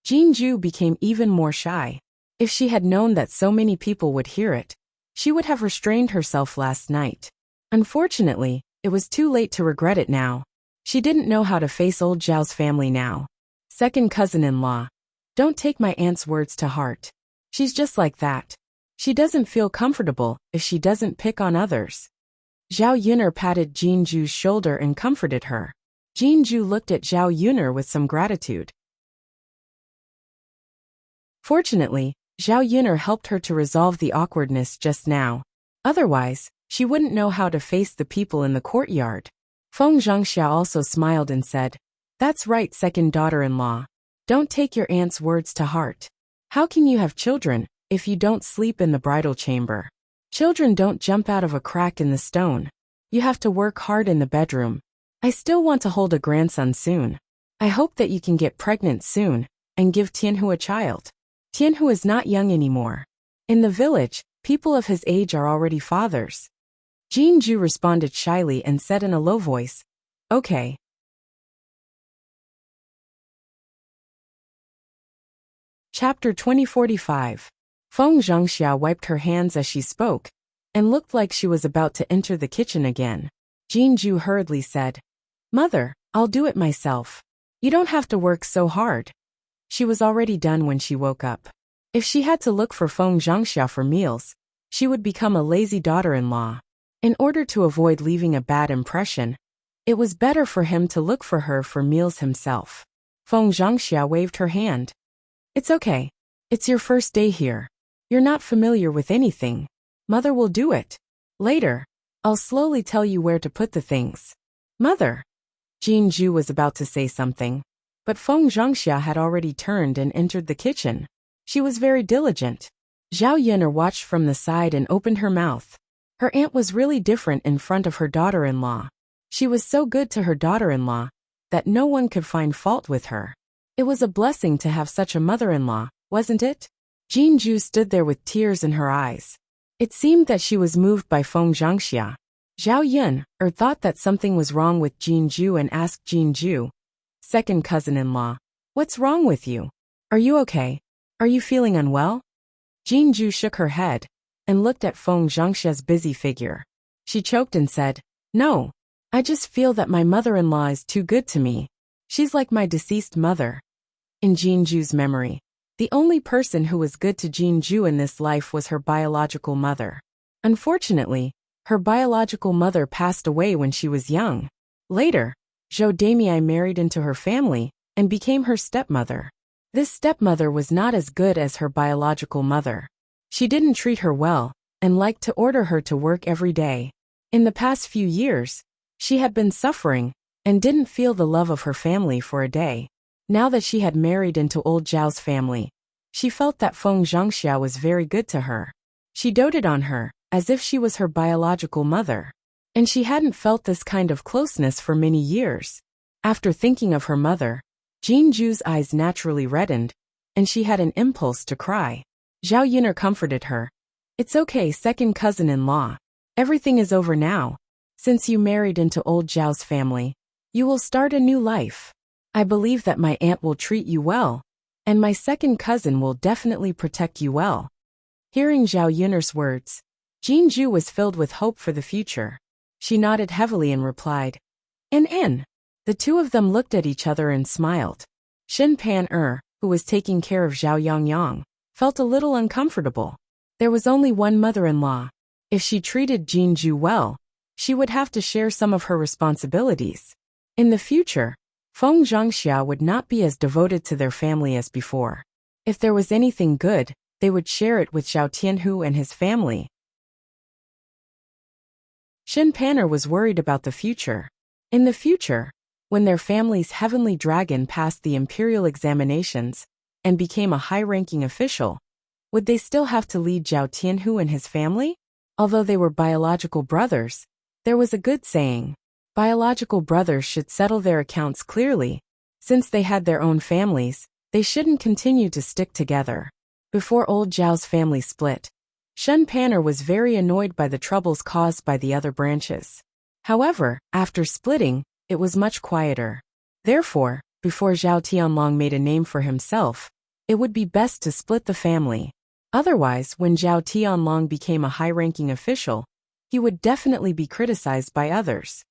Jinju became even more shy. If she had known that so many people would hear it, she would have restrained herself last night. Unfortunately, it was too late to regret it now. She didn't know how to face old Zhao's family now. Second cousin-in-law. Don't take my aunt's words to heart. She's just like that. She doesn't feel comfortable if she doesn't pick on others. Zhao Yuner patted Jinju's shoulder and comforted her. Jinju looked at Zhao Yuner with some gratitude. Fortunately, Zhao Yuner helped her to resolve the awkwardness just now. Otherwise, she wouldn't know how to face the people in the courtyard. Feng Zhengxia also smiled and said, "That's right, second daughter-in-law. Don't take your aunt's words to heart. How can you have children if you don't sleep in the bridal chamber? Children don't jump out of a crack in the stone. You have to work hard in the bedroom. I still want to hold a grandson soon. I hope that you can get pregnant soon and give Tianhu a child. Tianhu is not young anymore. In the village, people of his age are already fathers." Jinju responded shyly and said in a low voice, "Okay." Chapter 2045. Feng Zhengxia wiped her hands as she spoke, and looked like she was about to enter the kitchen again. Jinju hurriedly said, "Mother, I'll do it myself. You don't have to work so hard." She was already done when she woke up. If she had to look for Feng Zhengxia for meals, she would become a lazy daughter-in-law. In order to avoid leaving a bad impression, it was better for him to look for her for meals himself. Feng Zhengxia waved her hand. "It's okay. It's your first day here. You're not familiar with anything. Mother will do it. Later, I'll slowly tell you where to put the things." "Mother." Jinju was about to say something, but Feng Zhengxia had already turned and entered the kitchen. She was very diligent. Zhao Yuner watched from the side and opened her mouth. Her aunt was really different in front of her daughter-in-law. She was so good to her daughter-in-law that no one could find fault with her. It was a blessing to have such a mother-in-law, wasn't it? Jinju stood there with tears in her eyes. It seemed that she was moved by Feng Zhengxia. Zhao Yuner thought that something was wrong with Jinju and asked Jinju, "Second cousin-in-law, what's wrong with you? Are you okay? Are you feeling unwell?" Jinju shook her head and looked at Feng Zhengxia's busy figure. She choked and said, "No, I just feel that my mother-in-law is too good to me. She's like my deceased mother." In Jinju's memory, the only person who was good to Jinju in this life was her biological mother. Unfortunately, her biological mother passed away when she was young. Later, Zhou Damei married into her family and became her stepmother. This stepmother was not as good as her biological mother. She didn't treat her well and liked to order her to work every day. In the past few years, she had been suffering and didn't feel the love of her family for a day. Now that she had married into old Zhao's family, she felt that Feng Zhengxia was very good to her. She doted on her as if she was her biological mother. And she hadn't felt this kind of closeness for many years. After thinking of her mother, Jinju's eyes naturally reddened, and she had an impulse to cry. Zhao Yuner comforted her. "It's okay, second cousin-in-law. Everything is over now. Since you married into old Zhao's family, you will start a new life. I believe that my aunt will treat you well, and my second cousin will definitely protect you well." Hearing Zhao Yuner's words, Jinju was filled with hope for the future. She nodded heavily and replied, "N." The two of them looked at each other and smiled. Xin Pan, who was taking care of Zhao Yangyang, felt a little uncomfortable. There was only one mother-in-law. If she treated Jinju well, she would have to share some of her responsibilities. In the future, Feng Zhengxia would not be as devoted to their family as before. If there was anything good, they would share it with Zhao Tianhu and his family. Shin Panner was worried about the future. In the future, when their family's heavenly dragon passed the imperial examinations and became a high-ranking official, would they still have to lead Zhao Tianhu and his family? Although they were biological brothers, there was a good saying: biological brothers should settle their accounts clearly. Since they had their own families, they shouldn't continue to stick together. Before old Zhao's family split, Shen Panner was very annoyed by the troubles caused by the other branches. However, after splitting, it was much quieter. Therefore, before Zhao Tianlong made a name for himself, it would be best to split the family. Otherwise, when Zhao Tianlong became a high-ranking official, he would definitely be criticized by others.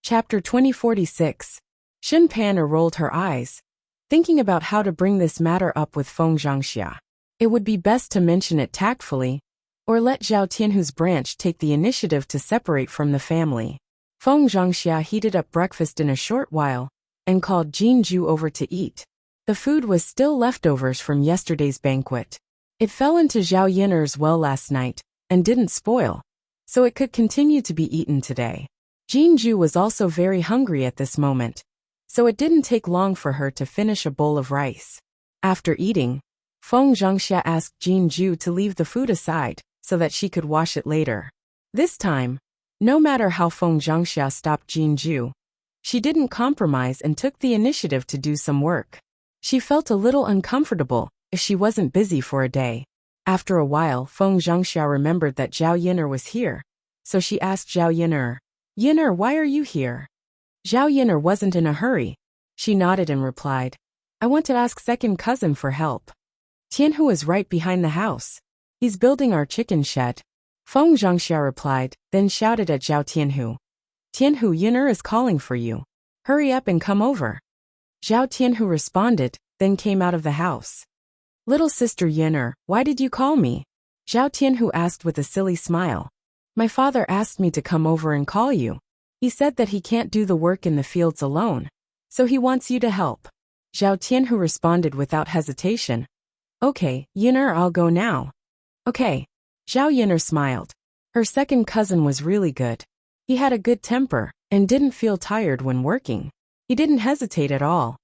Chapter 2046. Shin Panner rolled her eyes, thinking about how to bring this matter up with Feng Zhangxia. It would be best to mention it tactfully, or let Zhao Tianhu's branch take the initiative to separate from the family. Feng Zhangxia heated up breakfast in a short while and called Jin Ju over to eat. The food was still leftovers from yesterday's banquet. It fell into Zhao Yiner's well last night and didn't spoil, so it could continue to be eaten today. Jin Ju was also very hungry at this moment, so it didn't take long for her to finish a bowl of rice. After eating, Feng Zhangxia asked Jin Ju to leave the food aside so that she could wash it later. This time, no matter how Feng Zhangxia stopped Jin Ju, she didn't compromise and took the initiative to do some work. She felt a little uncomfortable if she wasn't busy for a day. After a while, Feng Zhangxia remembered that Zhao Yiner was here, so she asked Zhao Yiner, "Yiner, why are you here?" Zhao Yiner wasn't in a hurry. She nodded and replied, "I want to ask second cousin for help. Tianhu is right behind the house. He's building our chicken shed." Feng Zhangxia replied, then shouted at Zhao Tianhu, "Tianhu, Yiner is calling for you. Hurry up and come over." Zhao Tianhu responded, then came out of the house. "Little sister Yiner, why did you call me?" Zhao Tianhu asked with a silly smile. "My father asked me to come over and call you. He said that he can't do the work in the fields alone, so he wants you to help." Zhao Tianhu responded without hesitation, "Okay, Yiner, I'll go now." "Okay." Zhao Yiner smiled. Her second cousin was really good. He had a good temper and didn't feel tired when working. He didn't hesitate at all.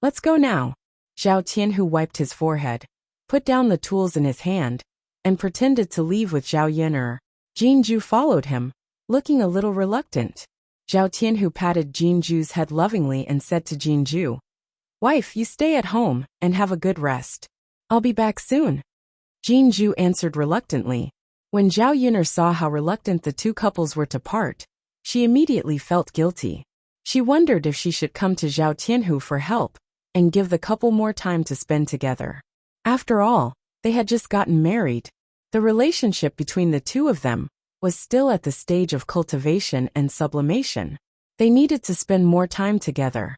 "Let's go now." Zhao Tianhu wiped his forehead, put down the tools in his hand, and pretended to leave with Zhao Yiner. Jin Ju followed him, looking a little reluctant. Zhao Tianhu patted Jin Ju's head lovingly and said to Jin Ju, "Wife, you stay at home and have a good rest. I'll be back soon." Jin Ju answered reluctantly. When Zhao Yiner saw how reluctant the two couples were to part, she immediately felt guilty. She wondered if she should come to Zhao Tianhu for help and give the couple more time to spend together. After all, they had just gotten married. The relationship between the two of them was still at the stage of cultivation and sublimation. They needed to spend more time together.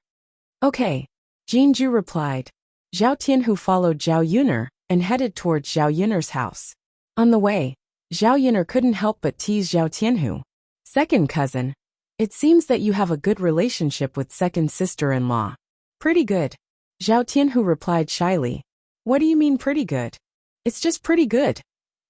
"Okay," Jin Ju replied. Zhao Tianhu followed Zhao Yiner and headed towards Zhao Yiner's house. On the way, Zhao Yiner couldn't help but tease Zhao Tianhu. "Second cousin, it seems that you have a good relationship with second sister-in-law." "Pretty good," Zhao Tianhu replied shyly. "What do you mean pretty good?" "It's just pretty good."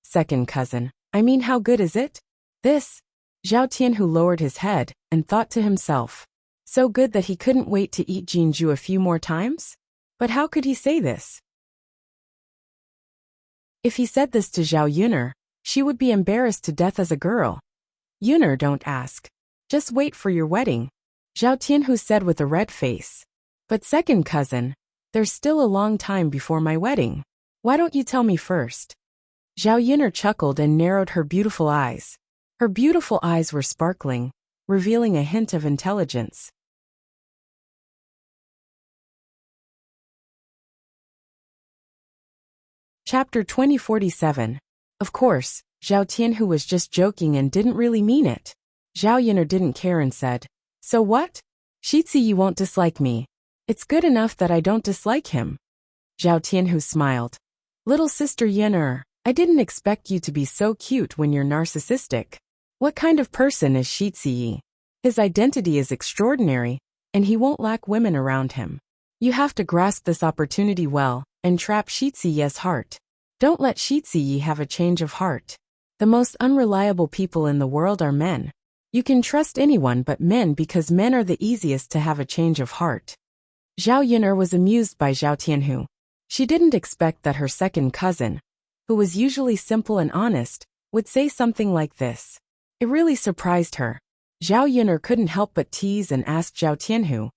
"Second cousin, I mean how good is it?" "This." Zhao Tianhu lowered his head and thought to himself, so good that he couldn't wait to eat Jin Ju a few more times? But how could he say this? If he said this to Zhao Yiner, she would be embarrassed to death as a girl. "Yiner, don't ask. Just wait for your wedding," Zhao Tianhu said with a red face. "But second cousin, there's still a long time before my wedding. Why don't you tell me first?" Zhao Yiner chuckled and narrowed her beautiful eyes. Her beautiful eyes were sparkling, revealing a hint of intelligence. Chapter 2047. Of course, Zhao Tianhu was just joking and didn't really mean it. Zhao Yiner didn't care and said, "So what? Shiziyi won't dislike me. It's good enough that I don't dislike him." Zhao Tianhu smiled. "Little sister Yiner, I didn't expect you to be so cute when you're narcissistic. What kind of person is Shiziyi? His identity is extraordinary, and he won't lack women around him. You have to grasp this opportunity well and trap Shiziyi's heart." Don't let Shiziyi have a change of heart. The most unreliable people in the world are men. You can trust anyone but men because men are the easiest to have a change of heart. Zhao Yun'er was amused by Zhao Tianhu. She didn't expect that her second cousin, who was usually simple and honest, would say something like this. It really surprised her. Zhao Yun'er couldn't help but tease and ask Zhao Tianhu,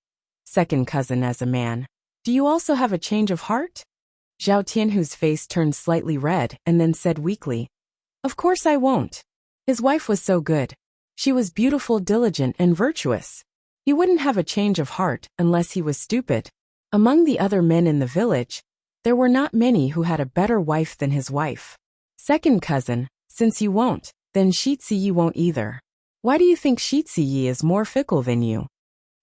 second cousin as a man, do you also have a change of heart? Zhao Tianhu's face turned slightly red and then said weakly, of course I won't. His wife was so good. She was beautiful, diligent, and virtuous. He wouldn't have a change of heart unless he was stupid. Among the other men in the village, there were not many who had a better wife than his wife. Second cousin, since you won't, then Shiziyi won't either. Why do you think Shiziyi is more fickle than you?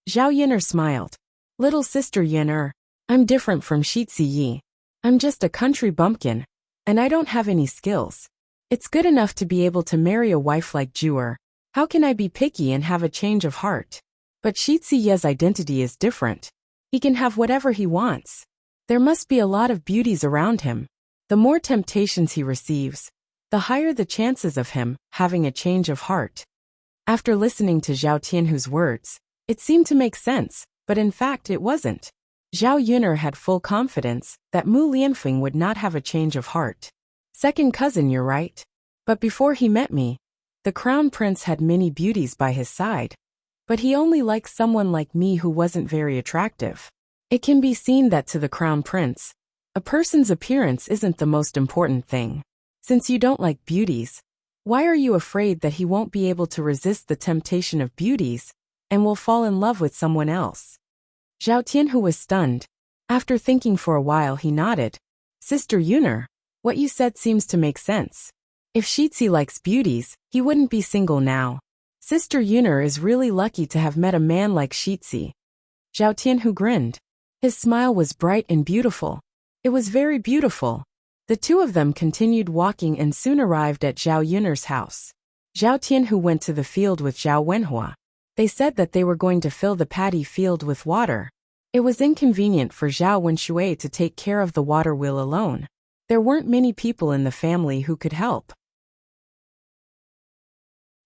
Zhao Yun'er smiled. Little sister Yun'er, I'm different from Shiziyi. I'm just a country bumpkin, and I don't have any skills. It's good enough to be able to marry a wife like Ju'er. How can I be picky and have a change of heart? But Shiziyi's identity is different. He can have whatever he wants. There must be a lot of beauties around him. The more temptations he receives, the higher the chances of him having a change of heart. After listening to Zhao Tianhu's words, it seemed to make sense, but in fact it wasn't. Zhao Yun'er had full confidence that Mu Lianfeng would not have a change of heart. Second cousin, you're right. But before he met me, the crown prince had many beauties by his side. But he only liked someone like me who wasn't very attractive. It can be seen that to the crown prince, a person's appearance isn't the most important thing. Since you don't like beauties, why are you afraid that he won't be able to resist the temptation of beauties and will fall in love with someone else? Zhao Tianhu was stunned. After thinking for a while he nodded. Sister Yun'er, what you said seems to make sense. If Shizi likes beauties, he wouldn't be single now. Sister Yun'er is really lucky to have met a man like Shizi. Zhao Tianhu grinned. His smile was bright and beautiful. It was very beautiful. The two of them continued walking and soon arrived at Zhao Yun'er's house. Zhao Tianhu went to the field with Zhao Wenhua. They said that they were going to fill the paddy field with water. It was inconvenient for Zhao Wenshui to take care of the water wheel alone. There weren't many people in the family who could help.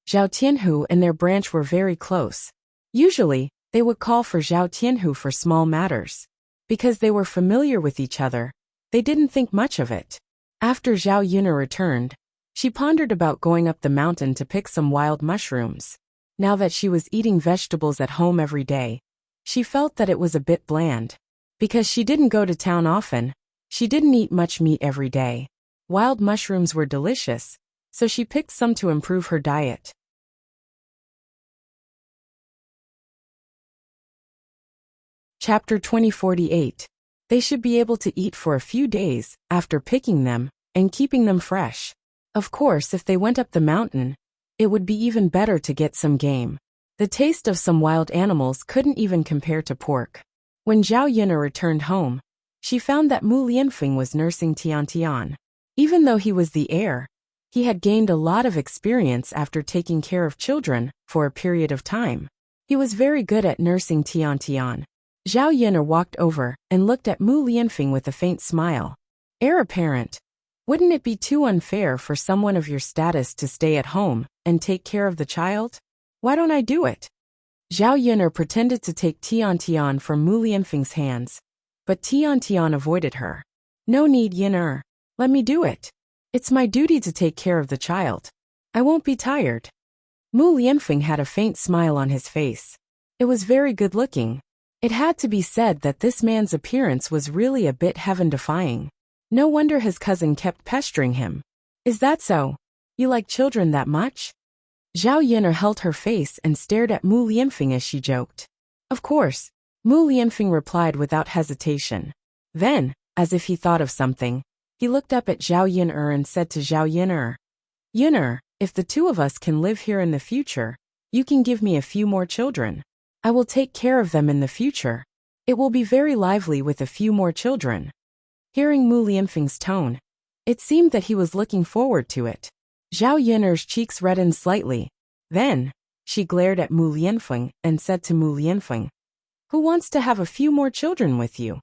Zhao Tianhu and their branch were very close. Usually, they would call for Zhao Tianhu for small matters. Because they were familiar with each other, they didn't think much of it. After Zhao Yun'er returned, she pondered about going up the mountain to pick some wild mushrooms. Now that she was eating vegetables at home every day, she felt that it was a bit bland. Because she didn't go to town often, she didn't eat much meat every day. Wild mushrooms were delicious, so she picked some to improve her diet. Chapter 2048. They should be able to eat for a few days after picking them and keeping them fresh. Of course, if they went up the mountain, it would be even better to get some game. The taste of some wild animals couldn't even compare to pork. When Zhao Yun'er returned home, she found that Mu Lianfeng was nursing Tian Tian. Even though he was the heir, he had gained a lot of experience after taking care of children for a period of time. He was very good at nursing Tian Tian. Zhao Yun'er walked over and looked at Mu Lianfeng with a faint smile. Heir apparent. Wouldn't it be too unfair for someone of your status to stay at home and take care of the child? Why don't I do it? Zhao Yun'er pretended to take Tian Tian from Mu Lianfeng's hands, but Tian Tian avoided her. No need, Yun'er. Let me do it. It's my duty to take care of the child. I won't be tired. Mu Lianfeng had a faint smile on his face. It was very good looking. It had to be said that this man's appearance was really a bit heaven-defying. No wonder his cousin kept pestering him. Is that so? You like children that much? Zhao Yun'er held her face and stared at Mu Lianfeng as she joked. Of course, Mu Lianfeng replied without hesitation. Then, as if he thought of something, he looked up at Zhao Yun'er and said to Zhao Yun'er, Yun'er, if the two of us can live here in the future, you can give me a few more children. I will take care of them in the future. It will be very lively with a few more children. Hearing Mu Lianfeng's tone, it seemed that he was looking forward to it. Zhao Yun'er's cheeks reddened slightly. Then, she glared at Mu Lianfeng and said to Mu Lianfeng, Who wants to have a few more children with you?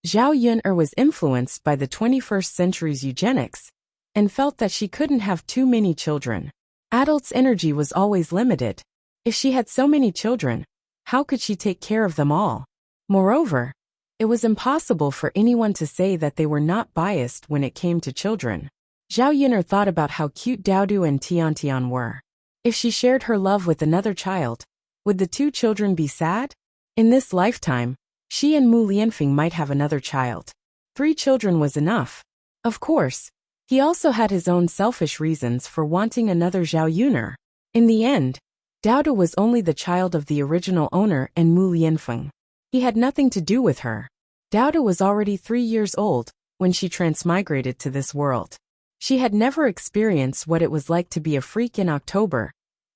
Zhao Yun'er was influenced by the 21st century's eugenics and felt that she couldn't have too many children. Adults' energy was always limited. If she had so many children, how could she take care of them all? Moreover, it was impossible for anyone to say that they were not biased when it came to children. Zhao Yun'er thought about how cute Daodu and Tiantian were. If she shared her love with another child, would the two children be sad? In this lifetime, she and Mu Lianfeng might have another child. 3 children was enough. Of course, he also had his own selfish reasons for wanting another Zhao Yun'er. In the end, Daodu was only the child of the original owner and Mu Lianfeng. He had nothing to do with her. Daodu was already 3 years old when she transmigrated to this world. She had never experienced what it was like to be a freak in October,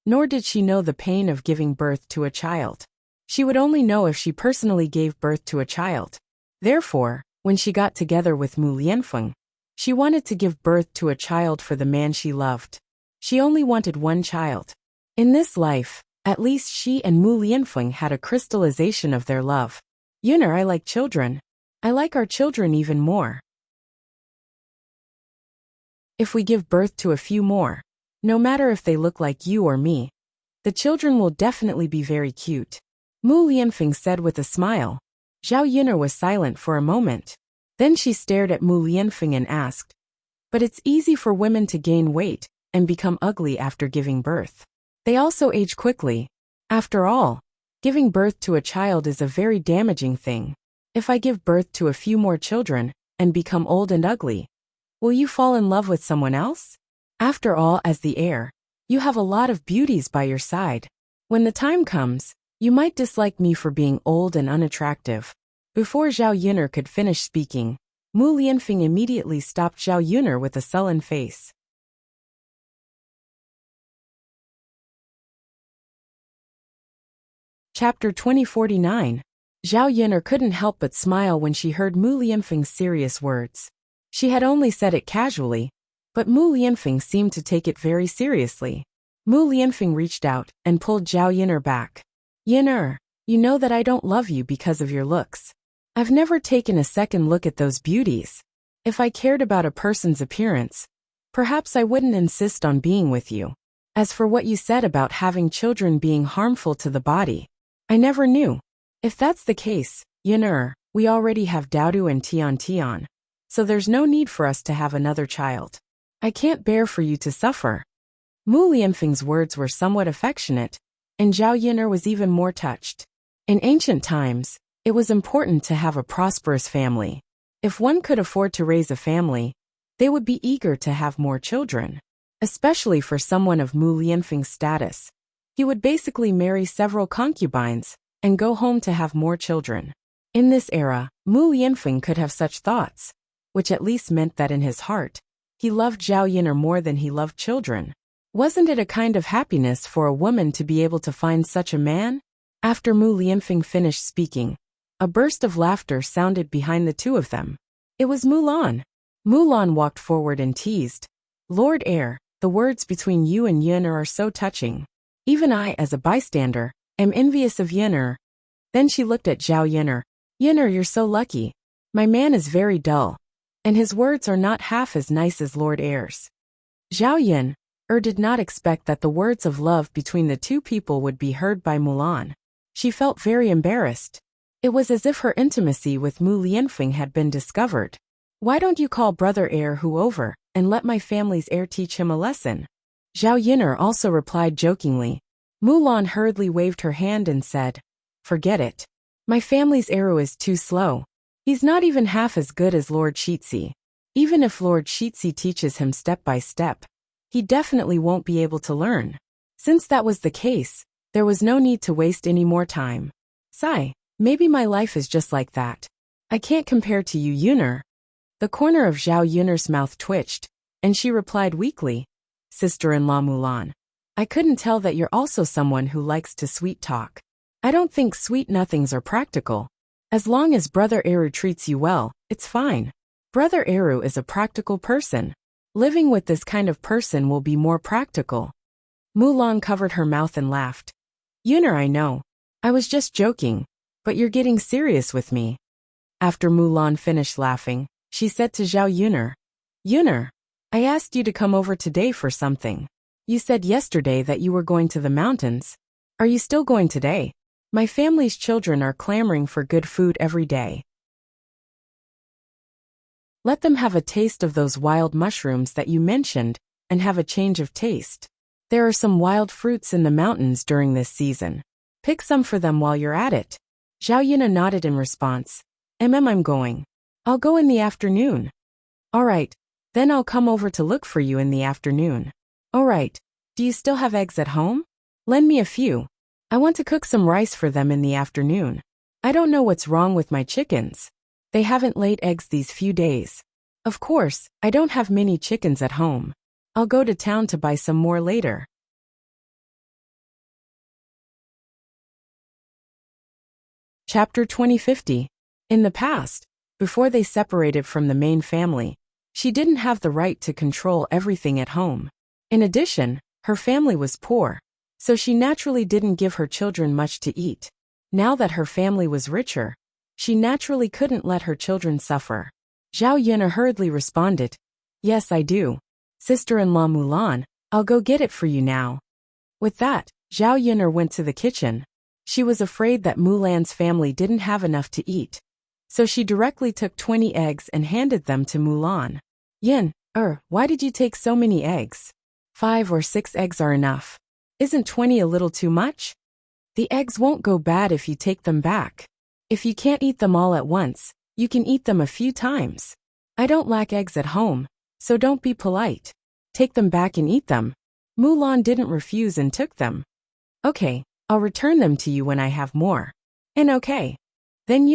nor did she know the pain of giving birth to a child. She would only know if she personally gave birth to a child. Therefore, when she got together with Mu Lianfeng, she wanted to give birth to a child for the man she loved. She only wanted one child. In this life, at least she and Mu Lianfeng had a crystallization of their love. Yun'er, I like children. I like our children even more. If we give birth to a few more, no matter if they look like you or me, the children will definitely be very cute. Mu Lianfeng said with a smile. Zhao Yun'er was silent for a moment. Then she stared at Mu Lianfeng and asked, "But it's easy for women to gain weight and become ugly after giving birth. They also age quickly. After all, giving birth to a child is a very damaging thing. If I give birth to a few more children and become old and ugly, will you fall in love with someone else? After all, as the heir, you have a lot of beauties by your side. When the time comes, you might dislike me for being old and unattractive." Before Zhao Yun'er could finish speaking, Mu Lianfeng immediately stopped Zhao Yun'er with a sullen face. Chapter 2049. Zhao Yun'er couldn't help but smile when she heard Mu Lianfeng's serious words. She had only said it casually, but Mu Lianfeng seemed to take it very seriously. Mu Lianfeng reached out and pulled Zhao Yun'er back. "Yun'er, you know that I don't love you because of your looks. I've never taken a second look at those beauties. If I cared about a person's appearance, perhaps I wouldn't insist on being with you. As for what you said about having children being harmful to the body, I never knew. If that's the case, Yun'er, we already have Daodu and Tian, so there's no need for us to have another child. I can't bear for you to suffer." Mu Lianfeng's words were somewhat affectionate, and Zhao Yun'er was even more touched. In ancient times, it was important to have a prosperous family. If one could afford to raise a family, they would be eager to have more children. Especially for someone of Mu Lianfeng's status. He would basically marry several concubines and go home to have more children. In this era, Mu Lianfeng could have such thoughts, which at least meant that in his heart, he loved Zhao Yun'er more than he loved children. Wasn't it a kind of happiness for a woman to be able to find such a man? After Mu Lianfeng finished speaking, a burst of laughter sounded behind the two of them. It was Mulan. Mulan walked forward and teased, "Lord Heir, the words between you and Yun'er are so touching. Even I, as a bystander, am envious of Yun'er." Then she looked at Zhao Yun'er. "Yun'er, you're so lucky. My man is very dull, and his words are not half as nice as Lord Heir's." Zhao Yun'er did not expect that the words of love between the two people would be heard by Mulan. She felt very embarrassed. It was as if her intimacy with Mu Lianfeng had been discovered. "Why don't you call brother heir Hu over and let my family's heir teach him a lesson?" Zhao Yun'er also replied jokingly. Mulan hurriedly waved her hand and said, "Forget it. My family's heir is too slow. He's not even half as good as Lord Shitzi. Even if Lord Shitzi teaches him step by step, he definitely won't be able to learn." Since that was the case, there was no need to waste any more time. "Sigh, maybe my life is just like that. I can't compare to you, Yun'er." The corner of Zhao Yun'er's mouth twitched, and she replied weakly, "Sister-in-law Mulan, I couldn't tell that you're also someone who likes to sweet talk. I don't think sweet nothings are practical. As long as Brother Eru treats you well, it's fine. Brother Eru is a practical person. Living with this kind of person will be more practical." Mulan covered her mouth and laughed. "Yun'er, I know. I was just joking, but you're getting serious with me." After Mulan finished laughing, she said to Zhao Yuner, Yuner, I asked you to come over today for something. You said yesterday that you were going to the mountains. Are you still going today? My family's children are clamoring for good food every day. Let them have a taste of those wild mushrooms that you mentioned, and have a change of taste. There are some wild fruits in the mountains during this season. Pick some for them while you're at it. Zhao Yuna nodded in response. I'm going. I'll go in the afternoon. Alright, then I'll come over to look for you in the afternoon. Alright, do you still have eggs at home? Lend me a few. I want to cook some rice for them in the afternoon. I don't know what's wrong with my chickens. They haven't laid eggs these few days. Of course, I don't have many chickens at home. I'll go to town to buy some more later. Chapter 2050. In the past, before they separated from the main family, she didn't have the right to control everything at home. In addition, her family was poor, so she naturally didn't give her children much to eat. Now that her family was richer, she naturally couldn't let her children suffer. Zhao Yuna hurriedly responded, Yes, I do. Sister-in-law Mulan, I'll go get it for you now. With that, Zhao Yuna went to the kitchen. She was afraid that Mulan's family didn't have enough to eat. So she directly took 20 eggs and handed them to Mulan. Why did you take so many eggs? 5 or 6 eggs are enough. Isn't 20 a little too much? The eggs won't go bad if you take them back. If you can't eat them all at once, you can eat them a few times. I don't lack eggs at home, so don't be polite. Take them back and eat them. Mulan didn't refuse and took them. Okay, I'll return them to you when I have more. And okay. Then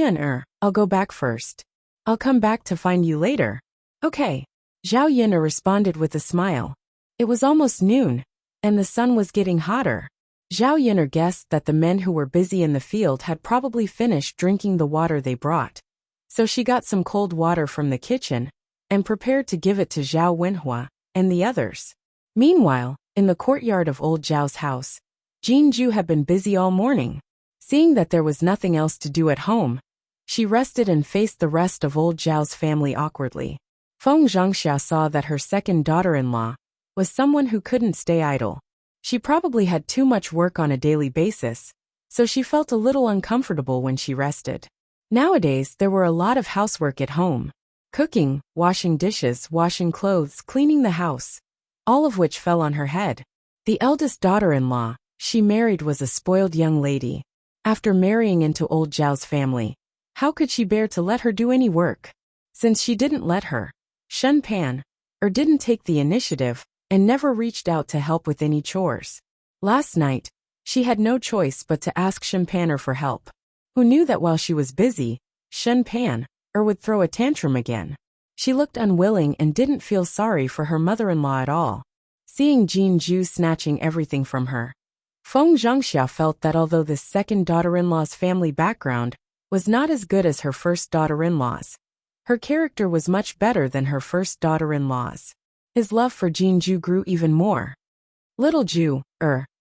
I'll go back first. I'll come back to find you later. Okay. Zhao Yuna responded with a smile. It was almost noon, and the sun was getting hotter. Zhao Yuna guessed that the men who were busy in the field had probably finished drinking the water they brought. So she got some cold water from the kitchen, and prepared to give it to Zhao Wenhua and the others. Meanwhile, in the courtyard of old Zhao's house, Jinju had been busy all morning. Seeing that there was nothing else to do at home, she rested and faced the rest of old Zhao's family awkwardly. Feng Zhangxia saw that her second daughter-in-law was someone who couldn't stay idle. She probably had too much work on a daily basis, so she felt a little uncomfortable when she rested. Nowadays, there were a lot of housework at home. Cooking, washing dishes, washing clothes, cleaning the house, all of which fell on her head. The eldest daughter-in-law she married was a spoiled young lady. After marrying into old Zhao's family, how could she bear to let her do any work? Since she didn't let her, Shen Pan, didn't take the initiative, and never reached out to help with any chores. Last night, she had no choice but to ask Shen Pan for help. Who knew that while she was busy, Shen Pan would throw a tantrum again? She looked unwilling and didn't feel sorry for her mother-in-law at all. Seeing Jinju snatching everything from her, Feng Zhangxia felt that although this second daughter-in-law's family background was not as good as her first daughter-in-law's, her character was much better than her first daughter-in-law's. His love for Jinju grew even more. Little Ju,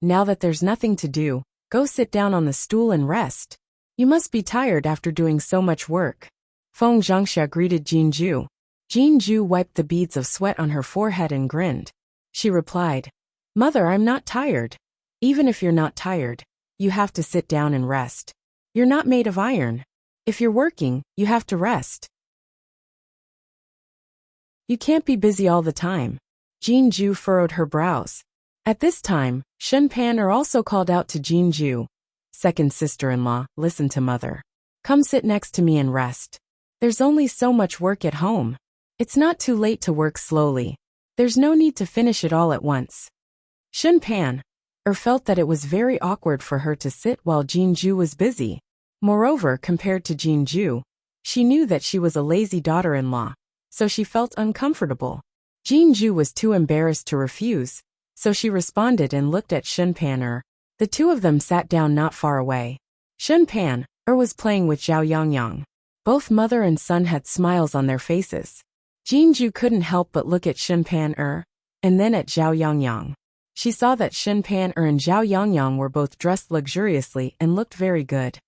now that there's nothing to do, go sit down on the stool and rest. You must be tired after doing so much work. Feng Zhangxia greeted Jinju. Jinju wiped the beads of sweat on her forehead and grinned. She replied, Mother, I'm not tired. Even if you're not tired, you have to sit down and rest. You're not made of iron. If you're working, you have to rest. You can't be busy all the time. Jinju furrowed her brows. At this time, Shen Pan also called out to Jinju. Second sister-in-law, listen to mother. Come sit next to me and rest. There's only so much work at home. It's not too late to work slowly. There's no need to finish it all at once. Shen Pan felt that it was very awkward for her to sit while Jinju was busy. Moreover, compared to Jinju, she knew that she was a lazy daughter-in-law, so she felt uncomfortable. Jinju was too embarrassed to refuse, so she responded and looked at Shen Pan. The two of them sat down not far away. Shen Pan was playing with Zhao Yangyang. Both mother and son had smiles on their faces. Jinju couldn't help but look at Shen Pan and then at Zhao Yangyang. She saw that Shen Pan and Zhao Yangyang were both dressed luxuriously and looked very good.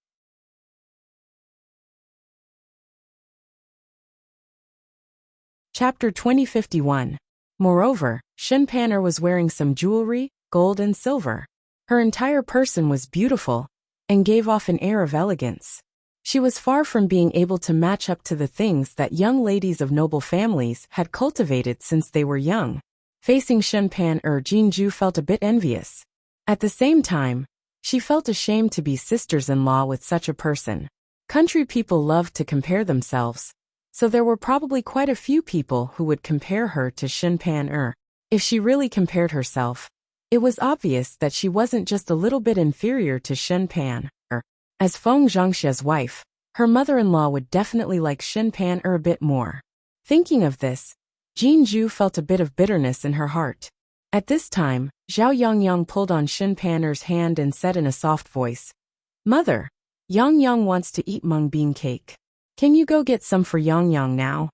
Chapter 2051. Moreover, Shinpan was wearing some jewelry, gold and silver. Her entire person was beautiful and gave off an air of elegance. She was far from being able to match up to the things that young ladies of noble families had cultivated since they were young. Facing Shinpan, Jinju felt a bit envious. At the same time, she felt ashamed to be sisters-in-law with such a person. Country people loved to compare themselves, so there were probably quite a few people who would compare her to Shinpan. If she really compared herself, it was obvious that she wasn't just a little bit inferior to Shinpan. As Feng Zhangxia's wife, her mother-in-law would definitely like Shinpan a bit more. Thinking of this, Jinju felt a bit of bitterness in her heart. At this time, Zhao Yangyang pulled on Shinpan's hand and said in a soft voice, "Mother, Yangyang wants to eat mung bean cake. Can you go get some for Yangyang now?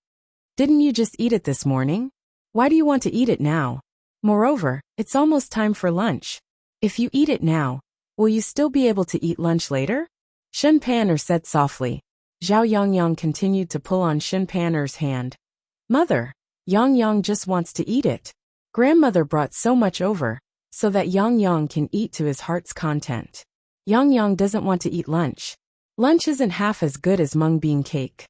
Didn't you just eat it this morning? Why do you want to eat it now? Moreover, it's almost time for lunch. If you eat it now, will you still be able to eat lunch later?" Shinpan said softly. Zhao Yangyang continued to pull on Shinpan's hand. "Mother, Yangyang just wants to eat it. Grandmother brought so much over, so that Yangyang can eat to his heart's content. Yangyang doesn't want to eat lunch. Lunch isn't half as good as mung bean cake."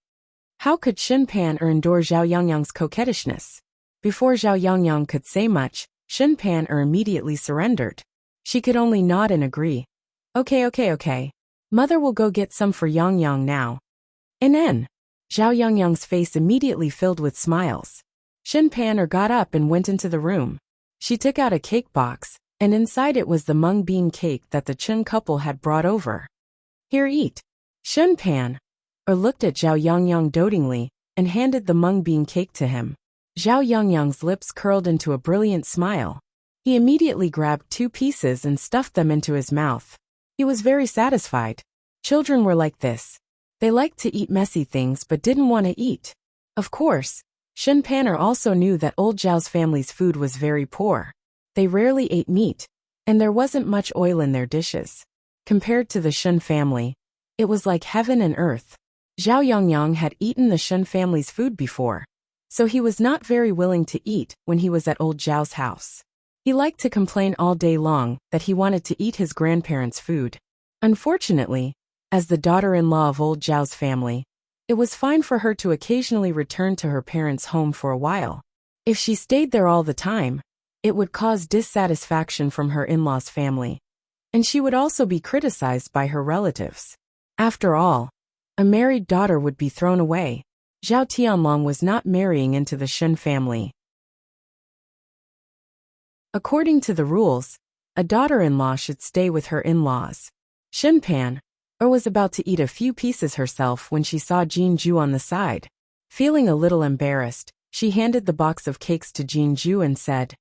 How could Shinpan endure Zhao Yangyang's coquettishness? Before Zhao Yangyang could say much, Shinpan immediately surrendered. She could only nod and agree. Okay. Mother will go get some for Yangyang now." And then, Zhao Yangyang's face immediately filled with smiles. Shinpan got up and went into the room. She took out a cake box, and inside it was the mung bean cake that the Chen couple had brought over. "Here, eat." Shinpan looked at Zhao Yangyang dotingly and handed the mung bean cake to him. Zhao Yangyang's lips curled into a brilliant smile. He immediately grabbed 2 pieces and stuffed them into his mouth. He was very satisfied. Children were like this. They liked to eat messy things but didn't want to eat. Of course, Shinpan also knew that old Zhao's family's food was very poor. They rarely ate meat, and there wasn't much oil in their dishes. Compared to the Shin family, it was like heaven and earth. Zhao Yangyang had eaten the Shin family's food before, so he was not very willing to eat when he was at old Zhao's house. He liked to complain all day long that he wanted to eat his grandparents' food. Unfortunately, as the daughter-in-law of old Zhao's family, it was fine for her to occasionally return to her parents' home for a while. If she stayed there all the time, it would cause dissatisfaction from her in-laws' family, and she would also be criticized by her relatives. After all, a married daughter would be thrown away. Zhao Tianlong was not marrying into the Shin family. According to the rules, a daughter-in-law should stay with her in-laws. Shinpan was about to eat a few pieces herself when she saw Jinju on the side. Feeling a little embarrassed, she handed the box of cakes to Jinju and said,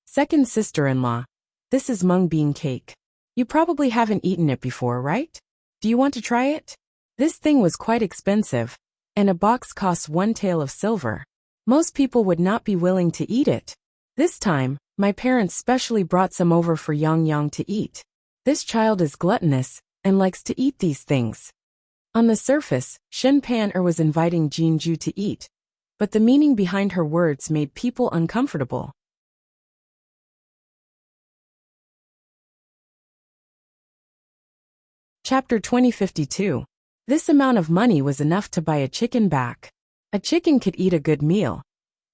"Second sister-in-law, this is mung bean cake. You probably haven't eaten it before, right? Do you want to try it? This thing was quite expensive, and a box costs 1 tael of silver. Most people would not be willing to eat it. This time, my parents specially brought some over for Yangyang to eat. This child is gluttonous and likes to eat these things." On the surface, Shinpan was inviting Jinju to eat, but the meaning behind her words made people uncomfortable. Chapter 2052. This amount of money was enough to buy a chicken back. A chicken could eat a good meal,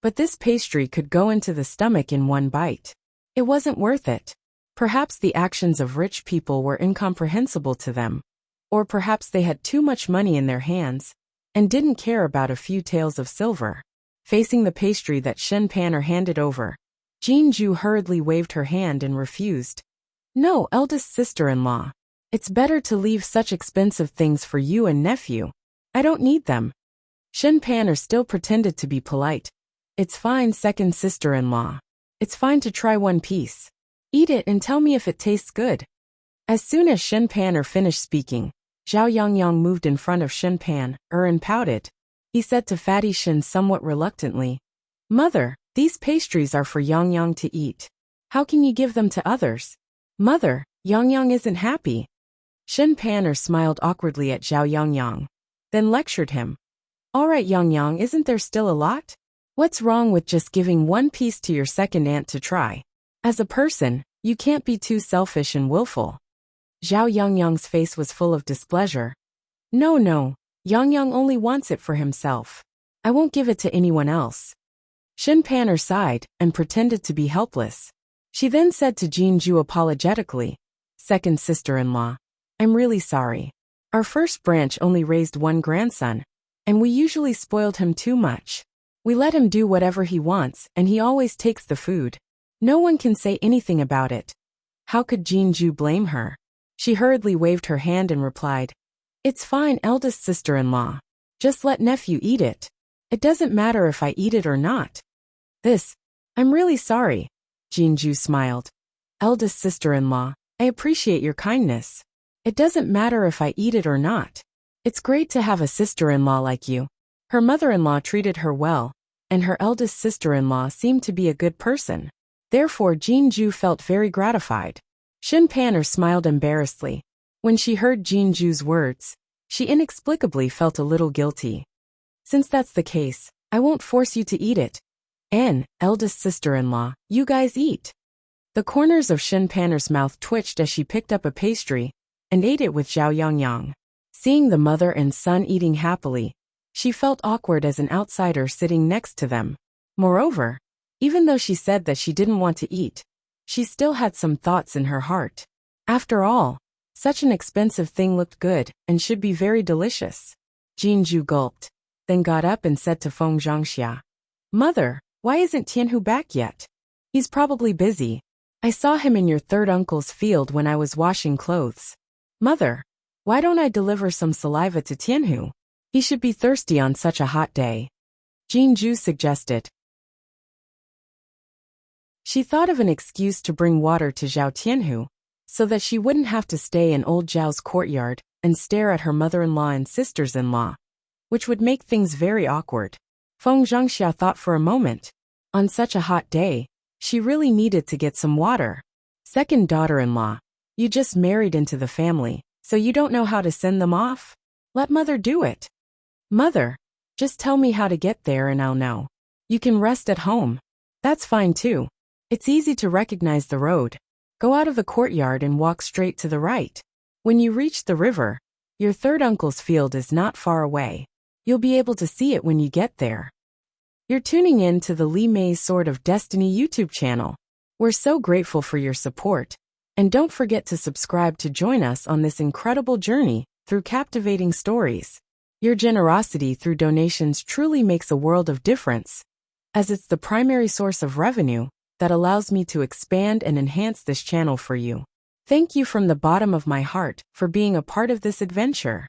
but this pastry could go into the stomach in 1 bite. It wasn't worth it. Perhaps the actions of rich people were incomprehensible to them, or perhaps they had too much money in their hands and didn't care about a few taels of silver. Facing the pastry that Shinpan handed over, Jinju hurriedly waved her hand and refused. "No, eldest sister-in-law. It's better to leave such expensive things for you and nephew. I don't need them." Shinpan still pretended to be polite. "It's fine, second sister-in-law. It's fine to try 1 piece. Eat it and tell me if it tastes good." As soon as Shinpan finished speaking, Zhao Yangyang moved in front of Shinpan and pouted. He said to Fatty Shin somewhat reluctantly, "Mother, these pastries are for Yangyang to eat. How can you give them to others? Mother, Yangyang isn't happy." Shinpan smiled awkwardly at Zhao Yangyang, then lectured him. "All right, Yangyang, isn't there still a lot? What's wrong with just giving one piece to your second aunt to try? As a person, you can't be too selfish and willful. Zhao Yangyang's face was full of displeasure. No, Yangyang only wants it for himself. I won't give it to anyone else. Shin Pan'er sighed and pretended to be helpless. She then said to Jinju apologetically, "Second sister-in-law, I'm really sorry. Our first branch only raised one grandson, and we usually spoiled him too much. We let him do whatever he wants, and he always takes the food. No one can say anything about it." How could Jinju blame her? She hurriedly waved her hand and replied, "It's fine, eldest sister-in-law. Just let nephew eat it. It doesn't matter if I eat it or not." I'm really sorry. Jinju smiled. "Eldest sister-in-law, I appreciate your kindness. It doesn't matter if I eat it or not. It's great to have a sister-in-law like you." Her mother-in-law treated her well, and her eldest sister-in-law seemed to be a good person. Therefore Jinju felt very gratified. Shin Pan'er smiled embarrassedly. When she heard Jinju's words, she inexplicably felt a little guilty. "Since that's the case, I won't force you to eat it. And, eldest sister-in-law, you guys eat." The corners of Shin Pan'er's mouth twitched as she picked up a pastry and ate it with Zhao Yangyang. Seeing the mother and son eating happily, she felt awkward as an outsider sitting next to them. Moreover, even though she said that she didn't want to eat, she still had some thoughts in her heart. After all, such an expensive thing looked good and should be very delicious. Jinju gulped, then got up and said to Feng Zhangxia, "Mother, why isn't Tianhu back yet? He's probably busy. I saw him in your third uncle's field when I was washing clothes. Mother, why don't I deliver some saliva to Tianhu? He should be thirsty on such a hot day," Jinju suggested. She thought of an excuse to bring water to Zhao Tianhu, so that she wouldn't have to stay in old Zhao's courtyard and stare at her mother-in-law and sisters-in-law, which would make things very awkward. Feng Zhangxia thought for a moment. On such a hot day, she really needed to get some water. "Second daughter-in-law, you just married into the family, so you don't know how to send them off? Let mother do it." "Mother, just tell me how to get there and I'll know. You can rest at home. That's fine too. It's easy to recognize the road. Go out of the courtyard and walk straight to the right. When you reach the river, your third uncle's field is not far away. You'll be able to see it when you get there." You're tuning in to the Li Mei's Sword of Destiny YouTube channel. We're so grateful for your support. And don't forget to subscribe to join us on this incredible journey through captivating stories. Your generosity through donations truly makes a world of difference, as it's the primary source of revenue that allows me to expand and enhance this channel for you. Thank you from the bottom of my heart for being a part of this adventure.